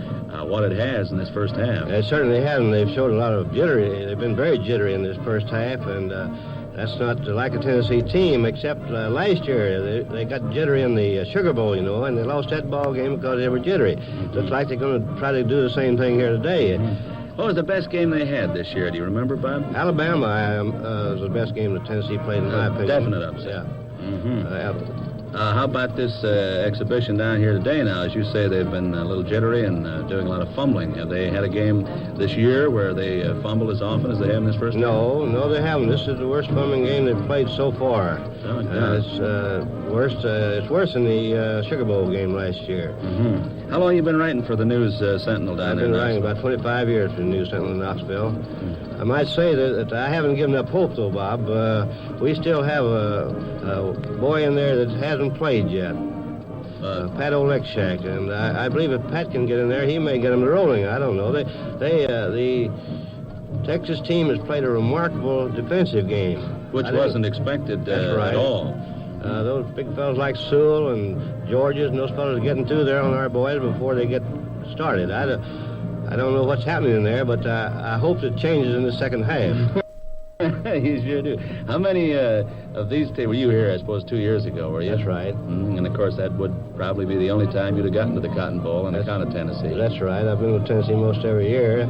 what it has in this first half. It certainly hasn't. They've showed a lot of jittery. They've been very jittery in this first half, and that's not like a Tennessee team, except last year they got jittery in the Sugar Bowl, and they lost that ball game because they were jittery. Looks like they're going to try to do the same thing here today. What was the best game they had this year? Do you remember, Bob? Alabama was the best game that Tennessee played, in my opinion. Definite upset. Yeah. How about this exhibition down here today now? As you say, they've been a little jittery and doing a lot of fumbling. Have they had a game this year where they fumbled as often as they have in this first game? No, they haven't. This is the worst fumbling game they've played so far. It's worse than the Sugar Bowl game last year. How long have you been writing for the News Sentinel down there? I've been writing about 25 years for the News Sentinel in Knoxville. I might say that I haven't given up hope, though, Bob. We still have a boy in there that hasn't played yet, Pat Olekshak, and I believe if Pat can get in there, he may get them rolling. I don't know. The Texas team has played a remarkable defensive game, which wasn't expected at all. Those big fellows like Sewell and Georges and those fellows are getting through there on our boys before they get started. I don't know what's happening in there, but I hope it changes in the second half. You sure do. How many of these teams were you here, I suppose, 2 years ago, were you? That's right. And, of course, that would probably be the only time you'd have gotten to the Cotton Bowl on account of Tennessee. That's right. I've been with Tennessee most every year.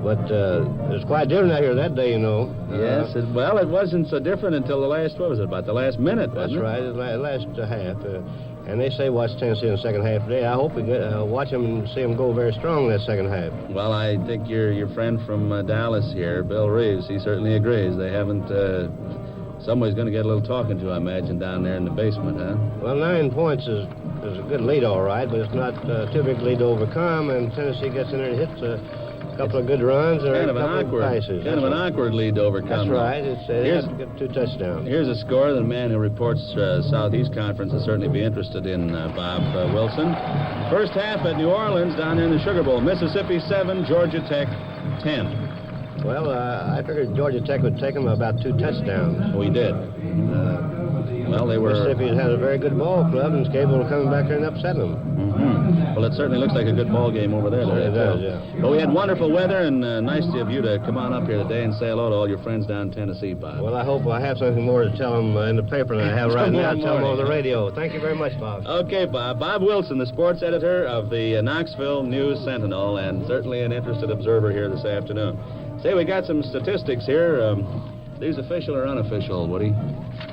But it was quite different out here that day, Yes. Well, it wasn't so different until the last, about the last minute, wasn't it? That's right, the last half. And they say watch Tennessee in the second half today. I hope we watch them and see them go very strong in that second half. Well, I think your friend from Dallas here, Bill Reeves, he certainly agrees. They haven't... somebody's going to get a little talking to, I imagine, down there in the basement, huh? Well, 9 points is a good lead, all right, but it's not too big a lead to overcome, and Tennessee gets in there and hits a couple of good runs and a couple of passes. Kind of an awkward lead to overcome. That's right. It has to get 2 touchdowns. Here's a score that a man who reports Southeast Conference will certainly be interested in, Bob Wilson. First half at New Orleans down there in the Sugar Bowl. Mississippi 7, Georgia Tech 10. Well, I figured Georgia Tech would take them about 2 touchdowns. We did. Well, they were... Mississippi has a very good ball club and is capable of coming back there and upsetting them. Well, it certainly looks like a good ball game over there. It does, yeah. But we had wonderful weather, and nice of you to come on up here today and say hello to all your friends down in Tennessee, Bob. Well, I hope I have something more to tell them in the paper than I have right now. Tell them over the radio. Thank you very much, Bob. Okay, Bob. Bob Wilson, the sports editor of the Knoxville News Sentinel, and certainly an interested observer here this afternoon. Say, we got some statistics here. These official or unofficial, Woody?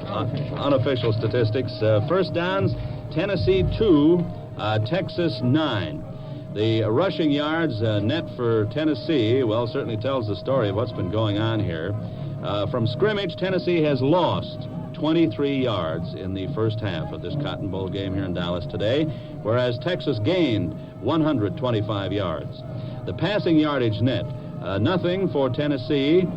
Unofficial statistics. First downs, Tennessee 2, Texas 9. The rushing yards net for Tennessee, well, certainly tells the story of what's been going on here. From scrimmage, Tennessee has lost 23 yards in the first half of this Cotton Bowl game here in Dallas today, whereas Texas gained 125 yards. The passing yardage net, nothing for Tennessee.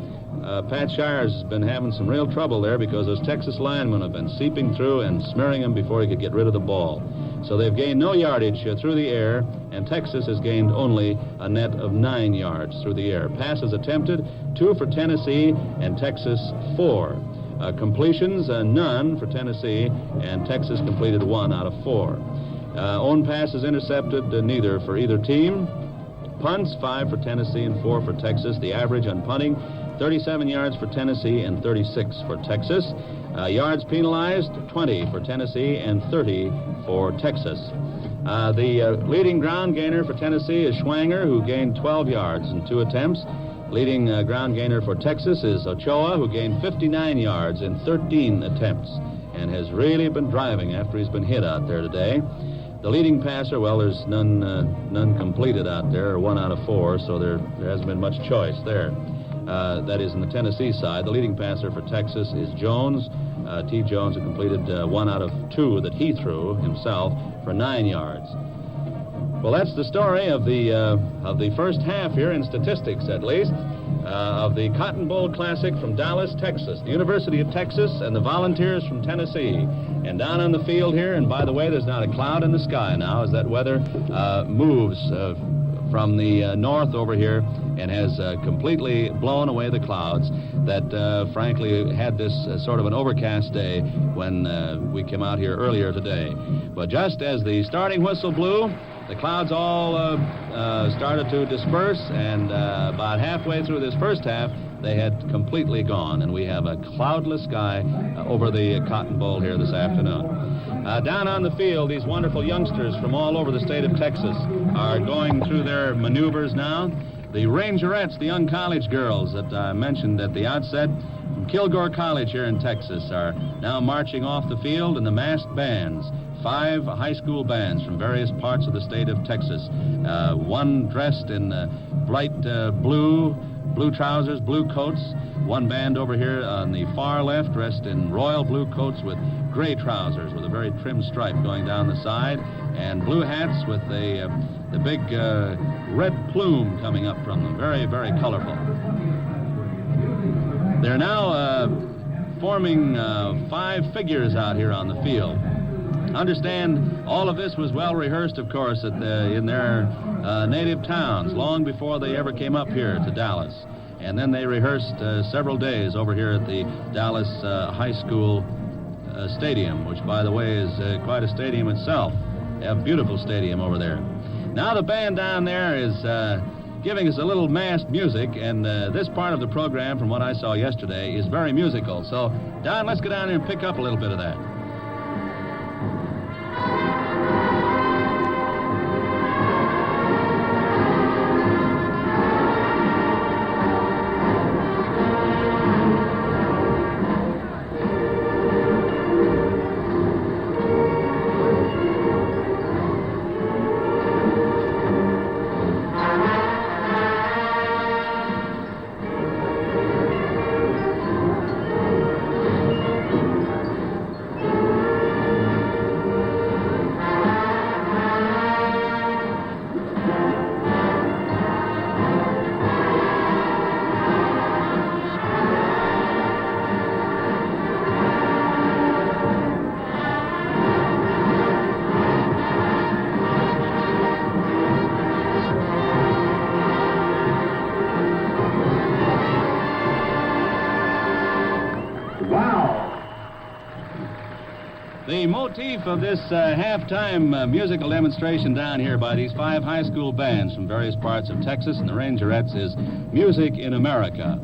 Pat Shires has been having some real trouble there because those Texas linemen have been seeping through and smearing him before he could get rid of the ball. So they've gained no yardage through the air, and Texas has gained only a net of 9 yards through the air. Passes attempted, 2 for Tennessee, and Texas 4. Completions, none for Tennessee, and Texas completed 1 out of 4. Own passes intercepted, neither for either team. Punts, 5 for Tennessee and 4 for Texas. The average on punting, 37 yards for Tennessee and 36 for Texas. Yards penalized, 20 for Tennessee and 30 for Texas. The leading ground gainer for Tennessee is Schwanger, who gained 12 yards in 2 attempts. Leading ground gainer for Texas is Ochoa, who gained 59 yards in 13 attempts and has really been driving after he's been hit out there today. The leading passer, well, there's none completed out there, 1 out of 4, so there hasn't been much choice there. That is in the Tennessee side. The leading passer for Texas is Jones, T. Jones, who completed 1 out of 2 that he threw himself for 9 yards. Well, that's the story of the first half here in statistics, at least, of the Cotton Bowl Classic from Dallas, Texas, the University of Texas, and the Volunteers from Tennessee. And down on the field here, and by the way, there's not a cloud in the sky now as that weather moves from the north over here and has completely blown away the clouds that, frankly, had this sort of an overcast day when we came out here earlier today. But just as the starting whistle blew, the clouds all started to disperse, and about halfway through this first half, they had completely gone, and we have a cloudless sky over the Cotton Bowl here this afternoon. Down on the field, these wonderful youngsters from all over the state of Texas are going through their maneuvers now. The Rangerettes, the young college girls that I mentioned at the outset, from Kilgore College here in Texas, are now marching off the field in the masked bands. 5 high school bands from various parts of the state of Texas. One dressed in bright blue trousers, blue coats. One band over here on the far left dressed in royal blue coats with gray trousers with a very trim stripe going down the side, and blue hats with the big red plume coming up from them. Very, very colorful. They're now forming 5 figures out here on the field. Understand all of this was well rehearsed, of course, in their native towns long before they ever came up here to Dallas. And then they rehearsed several days over here at the Dallas High School Stadium, which, by the way, is quite a stadium itself. A beautiful stadium over there. Now the band down there is giving us a little masked music, and this part of the program, from what I saw yesterday, is very musical. So, Don, let's go down there and pick up a little bit of that. The motif of this halftime musical demonstration down here by these 5 high school bands from various parts of Texas and the Rangerettes is Music in America.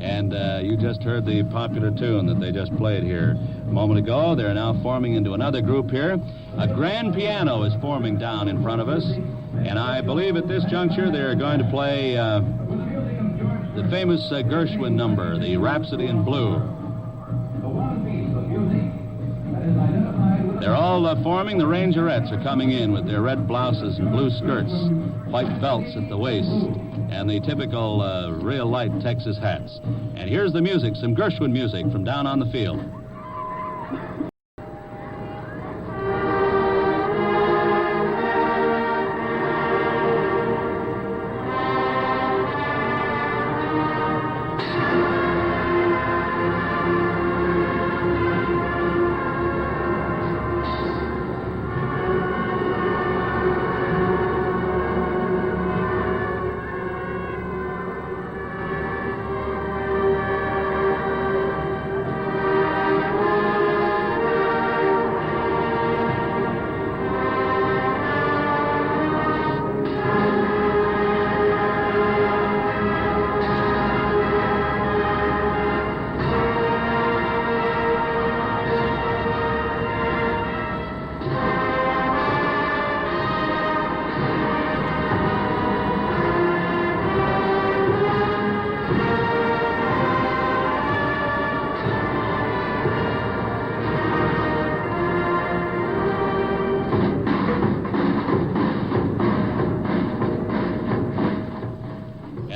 And you just heard the popular tune that they just played here a moment ago. They're now forming into another group here. A grand piano is forming down in front of us. And I believe at this juncture they're going to play the famous Gershwin number, the Rhapsody in Blue. They're all forming. The Rangerettes are coming in with their red blouses and blue skirts, white belts at the waist, and the typical real light Texas hats. And here's the music, some Gershwin music from down on the field.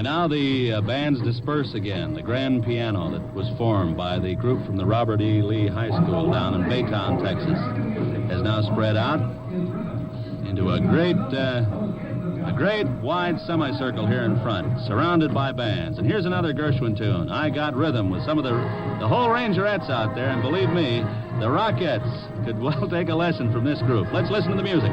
Now the bands disperse again. The grand piano that was formed by the group from the Robert E. Lee High School down in Baytown, Texas, has now spread out into a great wide semicircle here in front, surrounded by bands. And here's another Gershwin tune, I Got Rhythm, with some of the whole Rangerettes out there, and believe me, the Rockettes could well take a lesson from this group. Let's listen to the music.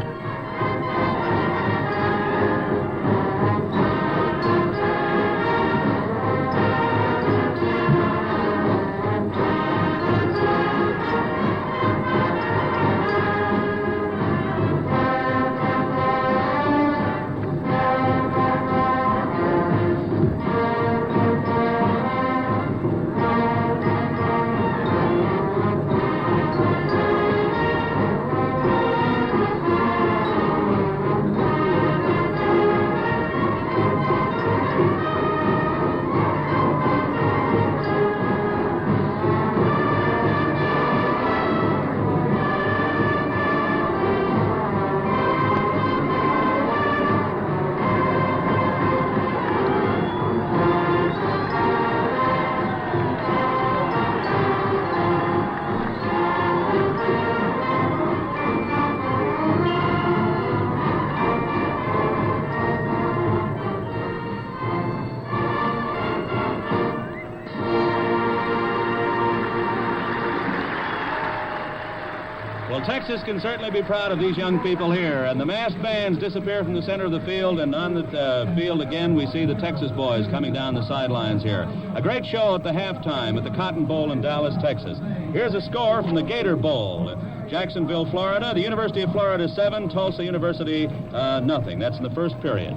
Well, Texas can certainly be proud of these young people here. And the masked bands disappear from the center of the field, and on the field again we see the Texas boys coming down the sidelines here. A great show at the halftime at the Cotton Bowl in Dallas, Texas. Here's a score from the Gator Bowl. Jacksonville, Florida. The University of Florida 7, Tulsa University nothing. That's in the first period.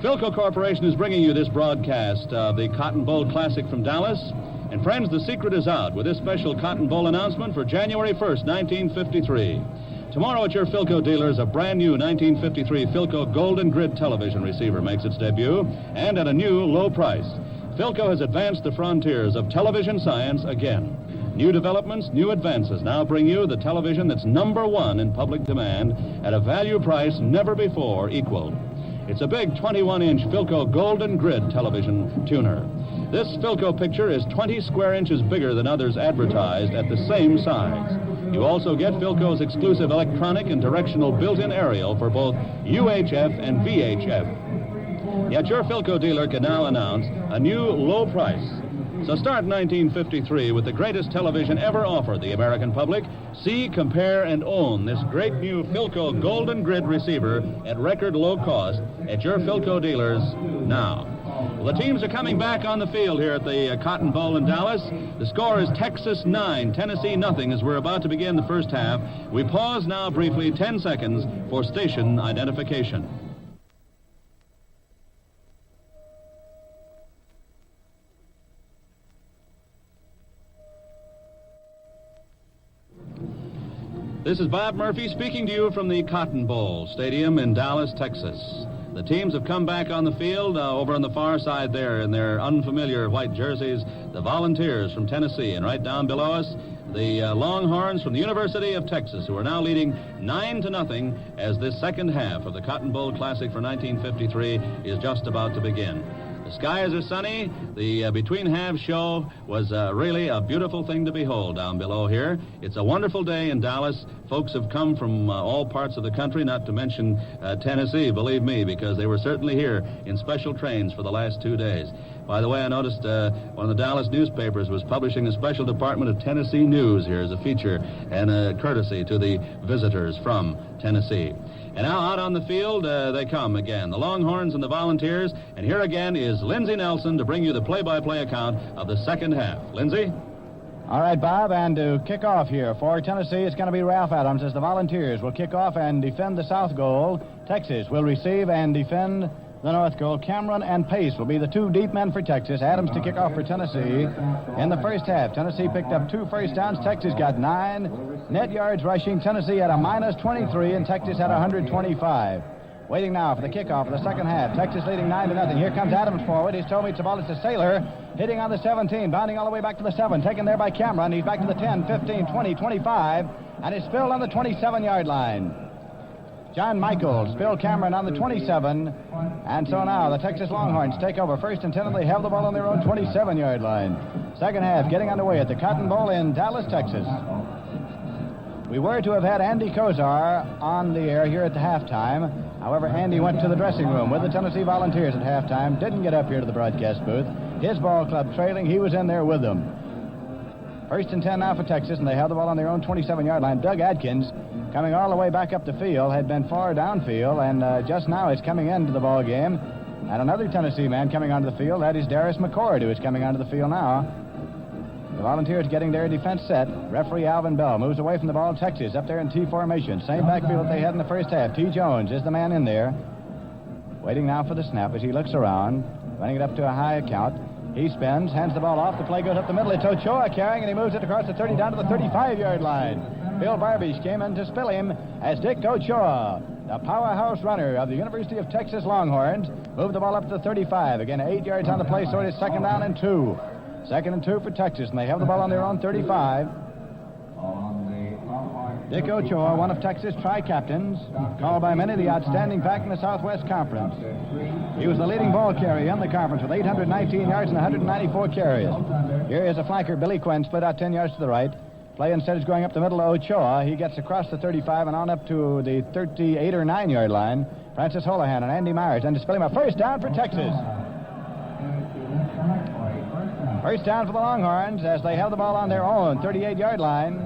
Philco Corporation is bringing you this broadcast of the Cotton Bowl Classic from Dallas. And friends, the secret is out with this special Cotton Bowl announcement for January 1st, 1953. Tomorrow at your Philco dealers, a brand new 1953 Philco Golden Grid television receiver makes its debut, and at a new low price. Philco has advanced the frontiers of television science again. New developments, new advances now bring you the television that's #1 in public demand at a value price never before equaled. It's a big 21-inch Philco Golden Grid television tuner. This Philco picture is 20 square inches bigger than others advertised at the same size. You also get Philco's exclusive electronic and directional built-in aerial for both UHF and VHF. Yet your Philco dealer can now announce a new low price. So start 1953 with the greatest television ever offered the American public. See, compare, and own this great new Philco Golden Grid receiver at record low cost at your Philco dealers now. Well, the teams are coming back on the field here at the Cotton Bowl in Dallas. The score is Texas 9, Tennessee nothing as we're about to begin the first half. We pause now briefly 10 seconds for station identification. This is Bob Murphy speaking to you from the Cotton Bowl Stadium in Dallas, Texas. The teams have come back on the field over on the far side there in their unfamiliar white jerseys. The Volunteers from Tennessee, and right down below us, the Longhorns from the University of Texas, who are now leading 9-0 as this second half of the Cotton Bowl Classic for 1953 is just about to begin. The skies are sunny. The between halves show was really a beautiful thing to behold down below here. It's a wonderful day in Dallas. Folks have come from all parts of the country, not to mention Tennessee, believe me, because they were certainly here in special trains for the last 2 days. By the way, I noticed one of the Dallas newspapers was publishing a special department of Tennessee news here as a feature and a courtesy to the visitors from Tennessee. And now out on the field they come again, the Longhorns and the Volunteers. And here again is Lindsay Nelson to bring you the play-by-play account of the second half. Lindsay? All right, Bob, and to kick off here for Tennessee, it's going to be Ralph Adams as the Volunteers will kick off and defend the south goal. Texas will receive and defend the north goal. Cameron and Pace will be the two deep men for Texas. Adams to kick off for Tennessee. In the first half, Tennessee picked up 2 first downs. Texas got 9. Net yards rushing. Tennessee had a -23, and Texas had 125. Waiting now for the kickoff of the second half. Texas leading 9-0. Here comes Adams forward. He's told me it's the ball. It's a Sailor hitting on the 17, bounding all the way back to the 7, taken there by Cameron. He's back to the 10, 15, 20, 25, and is spilled on the 27-yard line. John Michaels spilled Cameron on the 27, and so now the Texas Longhorns take over 1st and 10, and they have the ball on their own 27-yard line. Second half getting underway at the Cotton Bowl in Dallas, Texas. We were to have had Andy Kozar on the air here at the halftime. However, Andy went to the dressing room with the Tennessee Volunteers at halftime, didn't get up here to the broadcast booth. His ball club trailing, he was in there with them. 1st and 10 now for Texas, and they have the ball on their own 27-yard line. Doug Adkins, coming all the way back up the field, had been far downfield, and just now is coming into the ball game. And another Tennessee man coming onto the field, that is Darius McCord, who is coming onto the field now. The Volunteers getting their defense set. Referee Alvin Bell moves away from the ball. Texas up there in T formation. Same backfield that they had in the first half. T. Jones is the man in there. Waiting now for the snap as he looks around, running it up to a high count. He spins, hands the ball off. The play goes up the middle. It's Ochoa carrying, and he moves it across the 30 down to the 35-yard line. Bill Barbish came in to spill him as Dick Ochoa, the powerhouse runner of the University of Texas Longhorns, moved the ball up to the 35. Again, 8 yards on the play, so it is 2nd down and 2. 2nd and 2 for Texas, and they have the ball on their own 35. Dick Ochoa, one of Texas tri-captains, called by many the outstanding back in the Southwest Conference. He was the leading ball carrier in the conference with 819 yards and 194 carries. Here is a flanker, Billy Quinn, split out 10 yards to the right. Play instead is going up the middle to Ochoa. He gets across the 35 and on up to the 38 or 9-yard line. Francis Holohan and Andy Myers, and to spill him a first down for Texas. First down for the Longhorns as they have the ball on their own 38-yard line.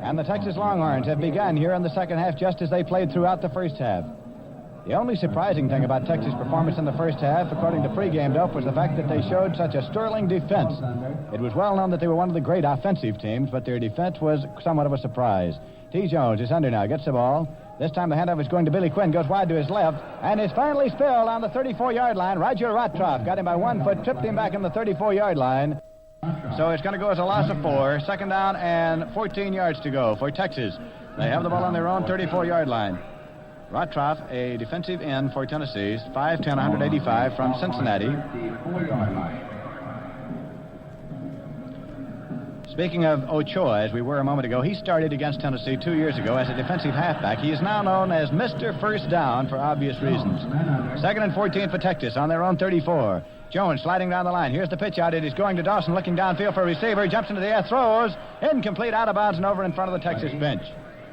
And the Texas Longhorns have begun here in the second half just as they played throughout the first half. The only surprising thing about Texas' performance in the first half, according to pregame dope, was the fact that they showed such a sterling defense. It was well known that they were one of the great offensive teams, but their defense was somewhat of a surprise. T. Jones is under now, gets the ball. This time the handoff is going to Billy Quinn, goes wide to his left, and is finally spilled on the 34-yard line. Roger Rotroff got him by 1 foot, tripped him back in the 34-yard line. So it's going to go as a loss of 4. Second down and 14 yards to go for Texas. They have the ball on their own 34-yard line. Rotroff, a defensive end for Tennessee, 5'10", 185 from Cincinnati. Speaking of Ochoa, as we were a moment ago, he started against Tennessee 2 years ago as a defensive halfback. He is now known as Mr. First Down for obvious reasons. Second and 14 for Texas on their own 34. Jones sliding down the line. Here's the pitch out. It is going to Dawson, looking downfield for a receiver. Jumps into the air, throws. Incomplete, out of bounds, and over in front of the Texas bench.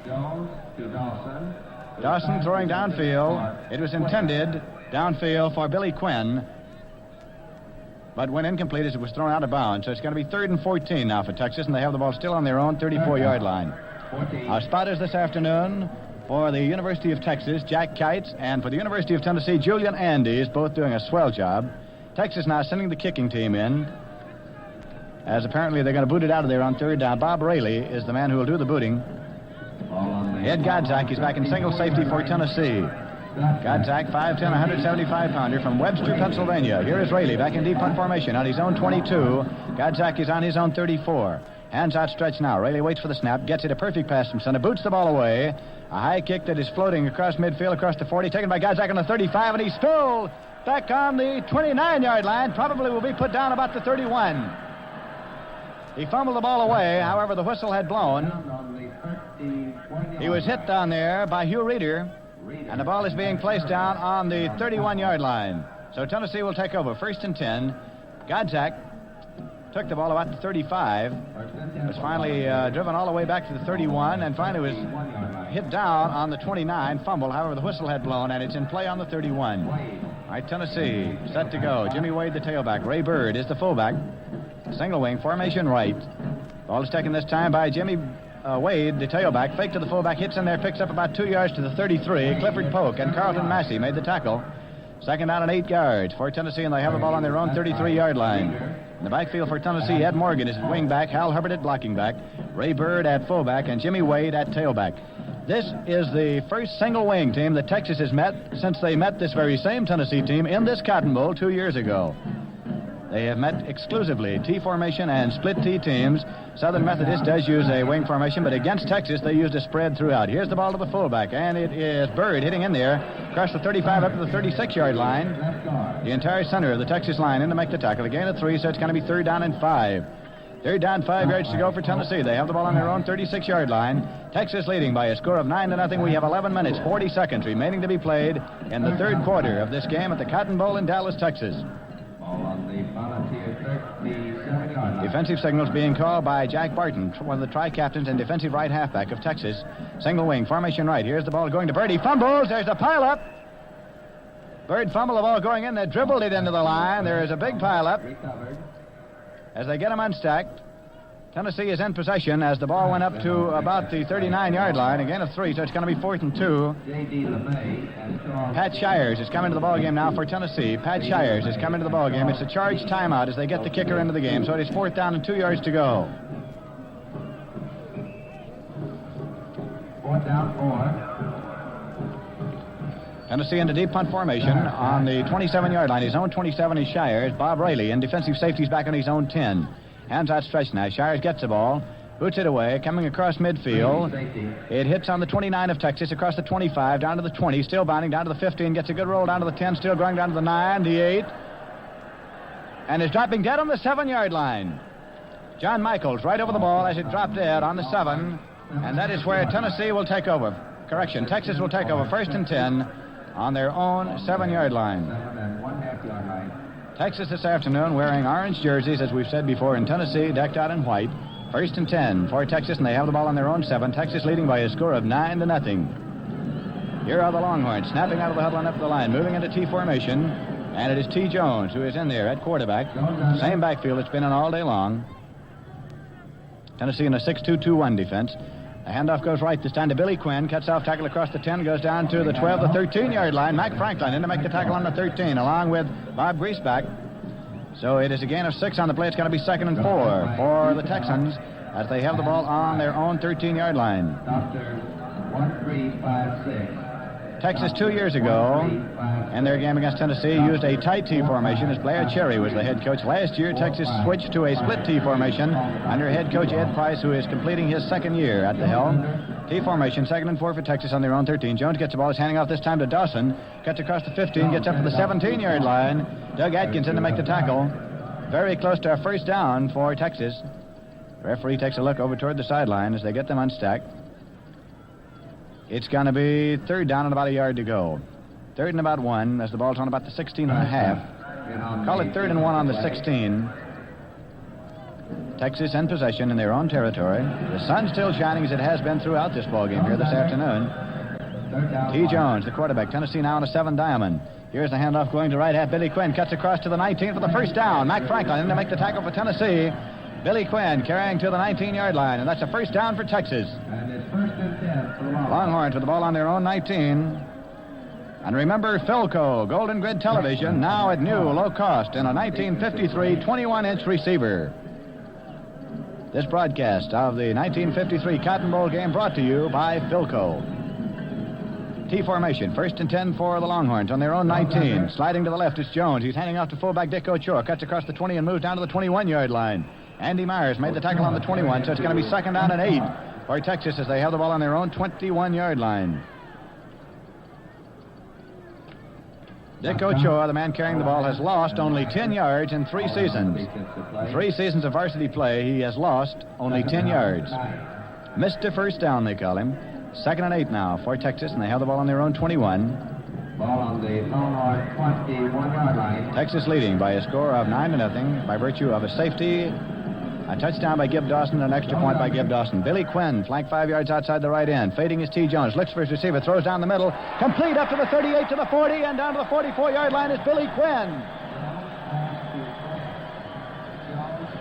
Jones to Dawson. Dawson throwing downfield. It was intended downfield for Billy Quinn, but went incomplete as it was thrown out of bounds. So it's going to be 3rd and 14 now for Texas, and they have the ball still on their own 34-yard line. Our spotters this afternoon for the University of Texas, Jack Kites, and for the University of Tennessee, Julian Andes, both doing a swell job. Texas now sending the kicking team in, as apparently they're going to boot it out of there on 3rd down. Bob Raley is the man who will do the booting. Ed Godzak is back in single safety for Tennessee. Godzak, 5'10", 175-pounder from Webster, Pennsylvania. Here is Raley back in deep punt formation on his own 22. Godzak is on his own 34. Hands outstretched now. Raley waits for the snap, gets it a perfect pass from center, boots the ball away. A high kick that is floating across midfield, across the 40, taken by Godzak on the 35, and he's spilled back on the 29-yard line. Probably will be put down about the 31. He fumbled the ball away. However, the whistle had blown. He was hit down there by Hugh Reeder, and the ball is being placed down on the 31-yard line. So Tennessee will take over. 1st and 10. Godzak took the ball about the 35. Was finally driven all the way back to the 31, and finally was hit down on the 29. Fumble. However, the whistle had blown, and it's in play on the 31. All right, Tennessee set to go. Jimmy Wade, the tailback. Ray Bird is the fullback. Single wing, formation right. Ball is taken this time by Jimmy Wade, the tailback. Fake to the fullback, hits in there, picks up about 2 yards to the 33. Clifford Polk and Carlton Massey made the tackle. Second down and 8 yards for Tennessee, and they have the ball on their own 33-yard line. In the backfield for Tennessee, Ed Morgan is at wing back, Hal Hubbard at blocking back, Ray Bird at fullback, and Jimmy Wade at tailback. This is the first single wing team that Texas has met since they met this very same Tennessee team in this Cotton Bowl 2 years ago. They have met exclusively T formation and split T teams. Southern Methodist does use a wing formation, but against Texas, they used a spread throughout. Here's the ball to the fullback, and it is Bird hitting in there, across the 35 up to the 36-yard line. The entire center of the Texas line in to make the tackle. A gain of 3, so it's going to be 3rd down and 5. 3rd down, 5 yards to go for Tennessee. They have the ball on their own 36-yard line. Texas leading by a score of 9-0. We have 11 minutes, 40 seconds remaining to be played in the 3rd quarter of this game at the Cotton Bowl in Dallas, Texas. Defensive signals being called by Jack Barton, one of the tri-captains and defensive right halfback of Texas. Single wing, formation right. Here's the ball going to Bird. He fumbles. There's a pileup. Bird fumbled the ball going in. They dribbled it into the line. There is a big pileup as they get him unstacked. Tennessee is in possession as the ball went up to about the 39-yard line. A gain of 3, so it's going to be 4th and 2. Pat Shires is coming to the ballgame now for Tennessee. Pat Shires is coming to the ballgame. It's a charged timeout as they get the kicker into the game, so it is 4th down and 2 yards to go. 4th down, 4. Tennessee in the deep punt formation on the 27-yard line. His own 27 is Shires. Bob Raley, and defensive safeties back on his own 10. Hands outstretched now. Shires gets the ball, boots it away, coming across midfield. It hits on the 29 of Texas, across the 25, down to the 20, still bounding down to the 15, gets a good roll down to the 10, still going down to the 9, the 8, and is dropping dead on the 7-yard line. John Michaels right over the ball as it dropped dead on the 7, and that is where Tennessee will take over. Correction, Texas will take over 1st and 10 on their own 7-yard line. Texas this afternoon wearing orange jerseys, as we've said before, in Tennessee decked out in white. 1st and 10 for Texas, and they have the ball on their own 7. Texas leading by a score of 9-0. Here are the Longhorns snapping out of the huddle and up the line, moving into T formation, and it is T. Jones who is in there at quarterback. Same backfield it's been in all day long. Tennessee in a 6-2-2-1 defense. The handoff goes right this time to Billy Quinn. Cuts off tackle across the 10, goes down to the 12, the 13-yard line. Mac Franklin in to make the tackle on the 13, along with Bob Griesbach. So it is a gain of 6 on the play. It's going to be 2nd and 4 for the Texans as they have the ball on their own 13-yard line. 1356. Texas 2 years ago, in their game against Tennessee, used a tight T formation as Blair Cherry was the head coach. Last year, Texas switched to a split T formation under head coach Ed Price, who is completing his 2nd year at the helm. T formation, 2nd and 4 for Texas on their own 13. Jones gets the ball. He's handing off this time to Dawson. Cuts across the 15, gets up to the 17-yard line. Doug Atkins in to make the tackle. Very close to a first down for Texas. The referee takes a look over toward the sideline as they get them unstacked. It's going to be 3rd down and about a yard to go. 3rd and about 1 as the ball's on about the 16 and a half. Call it 3rd and 1 on the 16. Texas in possession in their own territory. The sun's still shining as it has been throughout this ball game here this afternoon. T. Jones, the quarterback. Tennessee now on a 7 diamond. Here's the handoff going to right half. Billy Quinn cuts across to the 19 for the first down. Mac Franklin in to make the tackle for Tennessee. Billy Quinn carrying to the 19-yard line, and that's a first down for Texas. And it's 1st and 10 for the Longhorns. Longhorns with the ball on their own 19. And remember Philco, Golden Grid Television, now at new low cost in a 1953 21-inch receiver. This broadcast of the 1953 Cotton Bowl game brought to you by Philco. T formation, 1st and 10 for the Longhorns on their own 19. Sliding to the left is Jones. He's handing off to fullback Dick Ochoa. Cuts across the 20 and moves down to the 21-yard line. Andy Myers made the tackle on the 21, so it's going to be 2nd down and 8 for Texas as they have the ball on their own 21-yard line. Dick Ochoa, the man carrying the ball, has lost only 10 yards in 3 seasons. 3 seasons of varsity play, he has lost only 10 yards. Missed a first down, they call him. 2nd and 8 now for Texas, and they have the ball on their own 21. Ball on the Longhorn 21-yard line. Texas leading by a score of 9-0 by virtue of a safety, a touchdown by Gib Dawson, and an extra point by Gib Dawson. Billy Quinn, flank 5 yards outside the right end. Fading is T. Jones. Looks for his receiver. Throws down the middle. Complete up to the 38 to the 40, and down to the 44-yard line is Billy Quinn.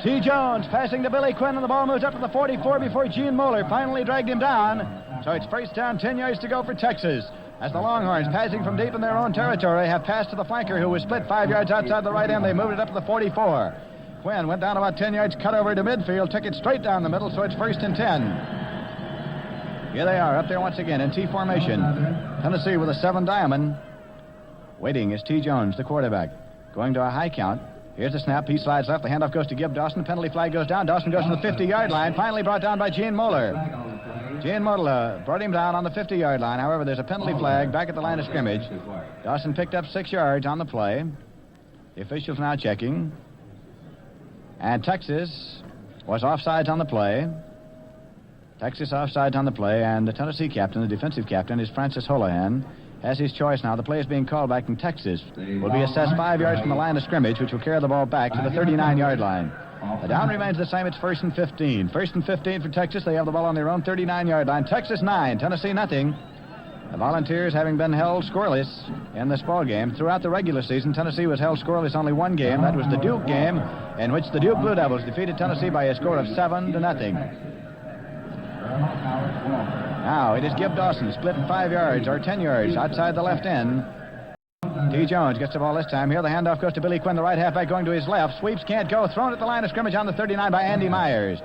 T. Jones passing to Billy Quinn, and the ball moves up to the 44 before Gene Moeller finally dragged him down. So it's first down, 10 yards to go for Texas. As the Longhorns, passing from deep in their own territory, have passed to the flanker who was split 5 yards outside the right end. They moved it up to the 44. Quinn went down about 10 yards, cut over to midfield, took it straight down the middle, so it's 1st and 10. Here they are, up there once again in T formation. Tennessee with a 7 diamond. Waiting is T. Jones, the quarterback. Going to a high count. Here's the snap. He slides left. The handoff goes to Gib Dawson. Penalty flag goes down. Dawson goes to the 50-yard line. Finally brought down by Gene Moeller. Gene Moeller brought him down on the 50-yard line. However, there's a penalty flag back at the line of scrimmage. Dawson picked up 6 yards on the play. The officials now checking. And Texas was offsides on the play. Texas offsides on the play, and the Tennessee captain, the defensive captain, is Francis Holohan. Has his choice now. The play is being called back, and Texas will be assessed 5 yards from the line of scrimmage, which will carry the ball back to the 39-yard line. The down remains the same. It's 1st and 15. 1st and 15 for Texas. They have the ball on their own 39-yard line. Texas 9, Tennessee nothing. The Volunteers having been held scoreless in this ball game. Throughout the regular season, Tennessee was held scoreless only 1 game. That was the Duke game, in which the Duke Blue Devils defeated Tennessee by a score of 7-0. Now it is Gib Dawson, split 5 yards or 10 yards outside the left end. T. Jones gets the ball this time. Here the handoff goes to Billy Quinn, the right halfback going to his left. Sweeps, can't go. Thrown at the line of scrimmage on the 39 by Andy Myers.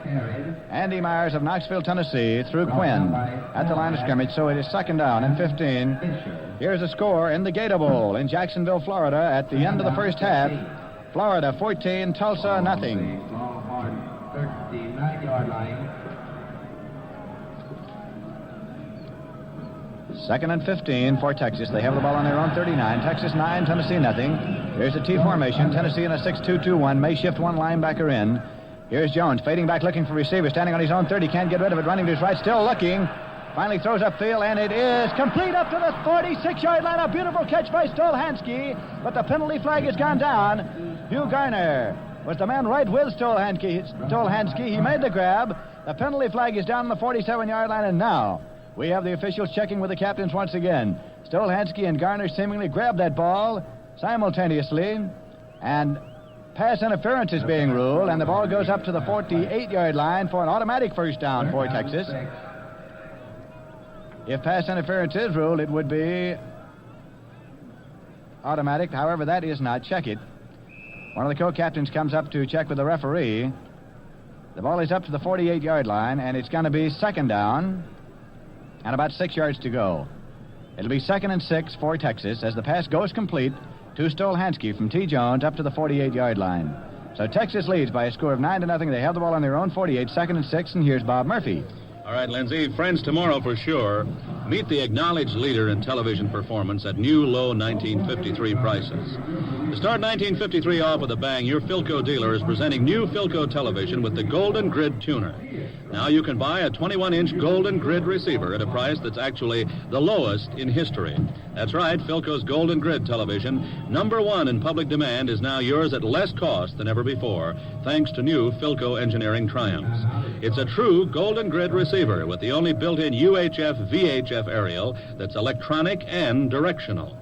Andy Myers of Knoxville, Tennessee, through Quinn at the line of scrimmage. So it is 2nd down and 15. Here's the score in the Gator Bowl in Jacksonville, Florida at the end of the first half. Florida 14, Tulsa nothing. 39-yard line. 2nd and 15 for Texas. They have the ball on their own 39. Texas 9, Tennessee nothing. Here's a T formation. Tennessee in a 6-2-2-1. May shift 1 linebacker in. Here's Jones fading back looking for receiver. Standing on his own 30. Can't get rid of it. Running to his right. Still looking. Finally throws upfield, and it is complete up to the 46-yard line. A beautiful catch by Stolhansky. But the penalty flag has gone down. Hugh Garner was the man right with Stolhansky. He made the grab. The penalty flag is down on the 47-yard line, and now we have the officials checking with the captains once again. Stolhansky and Garner seemingly grabbed that ball simultaneously, and pass interference is being ruled, and the ball goes up to the 48-yard line for an automatic first down for Texas. If pass interference is ruled, it would be automatic. However, that is not. Check it. One of the co-captains comes up to check with the referee. The ball is up to the 48-yard line, and it's going to be second down and about 6 yards to go. It'll be 2nd and 6 for Texas as the pass goes complete to Stolhansky from T. Jones up to the 48-yard line. So Texas leads by a score of 9-0. They have the ball on their own 48, 2nd and 6, and here's Bob Murphy. All right, Lindsay, friends, tomorrow for sure, meet the acknowledged leader in television performance at new low 1953 prices. To start 1953 off with a bang, your Philco dealer is presenting new Philco television with the Golden Grid tuner. Now you can buy a 21-inch Golden Grid receiver at a price that's actually the lowest in history. That's right, Philco's Golden Grid television, #1 in public demand, is now yours at less cost than ever before, thanks to new Philco engineering triumphs. It's a true Golden Grid receiver with the only built-in UHF-VHF aerial that's electronic and directional.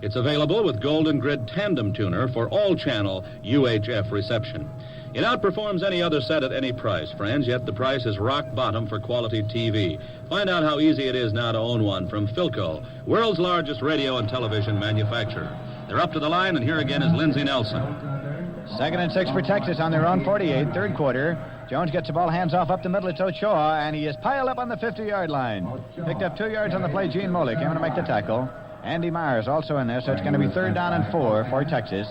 It's available with Golden Grid tandem tuner for all-channel UHF reception. It outperforms any other set at any price, friends, yet the price is rock bottom for quality TV. Find out how easy it is now to own one from Philco, world's largest radio and television manufacturer. They're up to the line, and here again is Lindsay Nelson. 2nd and 6 for Texas on their own 48, third quarter. Jones gets the ball, hands off up the middle. It's Ochoa, and he is piled up on the 50-yard line. Picked up 2 yards on the play. Gene Moley came in to make the tackle. Andy Myers also in there, so it's going to be 3rd down and 4 for Texas.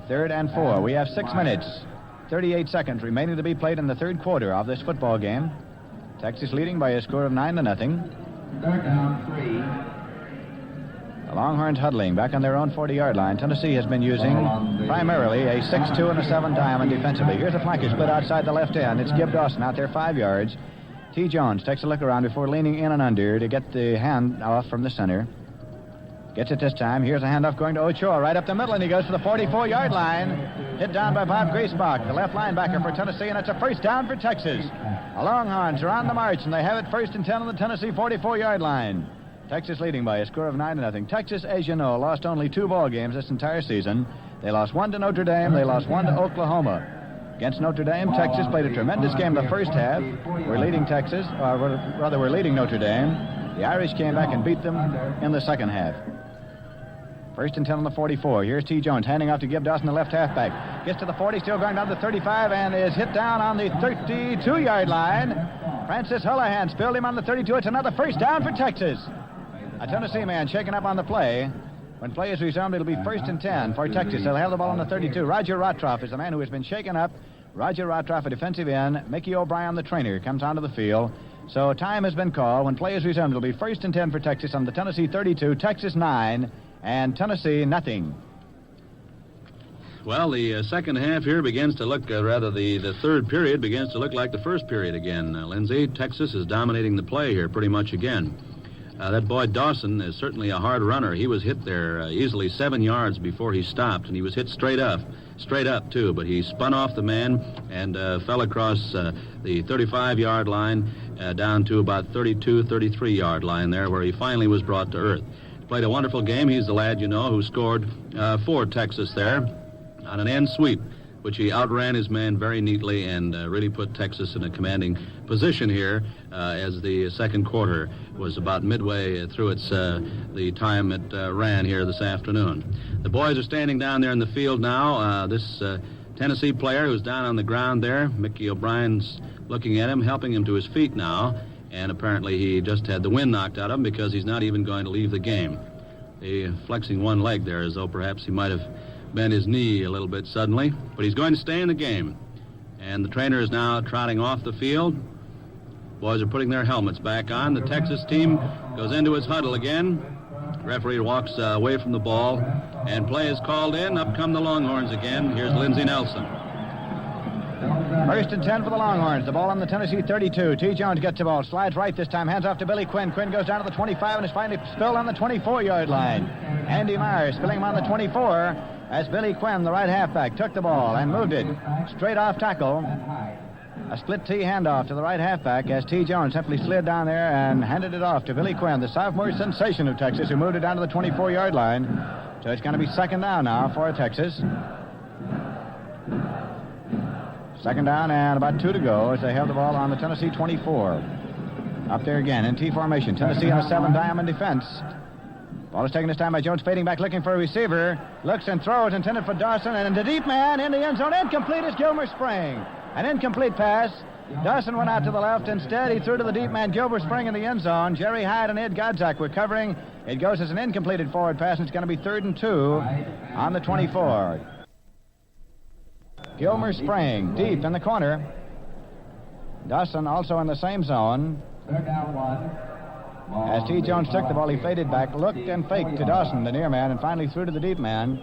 3rd and 4. We have 6 minutes, 38 seconds remaining to be played in the third quarter of this football game. Texas leading by a score of 9-0. 3rd down, 3. The Longhorns huddling back on their own 40-yard line. Tennessee has been using primarily a 6-2 and a 7 diamond defensively. Here's a flanker split outside the left end. It's Gib Dawson out there 5 yards. T. Jones takes a look around before leaning in and under to get the hand off from the center. Gets it this time. Here's a handoff going to Ochoa right up the middle, and he goes to the 44-yard line. Hit down by Bob Griesbach, the left linebacker for Tennessee, and it's a first down for Texas. The Longhorns are on the march, and they have it 1st and 10 on the Tennessee 44-yard line. Texas leading by a score of 9-0. Texas, as you know, lost only 2 ball games this entire season. They lost 1 to Notre Dame. They lost 1 to Oklahoma. Against Notre Dame, Texas played a tremendous game the first half. We're leading Texas, or rather we're leading Notre Dame. The Irish came back and beat them in the second half. 1st and 10 on the 44. Here's T. Jones handing off to Gib Dawson, the left halfback. Gets to the 40, still going down to the 35, and is hit down on the 32-yard line. Francis Houlihan spilled him on the 32. It's another first down for Texas. A Tennessee man shaken up on the play. When play is resumed, it'll be 1st and 10 for Texas. They'll have the ball on the 32. Roger Rotroff is the man who has been shaken up. Roger Rotroff, a defensive end. Mickey O'Brien, the trainer, comes onto the field. So time has been called. When play is resumed, it'll be 1st and 10 for Texas on the Tennessee 32. Texas 9 and Tennessee nothing. Well, the second half here begins to look, the third period begins to look like the first period again, Lindsay. Texas is dominating the play here pretty much again. That boy Dawson is certainly a hard runner. He was hit there easily 7 yards before he stopped, and he was hit straight up too, but he spun off the man and fell across the 35-yard line down to about 32, 33-yard line there, where he finally was brought to earth. Played a wonderful game. He's the lad, you know, who scored for Texas there on an end sweep, which he outran his man very neatly and really put Texas in a commanding position here as the second quarter was about midway through the time it ran here this afternoon. The boys are standing down there in the field now. This Tennessee player who's down on the ground there, Mickey O'Brien's looking at him, helping him to his feet now, and apparently he just had the wind knocked out of him because he's not even going to leave the game. He's flexing one leg there as though perhaps he might have bent his knee a little bit suddenly, but he's going to stay in the game. And the trainer is now trotting off the field. Boys are putting their helmets back on. The Texas team goes into its huddle again. Referee walks away from the ball, and play is called in. Up come the Longhorns again. Here's Lindsay Nelson. 1st and 10 for the Longhorns. The ball on the Tennessee 32. T. Jones gets the ball. Slides right this time. Hands off to Billy Quinn. Quinn goes down to the 25 and is finally spilled on the 24-yard line. Andy Myers spilling him on the 24 as Billy Quinn, the right halfback, took the ball and moved it straight off tackle. A split T handoff to the right halfback as T. Jones simply slid down there and handed it off to Billy Quinn, the sophomore sensation of Texas, who moved it down to the 24-yard line. So it's going to be second down now for Texas. Second down and about 2 to go as they have the ball on the Tennessee 24. Up there again in T formation. Tennessee in a 7-diamond defense. Ball is taken this time by Jones, fading back, looking for a receiver. Looks and throws, intended for Dawson, and the deep man in the end zone. Incomplete is Gilmer Spring. An incomplete pass. Dawson went out to the left. Instead, he threw to the deep man, Gilmer Spring, in the end zone. Jerry Hyde and Ed Godzak were covering. It goes as an incompleted forward pass, and it's going to be 3rd and 2 on the 24. Gilmer Spring, deep in the corner. Dawson also in the same zone. Third down 1. As T. Jones took the ball, he faded back, looked and faked to Dawson, the near man, and finally threw to the deep man.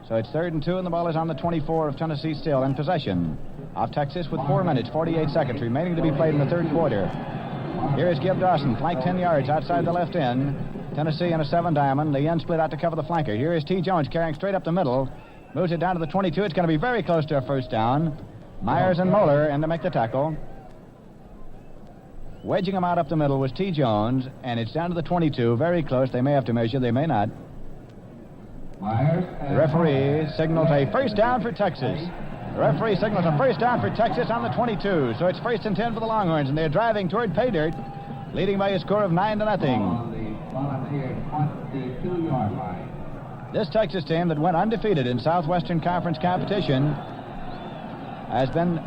So it's 3rd and 2, and the ball is on the 24 of Tennessee still in possession of Texas with 4 minutes, 48 seconds remaining to be played in the third quarter. Here is Gib Dawson, flank 10 yards outside the left end. Tennessee in a 7-diamond. The end split out to cover the flanker. Here is T. Jones carrying straight up the middle. Moves it down to the 22. It's going to be very close to a first down. Myers and Moeller in to make the tackle. Wedging him out up the middle was T. Jones, and it's down to the 22. Very close. They may have to measure. They may not. The referee signals a first down for Texas. The referee signals a first down for Texas on the 22. So it's 1st and 10 for the Longhorns, and they're driving toward pay dirt, leading by a score of 9-0. Volunteer 22-yard line. This Texas team that went undefeated in Southwestern Conference competition has been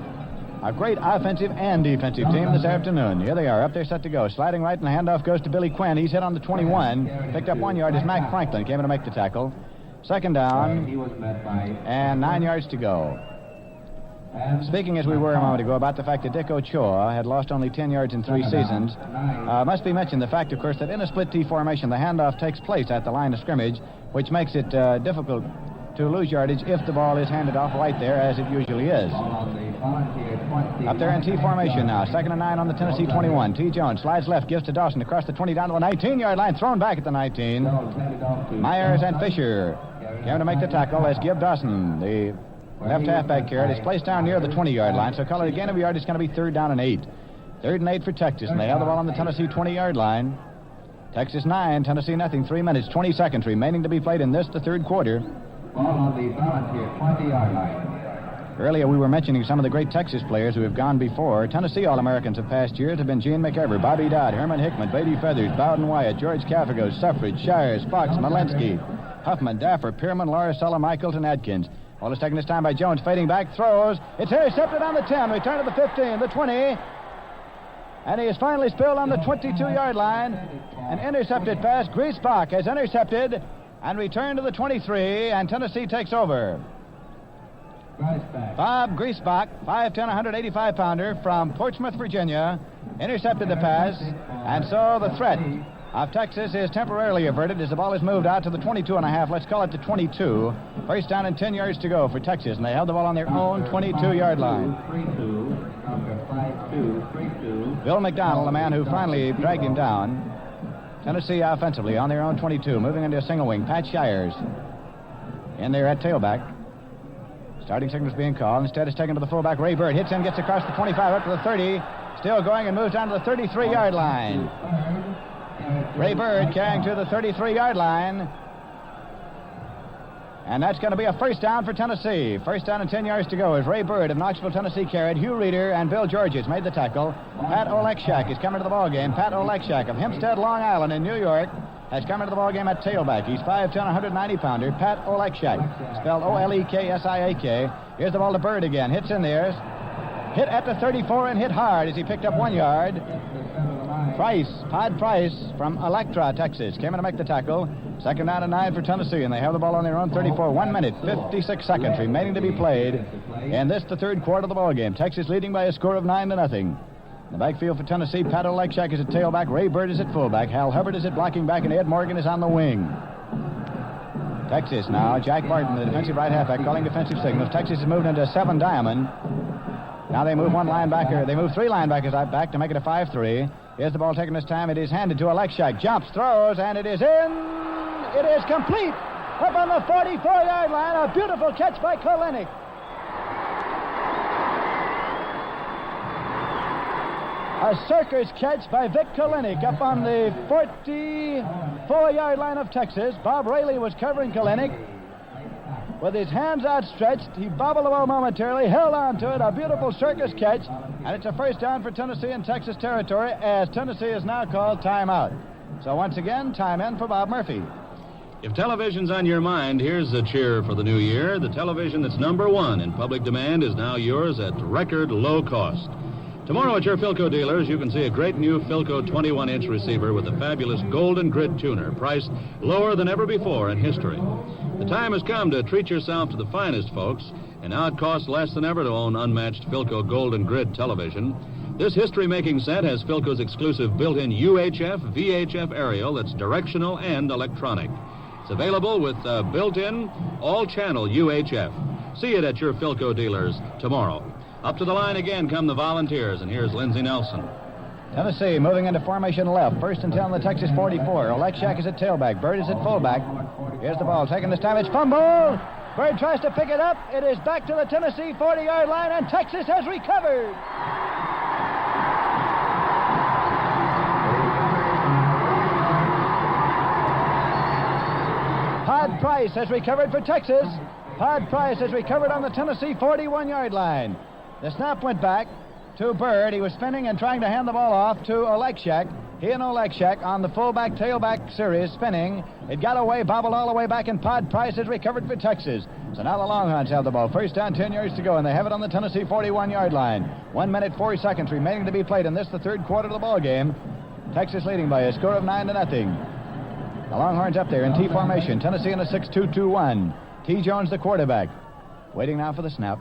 a great offensive and defensive team this afternoon. Here they are, up there set to go. Sliding right, and the handoff goes to Billy Quinn. He's hit on the 21. Picked up 1 yard as Mac Franklin came in to make the tackle. 2nd down, and 9 yards to go. Speaking as we were a moment ago about the fact that Dick Ochoa had lost only 10 yards in 3 seasons, must be mentioned the fact, of course, that in a split T formation, the handoff takes place at the line of scrimmage, which makes it difficult to lose yardage if the ball is handed off right there, as it usually is. Up there in T formation now, 2nd and 9 on the Tennessee 21. T. Jones slides left, gives to Dawson across the 20 down to the 19-yard line, thrown back at the 19. Myers and Fisher came to make the tackle as Gib Dawson, the left halfback carrot, is placed down near the 20-yard line, so call it a gain of a yard. It's going to be 3rd down and 8. 3rd and 8 for Texas, and they have the ball on the Tennessee 20-yard line. Texas 9, Tennessee nothing. 3 minutes, 20 seconds remaining to be played in this, the third quarter. Ball on the volunteer 20-yard line. Earlier we were mentioning some of the great Texas players who have gone before. Tennessee All-Americans of past years have been Gene McEver, Bobby Dodd, Herman Hickman, Beatty Feathers, Bowden Wyatt, George Cafagos, Suffridge, Shires, Fox, Malensky, Huffman, Daffer, Pierman, Laura, Sulla, Michaels, and Adkins. Ball is taken this time by Jones, fading back, throws. It's intercepted on the 10, return to the 15, the 20. And he is finally spilled on the 22-yard line. An intercepted pass. Griesbach has intercepted and returned to the 23, and Tennessee takes over. Bob Griesbach, 5'10", 185-pounder from Portsmouth, Virginia, intercepted the pass, and so the threat of Texas is temporarily averted as the ball is moved out to the 22.5. Let's call it the 22. First down and 10 yards to go for Texas, and they held the ball on their own 22-yard line. Bill McDonald, the man who finally dragged him down. Tennessee offensively on their own 22, moving into a single wing. Pat Shires in there at tailback. Starting signals being called. Instead, it's taken to the fullback. Ray Bird hits in, gets across the 25 up to the 30. Still going and moves down to the 33-yard line. Ray Bird carrying to the 33-yard line. And that's going to be a first down for Tennessee. First down and 10 yards to go as Ray Bird of Knoxville, Tennessee carried. Hugh Reeder and Bill Georges made the tackle. Pat Olekshak is coming to the ballgame. Pat Olekshak of Hempstead, Long Island in New York has come into the ballgame at tailback. He's 5'10", 190-pounder. Pat Olekshak, spelled O-L-E-K-S-I-A-K. Here's the ball to Bird again. Hits in there. Hit at the 34 and hit hard as he picked up 1 yard. Todd Price from Electra, Texas, came in to make the tackle. Second down and 9 for Tennessee, and they have the ball on their own 34. 1 minute, 56 seconds remaining to be played. And this the third quarter of the ballgame. Texas leading by a score of 9-0. In the backfield for Tennessee, Pat Olekshak is at tailback, Ray Bird is at fullback, Hal Hubbard is at blocking back, and Ed Morgan is on the wing. Texas now, Jack Martin, the defensive right halfback, calling defensive signals. Texas has moved into a 7-diamond. Now they move one linebacker. They move 3 linebackers out back to make it a 5-3. Here's the ball taken this time. It is handed to Olekshak. Jumps, throws, and it is in. It is complete. Up on the 44-yard line. A beautiful catch by Kalenic. A circus catch by Vic Kalenic up on the 44-yard line of Texas. Bob Rayleigh was covering Kalenic. with his hands outstretched. He bobbled the ball momentarily, held on to it, a beautiful circus catch, and it's a first down for Tennessee in Texas territory as Tennessee is now called timeout. So once again, time in for Bob Murphy. If television's on your mind, here's a cheer for the new year. The television that's #1 in public demand is now yours at record low cost. Tomorrow at your Philco dealers, you can see a great new Philco 21-inch receiver with a fabulous golden grid tuner, priced lower than ever before in history. The time has come to treat yourself to the finest, folks, and now it costs less than ever to own unmatched Philco golden grid television. This history-making set has Philco's exclusive built-in UHF, VHF aerial that's directional and electronic. It's available with built-in all-channel UHF. See it at your Philco dealers tomorrow. Up to the line again come the Volunteers, and here's Lindsay Nelson. Tennessee moving into formation left. First and 10 on the Texas 44. Olekshak is at tailback. Bird is at fullback. Here's the ball. Taking this time. It's fumbled. Bird tries to pick it up. It is back to the Tennessee 40-yard line, and Texas has recovered. Pod Price has recovered for Texas. Pod Price has recovered on the Tennessee 41-yard line. The snap went back to Bird. He was spinning and trying to hand the ball off to Olekshak. He and Olekshak on the fullback-tailback series spinning. It got away, bobbled all the way back, and Pod Price has recovered for Texas. So now the Longhorns have the ball. First down, 10 yards to go, and they have it on the Tennessee 41-yard line. 1 minute, 4 seconds remaining to be played in this, the third quarter of the ball game. Texas leading by a score of 9-0. The Longhorns up there in T formation. Tennessee in a 6-2-2-1. T. Jones, the quarterback. Waiting now for the snap.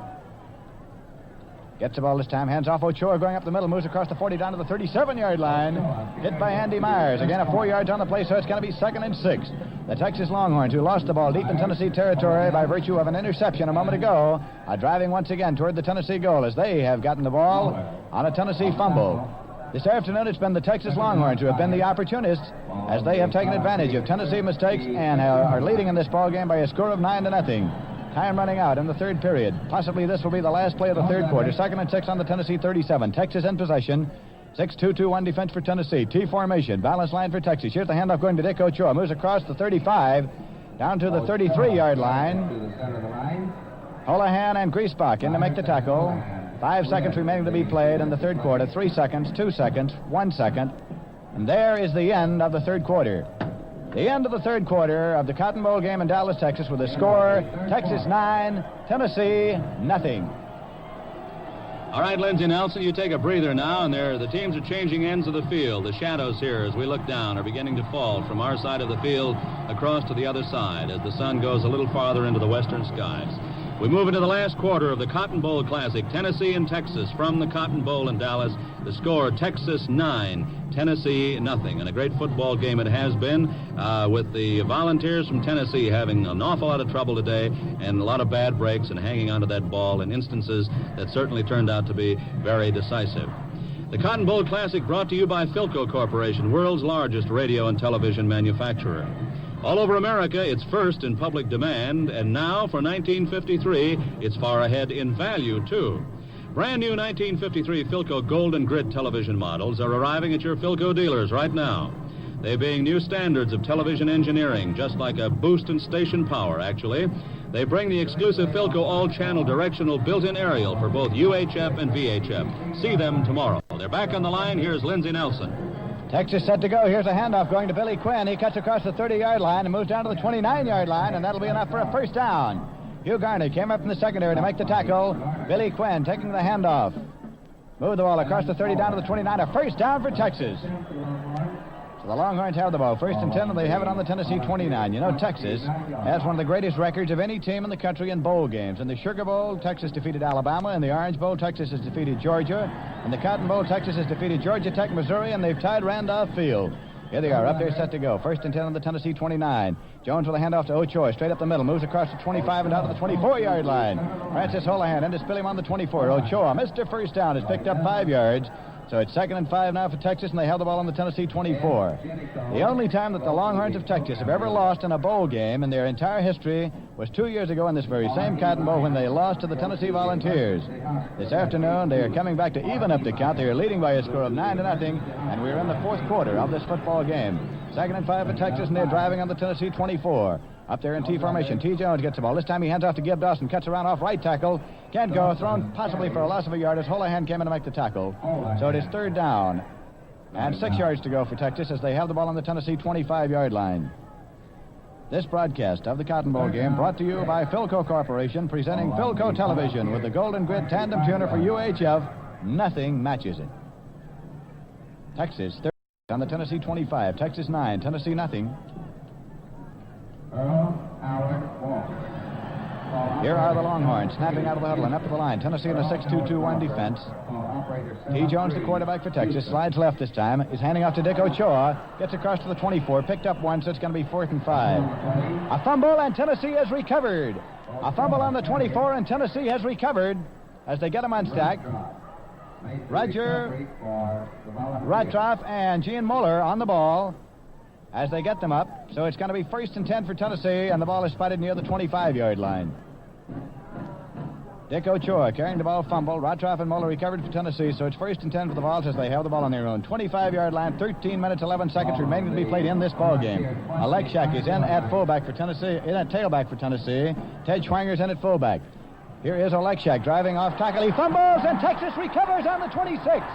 Gets the ball this time. Hands off Ochoa going up the middle. Moves across the 40 down to the 37-yard line. Hit by Andy Myers. Again, 4 yards on the play, so it's going to be 2nd and 6. The Texas Longhorns, who lost the ball deep in Tennessee territory by virtue of an interception a moment ago, are driving once again toward the Tennessee goal as they have gotten the ball on a Tennessee fumble. This afternoon, it's been the Texas Longhorns who have been the opportunists as they have taken advantage of Tennessee mistakes and are leading in this ball game by a score of 9-0. Time running out in the third period. Possibly this will be the last play of the third quarter. 2nd and 6 on the Tennessee 37. Texas in possession. 6-2-2-1 defense for Tennessee. T formation. Balance line for Texas. Here's the handoff going to Dick Ochoa. Moves across the 35 down to the 33-yard line. Holohan and Griesbach in to make the tackle. 5 seconds remaining to be played in the third quarter. 3 seconds, 2 seconds, 1 second. And there is the end of the third quarter. The end of the third quarter of the Cotton Bowl game in Dallas, Texas, with a score, Texas 9, Tennessee nothing. All right, Lindsay Nelson, you take a breather now, and the teams are changing ends of the field. The shadows here, as we look down, are beginning to fall from our side of the field across to the other side as the sun goes a little farther into the western skies. We move into the last quarter of the Cotton Bowl Classic, Tennessee and Texas from the Cotton Bowl in Dallas. The score, Texas 9, Tennessee nothing. And a great football game it has been, with the Volunteers from Tennessee having an awful lot of trouble today and a lot of bad breaks and hanging onto that ball in instances that certainly turned out to be very decisive. The Cotton Bowl Classic brought to you by Philco Corporation, world's largest radio and television manufacturer. All over America, it's first in public demand, and now, for 1953, it's far ahead in value, too. Brand new 1953 Philco Golden Grid television models are arriving at your Philco dealers right now. They being new standards of television engineering, just like a boost in station power, actually. They bring the exclusive Philco all-channel directional built-in aerial for both UHF and VHF. See them tomorrow. They're back on the line. Here's Lindsay Nelson. Texas set to go. Here's a handoff going to Billy Quinn. He cuts across the 30-yard line and moves down to the 29-yard line, and that'll be enough for a first down. Hugh Garney came up from the secondary to make the tackle. Billy Quinn taking the handoff. Moved the ball across the 30 down to the 29. A first down for Texas. So the Longhorns have the ball. 1st and 10, and they have it on the Tennessee 29. You know, Texas has one of the greatest records of any team in the country in bowl games. In the Sugar Bowl, Texas defeated Alabama. In the Orange Bowl, Texas has defeated Georgia. In the Cotton Bowl, Texas has defeated Georgia Tech, Missouri, and they've tied Randolph Field. Here they are, up there, set to go. 1st and 10 on the Tennessee 29. Jones with a handoff to Ochoa, straight up the middle. Moves across the 25 and down to the 24-yard line. Francis Holohan in to spill him on the 24. Ochoa, Mr. First Down, has picked up 5 yards. So it's 2nd and 5 now for Texas, and they held the ball on the Tennessee 24. The only time that the Longhorns of Texas have ever lost in a bowl game in their entire history was 2 years ago in this very same Cotton Bowl when they lost to the Tennessee Volunteers. This afternoon, they are coming back to even up the count. They are leading by a score of 9-0, and we're in the fourth quarter of this football game. Second and 5 for Texas, and they're driving on the Tennessee 24. Up there in T formation. T. Jones gets the ball. This time he hands off to Gib Dawson. Cuts around off right tackle. Can't go. Thrown possibly for a loss of a yard as Holohan came in to make the tackle. So it is third down. And 6 yards to go for Texas as they have the ball on the Tennessee 25-yard line. This broadcast of the Cotton Bowl game brought to you by Philco Corporation, presenting Philco Television with the Golden Grid Tandem Tuner for UHF. Nothing matches it. Texas 30 on the Tennessee 25. Texas 9. Tennessee nothing. Here are the Longhorns snapping out of the huddle and up to the line. Tennessee in a 6-2-2-1 defense. T. Jones, the quarterback for Texas, slides left this time. Is handing off to Dick Ochoa. Gets across to the 24. Picked up one, so it's going to be 4th and 5. A fumble, and Tennessee has recovered. A fumble on the 24, and Tennessee has recovered as they get him unstacked. Roger Rotroff and Gene Moeller on the ball as they get them up. So it's going to be 1st and 10 for Tennessee, and the ball is spotted near the 25-yard line. Dick Ochoa carrying the ball, fumble. Rotroff and Moeller recovered for Tennessee, so it's 1st and 10 for the Vols as they have the ball on their own 25-yard line. 13 minutes, 11 seconds remaining to be played in this ball game. Alexak is in at fullback for Tennessee, in at tailback for Tennessee. Ted Schwanger's in at fullback. Here is Alexak driving off tackle. He fumbles, and Texas recovers on the 26.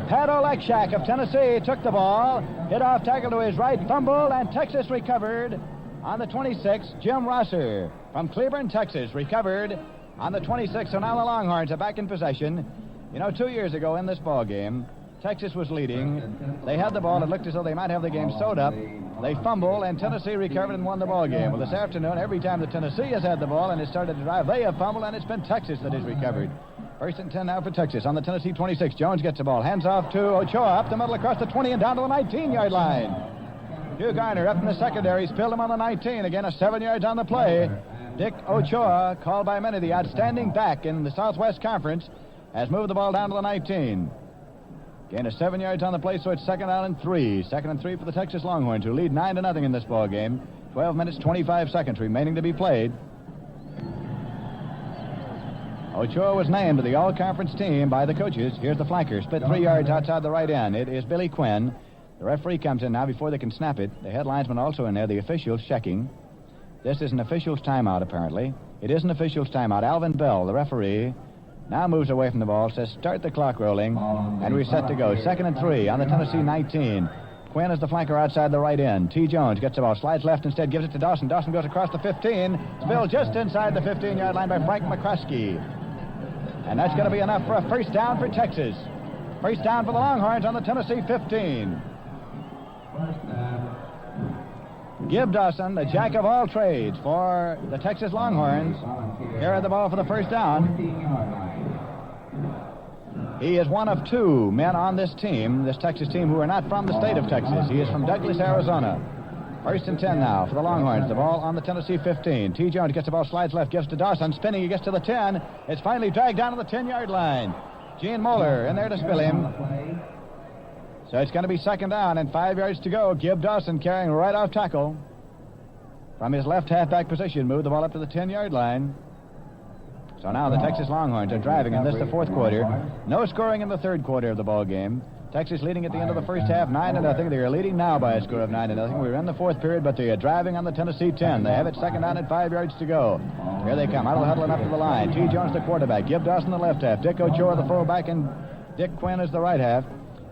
Pat Olekshak of Tennessee took the ball, hit off tackle to his right, fumble, and Texas recovered on the 26. Jim Rosser from Cleburne, Texas, recovered on the 26. So now the Longhorns are back in possession. You know, 2 years ago in this ball game, Texas was leading. They had the ball. It looked as though they might have the game sewed up. They fumbled, and Tennessee recovered and won the ball game. Well, this afternoon, every time that Tennessee has had the ball and has started to drive, they have fumbled, and it's been Texas that has recovered. 1st and 10 now for Texas on the Tennessee 26. Jones gets the ball. Hands off to Ochoa up the middle across the 20 and down to the 19-yard line. Hugh Garner up in the secondary. He's pilled him on the 19. Again, a 7 yards on the play. Dick Ochoa, called by many the outstanding back in the Southwest Conference, has moved the ball down to the 19. Gain of 7 yards on the play, so it's 2nd down and 3. 2nd and 3 for the Texas Longhorns, who lead 9-0 in this ball game. 12 minutes, 25 seconds remaining to be played. Ochoa was named to the all-conference team by the coaches. Here's the flanker, split 3 yards outside the right end. It is Billy Quinn. The referee comes in now before they can snap it. The head linesman also in there, the officials checking. This is an official's timeout, apparently. It is an official's timeout. Alvin Bell, the referee, now moves away from the ball, says start the clock rolling, and we're set to go. 2nd and 3 on the Tennessee 19. Quinn is the flanker outside the right end. T. Jones gets the ball, slides left instead, gives it to Dawson. Dawson goes across the 15. Spilled just inside the 15-yard line by Frank McCroskey. And that's going to be enough for a 1st down for Texas. 1st down for the Longhorns on the Tennessee 15. Gib Dawson, the jack of all trades for the Texas Longhorns, here at the ball for the 1st down. He is one of 2 men on this team, this Texas team, who are not from the state of Texas. He is from Douglas, Arizona. 1st and 10 now for the Longhorns. The ball on the Tennessee 15. T. Jones gets the ball, slides left, gives to Dawson. Spinning, he gets to the 10. It's finally dragged down to the 10-yard line. Gene Moeller in there to spill him. So it's going to be 2nd down and 5 yards to go. Gib Dawson carrying right off tackle from his left halfback position. Moved the ball up to the 10-yard line. So now the Texas Longhorns are driving in this, the 4th quarter. No scoring in the 3rd quarter of the ball game. Texas leading at the end of the 1st half, 9-0. They are leading now by a score of 9-0. We're in the 4th period, but they are driving on the Tennessee 10. They have it 2nd down and 5 yards to go. Here they come, out of the huddle and up to the line. T. Jones, the quarterback. Gib Dawson, the left half. Dick Ochoa, the fullback, and Dick Quinn is the right half.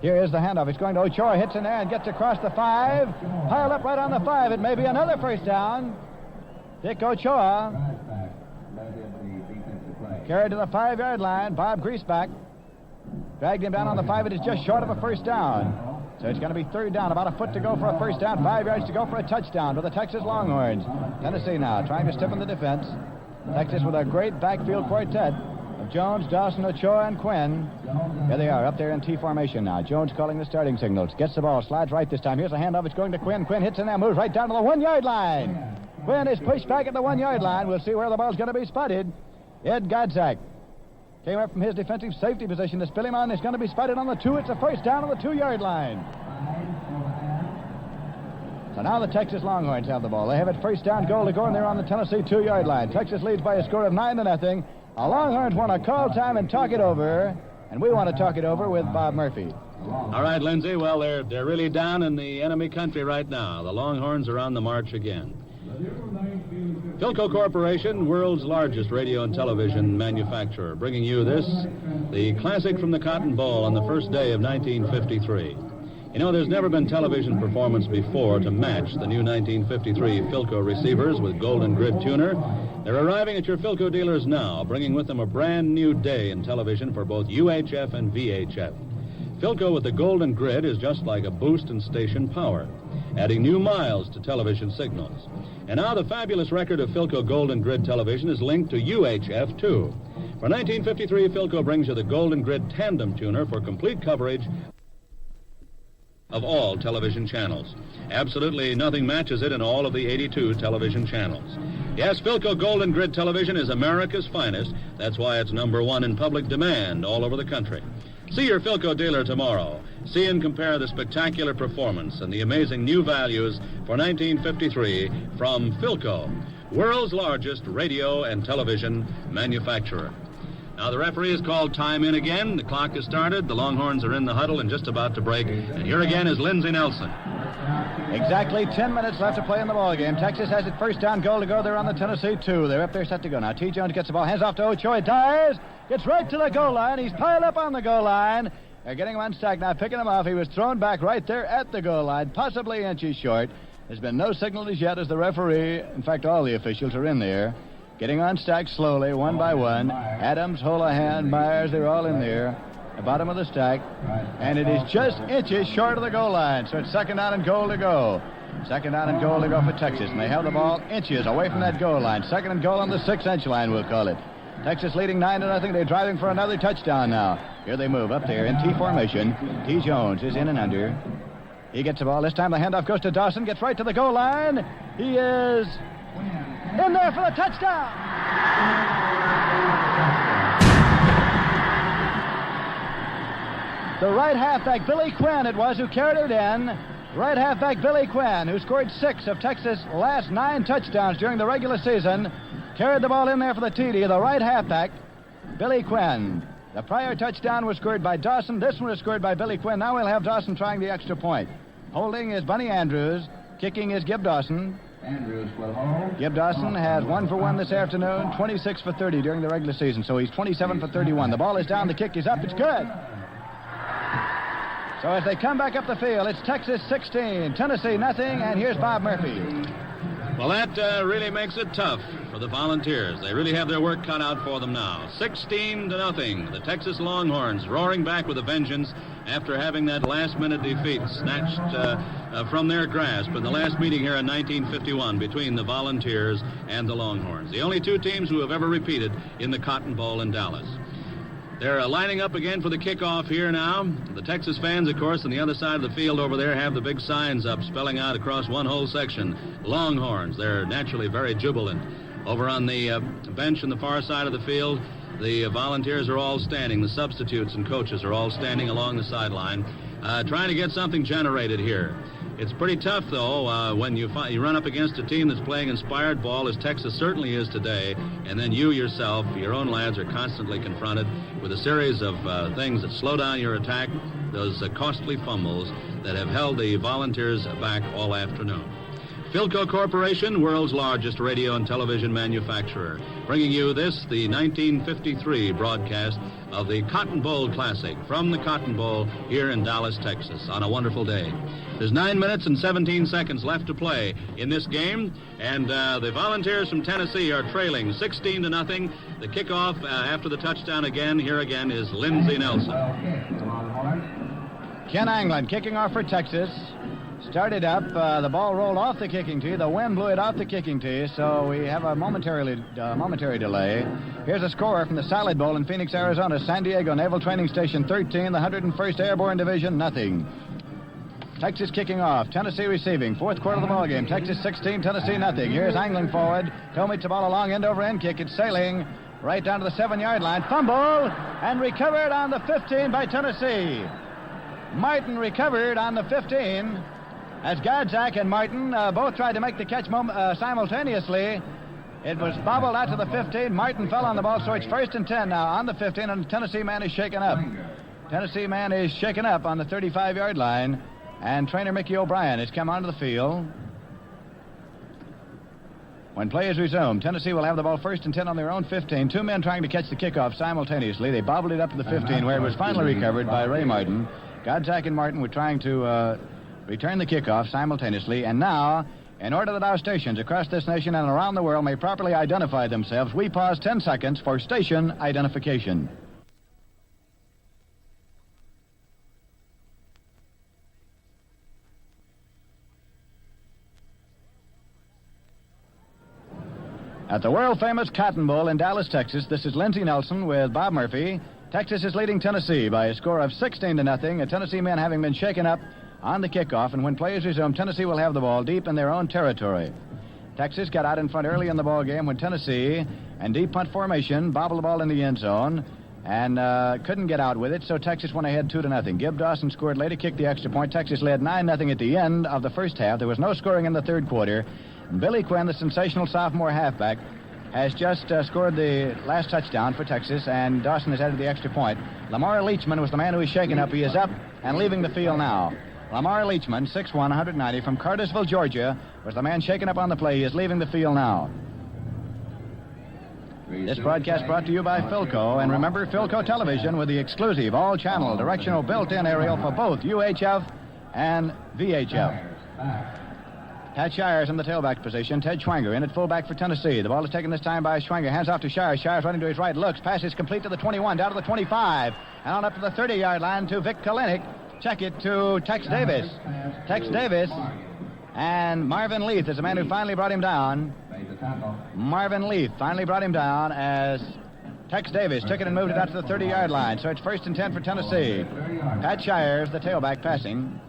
Here is the handoff. It's going to Ochoa, hits in there and gets across the 5. Piled up right on the 5. It may be another 1st down. Dick Ochoa carried to the 5-yard line. Bob Griesbach dragged him down on the 5. It is just short of a 1st down. So it's going to be 3rd down. About a foot to go for a 1st down. 5 yards to go for a touchdown for the Texas Longhorns. Tennessee now trying to stiffen the defense. Texas with a great backfield quartet of Jones, Dawson, Ochoa, and Quinn. Here they are up there in T formation now. Jones calling the starting signals. Gets the ball, slides right this time. Here's a handoff. It's going to Quinn. Quinn hits in there, moves right down to the 1-yard line. Quinn is pushed back at the 1-yard line. We'll see where the ball's going to be spotted. Ed Godzak came up from his defensive safety position to spill him on. It's going to be spotted on the 2. It's a 1st down on the 2-yard line. So now the Texas Longhorns have the ball. They have it first down, goal to go, and they're on the Tennessee 2-yard line. Texas leads by a score of 9-0. The Longhorns want to call time and talk it over, and we want to talk it over with Bob Murphy. All right, Lindsay. Well, they're really down in the enemy country right now. The Longhorns are on the march again. Philco Corporation, world's largest radio and television manufacturer, bringing you this, the classic from the Cotton Bowl on the first day of 1953. You know, there's never been television performance before to match the new 1953 Philco receivers with golden grid tuner. They're arriving at your Philco dealers now, bringing with them a brand new day in television for both UHF and VHF. Philco with the golden grid is just like a boost in station power, adding new miles to television signals. And now the fabulous record of Philco golden grid television is linked to UHF, too. For 1953, Philco brings you the golden grid tandem tuner for complete coverage of all television channels. Absolutely nothing matches it in all of the 82 television channels. Yes, Philco Golden Grid Television is America's finest. That's why it's #1 in public demand all over the country. See your Philco dealer tomorrow. See and compare the spectacular performance and the amazing new values for 1953 from Philco, world's largest radio and television manufacturer. Now, the referee has called time in again. The clock has started. The Longhorns are in the huddle and just about to break. And here again is Lindsay Nelson. Exactly 10 minutes left to play in the ball game. Texas has it first down, goal to go. They're on the Tennessee 2. They're up there set to go now. T. Jones gets the ball, hands off to Ochoa, dives, gets right to the goal line. He's piled up on the goal line. They're getting him unstacked now, picking him off. He was thrown back right there at the goal line, possibly inches short. There's been no signal as yet as the referee, in fact, all the officials are in there. Getting unstacked slowly, one by one. Adams, Holohan, Myers, they're all in there. The bottom of the stack. And it is just inches short of the goal line. So it's second down and goal to go. Second down and goal to go for Texas. And they have the ball inches away from that goal line. Second and goal on the 6-inch line, we'll call it. Texas leading 9-0. They're driving for another touchdown now. Here they move up there in T formation. T. Jones is in and under. He gets the ball. This time the handoff goes to Dawson. Gets right to the goal line. He is in there for the touchdown. The right halfback, Billy Quinn, it was, who carried it in. Right halfback, Billy Quinn, who scored 6 of Texas' last 9 touchdowns during the regular season, carried the ball in there for the TD. The right halfback, Billy Quinn. The prior touchdown was scored by Dawson. This one was scored by Billy Quinn. Now we'll have Dawson trying the extra point. Holding is Bunny Andrews. Kicking is Gib Dawson. Andrews will hold. Gib Dawson has 1 for 1 this afternoon, 26 for 30 during the regular season, so he's 27 for 31. The ball is down, the kick is up, it's good. So as they come back up the field, it's Texas 16, Tennessee nothing, and here's Bob Murphy. Well, that really makes it tough for the Volunteers. They really have their work cut out for them now. 16-0. The Texas Longhorns roaring back with a vengeance after having that last-minute defeat snatched from their grasp in the last meeting here in 1951 between the Volunteers and the Longhorns, the only 2 teams who have ever repeated in the Cotton Bowl in Dallas. They're lining up again for the kickoff here now. The Texas fans, of course, on the other side of the field over there have the big signs up spelling out across one whole section, Longhorns. They're naturally very jubilant. Over on the bench on the far side of the field, the Volunteers are all standing. The substitutes and coaches are all standing along the sideline, trying to get something generated here. It's pretty tough, though, when you run up against a team that's playing inspired ball, as Texas certainly is today, and then you yourself, your own lads, are constantly confronted with a series of things that slow down your attack, those costly fumbles that have held the Volunteers back all afternoon. Philco Corporation, world's largest radio and television manufacturer, bringing you this, the 1953 broadcast of the Cotton Bowl Classic from the Cotton Bowl here in Dallas, Texas, on a wonderful day. There's 9 minutes and 17 seconds left to play in this game, and the Volunteers from Tennessee are trailing 16-0. The kickoff after the touchdown again, here again, is Lindsay Nelson. Ken Anglin kicking off for Texas. Started up, the ball rolled off the kicking tee. The wind blew it off the kicking tee, so we have a momentary delay. Here's a score from the Salad Bowl in Phoenix, Arizona. San Diego Naval Training Station 13, the 101st Airborne Division, nothing. Texas kicking off, Tennessee receiving. 4th quarter of the ball game. Texas 16, Tennessee nothing. Here's Anglin forward. Tomey the ball a long end-over-end kick. It's sailing right down to the 7-yard line. Fumble and recovered on the 15 by Tennessee. Martin recovered on the 15. as Godzak and Martin both tried to make the catch simultaneously. It was bobbled out to the 15. Martin fell on the ball, so it's 1st and 10 now on the 15, and the Tennessee man is shaken up. Tennessee man is shaken up on the 35-yard line, and trainer Mickey O'Brien has come onto the field. When play is resumed, Tennessee will have the ball 1st and 10 on their own 15. Two men trying to catch the kickoff simultaneously. They bobbled it up to the 15, where it was finally recovered by Ray Martin. Godzak and Martin were trying to return the kickoff simultaneously, and now, in order that our stations across this nation and around the world may properly identify themselves, we pause 10 seconds for station identification. At the world-famous Cotton Bowl in Dallas, Texas, this is Lindsay Nelson with Bob Murphy. Texas is leading Tennessee by a score of 16-0, a Tennessee men having been shaken up on the kickoff, and when play is resumed, Tennessee will have the ball deep in their own territory. Texas got out in front early in the ball game when Tennessee, in deep punt formation, bobbled the ball in the end zone and couldn't get out with it, so Texas went ahead 2-0. Gib Dawson scored later, kicked the extra point. Texas led 9-0 at the end of the first half. There was no scoring in the third quarter. Billy Quinn, the sensational sophomore halfback, has just scored the last touchdown for Texas, and Dawson has added the extra point. Lamar Leachman was the man who was shaken up. He is up and leaving the field now. Lamar Leachman, 6'1", 190, from Cartersville, Georgia, was the man shaken up on the play. He is leaving the field now. This broadcast brought to you by Philco, and remember Philco Television with the exclusive all-channel directional built-in aerial for both UHF and VHF. Pat Shires in the tailback position. Ted Schwanger in at fullback for Tennessee. The ball is taken this time by Schwanger. Hands off to Shires. Shires running to his right. Looks. Pass is complete to the 21. Down to the 25. And on up to the 30-yard line to Vic Kalinick. Check it to Tex Davis. Tex Davis and Marvin Leith is the man who finally brought him down. Marvin Leith finally brought him down as Tex Davis took it and moved it out to the 30-yard line. So it's 1st and 10 for Tennessee. Pat Shires, the tailback, passing.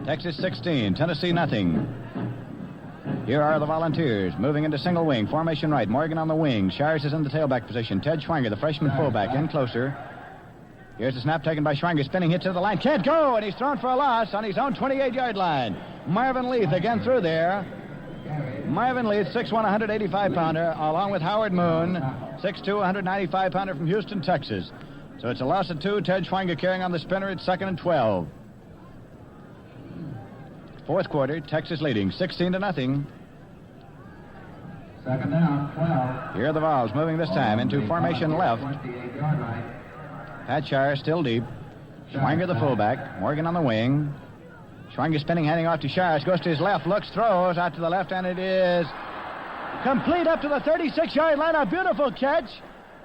Texas 16, Tennessee nothing. Here are the Volunteers moving into single wing. Formation right. Morgan on the wing. Shires is in the tailback position. Ted Schwanger, the freshman fullback, in closer. Here's the snap taken by Schwanger. Spinning hit to the line. Can't go, and he's thrown for a loss on his own 28-yard line. Marvin Leith again through there. Marvin Leith, 6'1", 185-pounder, along with Howard Moon, 6'2", 195-pounder from Houston, Texas. So it's a loss of 2. Ted Schwanger carrying on the spinner at 2nd and 12. Fourth quarter, Texas leading 16-0. 2nd down, 12. Here are the Vols moving this time into formation left. 28-yard line. Pat Shire still deep. Schwanger the fullback. Morgan on the wing. Schwanger spinning, handing off to Shires. Goes to his left, looks, throws out to the left, and it is complete up to the 36-yard line. A beautiful catch.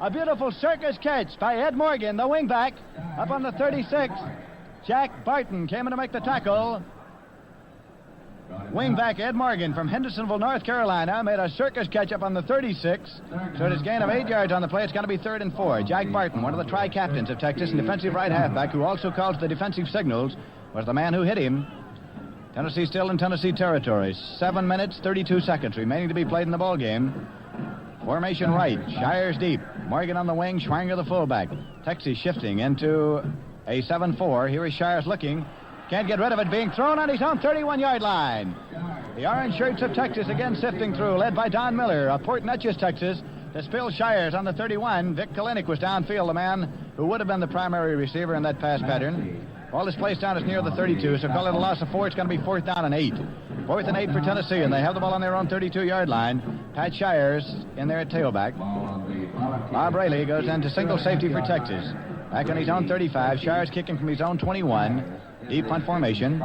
A beautiful circus catch by Ed Morgan, the wingback, up on the 36. Jack Barton came in to make the tackle. Wingback Ed Morgan from Hendersonville, North Carolina, made a circus catch up on the 36. So it is gain of 8 yards on the play. It's going to be 3rd and 4. Jack Barton, one of the tri-captains of Texas and defensive right halfback, who also calls the defensive signals, was the man who hit him. Tennessee still in Tennessee territory. 7 minutes, 32 seconds remaining to be played in the ball game. Formation right. Shires deep. Morgan on the wing. Schwanger the fullback. Texas shifting into a 7-4. Here is Shires looking. Can't get rid of it, being thrown on his own 31-yard line. The orange shirts of Texas again sifting through, led by Don Miller of Port Neches, Texas, to Spill Shires on the 31. Vic Kalinick was downfield, the man who would have been the primary receiver in that pass pattern. Ball is placed down as near the 32, so call it a loss of 4. It's going to be 4th down and 8. 4th and 8 for Tennessee, and they have the ball on their own 32-yard line. Pat Shires in there at tailback. Bob Rayleigh goes into single safety for Texas. Back on his own 35. Shires kicking from his own 21. Deep punt formation.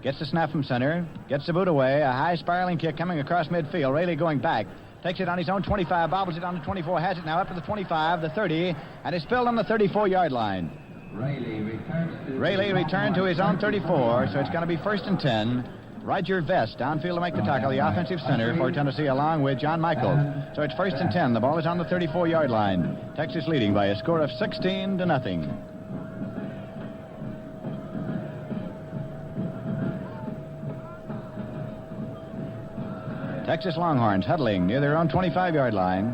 Gets the snap from center. Gets the boot away. A high spiraling kick coming across midfield. Rayleigh going back. Takes it on his own 25. Bobbles it on the 24. Has it now up to the 25, the 30. And is spilled on the 34-yard line. Rayleigh returned to his own 34. So it's going to be 1st and 10. Roger Vest downfield to make the tackle. The offensive center for Tennessee along with John Michael. So it's 1st and 10. The ball is on the 34-yard line. Texas leading by a score of 16-0. Texas Longhorns huddling near their own 25-yard line.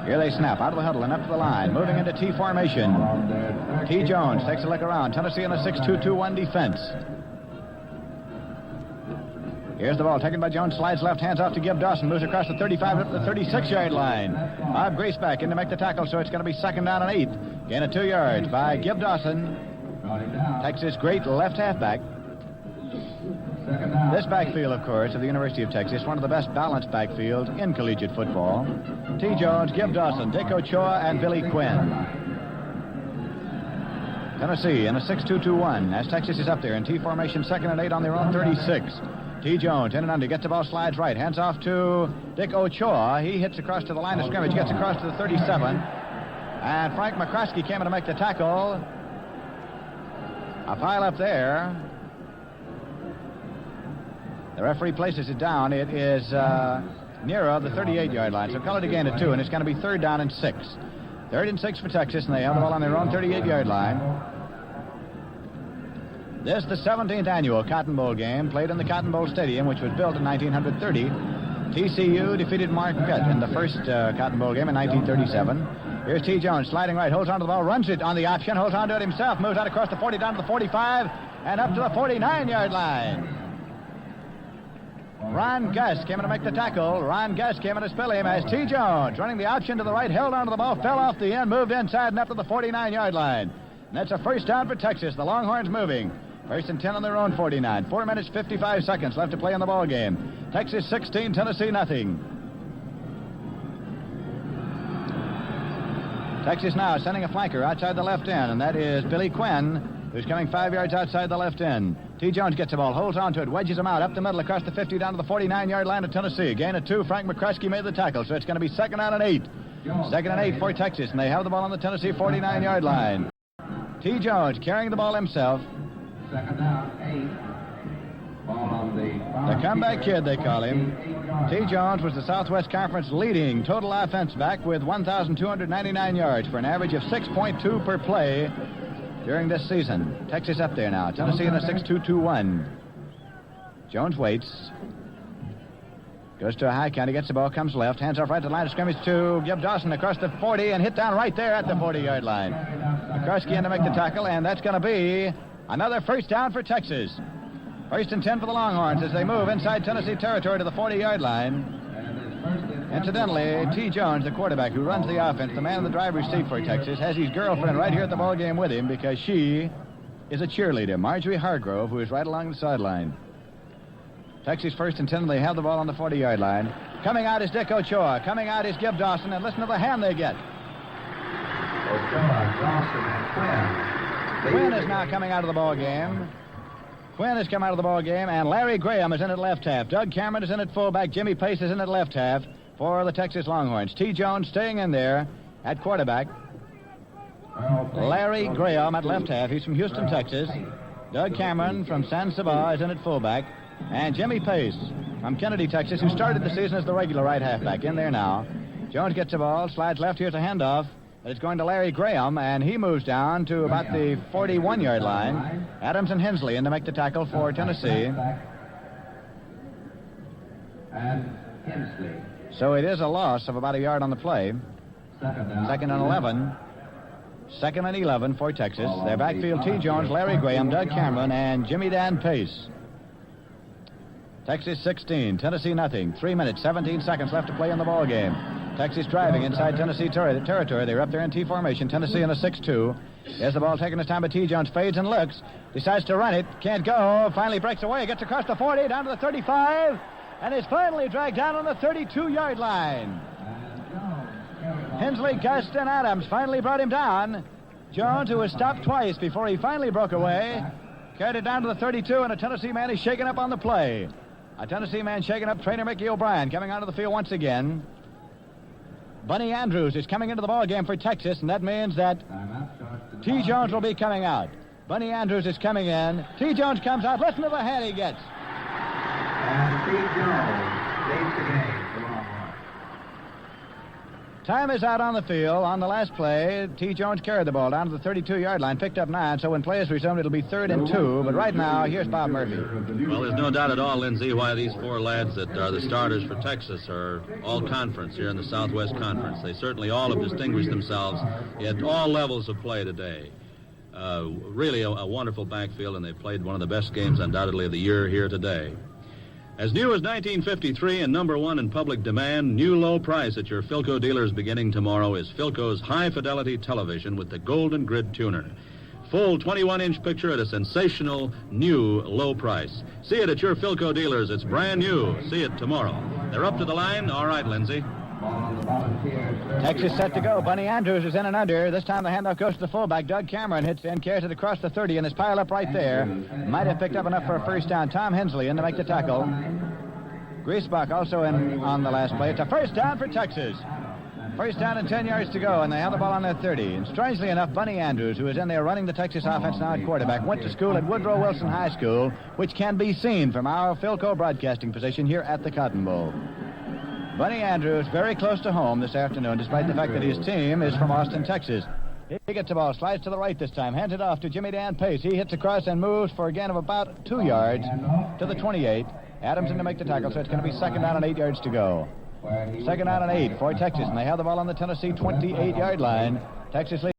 Here they snap out of the huddle and up to the line, moving into T formation. T. Jones takes a look around. Tennessee in a 6-2-2-1 defense. Here's the ball taken by Jones, slides left, hands off to Gib Dawson, moves across the 35 up to the 36-yard line. Bob Grace back in to make the tackle, so it's going to be 2nd down and 8. Gain of 2 yards by Gib Dawson. Texas great left halfback. This backfield, of course, of the University of Texas, one of the best balanced backfields in collegiate football. T. Jones, Gib Dawson, Dick Ochoa, and Billy Quinn. Tennessee in a 6-2-2-1 as Texas is up there in T formation, 2nd and 8 on their own 36. T. Jones in and under, gets the ball, slides right, hands off to Dick Ochoa. He hits across to the line of scrimmage, gets across to the 37. And Frank McCroskey came in to make the tackle. A pile up there. The referee places it down. It is nearer the 38-yard line, so call it a gain of 2, and it's going to be 3rd down and 6. 3rd and 6 for Texas, and they have the ball on their own 38-yard line. This is the 17th annual Cotton Bowl game, played in the Cotton Bowl Stadium, which was built in 1930. TCU defeated Marquette in the first Cotton Bowl game in 1937. Here's T. Jones sliding right, holds onto the ball, runs it on the option, holds onto it himself, moves out across the 40, down to the 45, and up to the 49-yard line. Ron Gus came in to make the tackle. Ron Gus came in to spill him as T. Jones, running the option to the right, held onto the ball, fell off the end, moved inside and up to the 49-yard line. And that's a 1st down for Texas. The Longhorns moving. 1st and 10 on their own 49. 4 minutes, 55 seconds left to play in the ball game. Texas 16, Tennessee nothing. Texas now sending a flanker outside the left end, and that is Billy Quinn, who's coming 5 yards outside the left end. T. Jones gets the ball, holds on to it, wedges him out, up the middle, across the 50, down to the 49-yard line of Tennessee. Gain of 2, Frank McCroskey made the tackle, so it's going to be 2nd down and 8. 2nd and 8 for Texas, and they have the ball on the Tennessee 49-yard line. T. Jones carrying the ball himself. 2nd down, 8. Ball on the comeback kid, they call him. T. Jones was the Southwest Conference leading total offense back with 1,299 yards for an average of 6.2 per play during this season. Texas up there now. Tennessee in a 6-2-2-1. Jones waits. Goes to a high count. He gets the ball, comes left, hands off right to the line of scrimmage to Gib Dawson across the 40 and hit down right there at the 40-yard line. McCroskey in to make the tackle, and that's going to be another 1st down for Texas. 1st and 10 for the Longhorns as they move inside Tennessee territory to the 40-yard line. Incidentally, T. Jones, the quarterback who runs the offense, the man in the driver's seat for Texas, has his girlfriend right here at the ball game with him because she is a cheerleader, Marjorie Hargrove, who is right along the sideline. Texas 1st and 10, they have the ball on the 40-yard line. Coming out is Dick Ochoa. Coming out is Gib Dawson, and listen to the hand they get. Ochoa, Dawson, and Quinn. Quinn is now coming out of the ball game. Quinn has come out of the ball game, and Larry Graham is in at left half. Doug Cameron is in at fullback. Jimmy Pace is in at left half for the Texas Longhorns. T. Jones staying in there at quarterback. Larry Graham at left half. He's from Houston, Texas. Doug Cameron from San Saba is in at fullback. And Jimmy Pace from Kennedy, Texas, who started the season as the regular right halfback, in there now. Jones gets the ball, slides left. Here's a handoff. It's going to Larry Graham, and he moves down to about the 41-yard line. Adams and Hensley in to make the tackle for Tennessee. And Hensley. So it is a loss of about a yard on the play. 2nd and 11. 2nd and 11 for Texas. Their backfield, T. Jones, Larry Graham, Doug Cameron, and Jimmy Dan Pace. Texas 16, Tennessee nothing. 3 minutes, 17 seconds left to play in the ball game. Texas driving inside Tennessee territory. They're up there in T formation. Tennessee in a 6-2. There's the ball taken this time by T. Jones. Fades and looks. Decides to run it. Can't go. Finally breaks away. Gets across the 40, down to the 35. And is finally dragged down on the 32-yard line. Hensley, Gust, and Adams finally brought him down. Jones, who was stopped twice before he finally broke away, carried it down to the 32, and a Tennessee man is shaken up on the play. A Tennessee man shaken up. Trainer Mickey O'Brien coming onto the field once again. Bunny Andrews is coming into the ball game for Texas, and that means that T. Jones will be coming out. Bunny Andrews is coming in. T. Jones comes out. Listen to the hand he gets. And T. Jones leads the game for Longhorns. Time is out on the field. On the last play, T. Jones carried the ball down to the 32-yard line, picked up 9, so when play is resumed, it'll be 3rd and 2. But right now, here's Bob Murphy. Well, there's no doubt at all, Lindsay, why these 4 lads that are the starters for Texas are all conference here in the Southwest Conference. They certainly all have distinguished themselves at all levels of play today. Really a wonderful backfield, and they played one of the best games, undoubtedly, of the year here today. As new as 1953 and number 1 in public demand, new low price at your Philco dealers beginning tomorrow is Philco's high-fidelity television with the Golden Grid tuner. Full 21-inch picture at a sensational new low price. See it at your Philco dealers. It's brand new. See it tomorrow. They're up to the line. All right, Lindsay. Texas set to go. Bunny Andrews is in and under. This time the handoff goes to the fullback. Doug Cameron hits in, carries it across the 30, and is piled up right there. Might have picked up enough for a first down. Tom Hensley in to make the tackle. Griesbach also in on the last play. It's a first down for Texas. First down and 10 yards to go, and they have the ball on their 30. And strangely enough, Bunny Andrews, who is in there running the Texas offense now at quarterback, went to school at Woodrow Wilson High School, which can be seen from our Philco broadcasting position here at the Cotton Bowl. Bunny Andrews very close to home this afternoon, despite the fact that his team is from Austin, Texas. He gets the ball, slides to the right this time, hands it off to Jimmy Dan Pace. He hits across and moves for a gain of about 2 yards to the 28. Adams in to make the tackle, so it's going to be 2nd down and 8 yards to go. 2nd down and 8 for Texas, and they have the ball on the Tennessee 28-yard line. Texas leads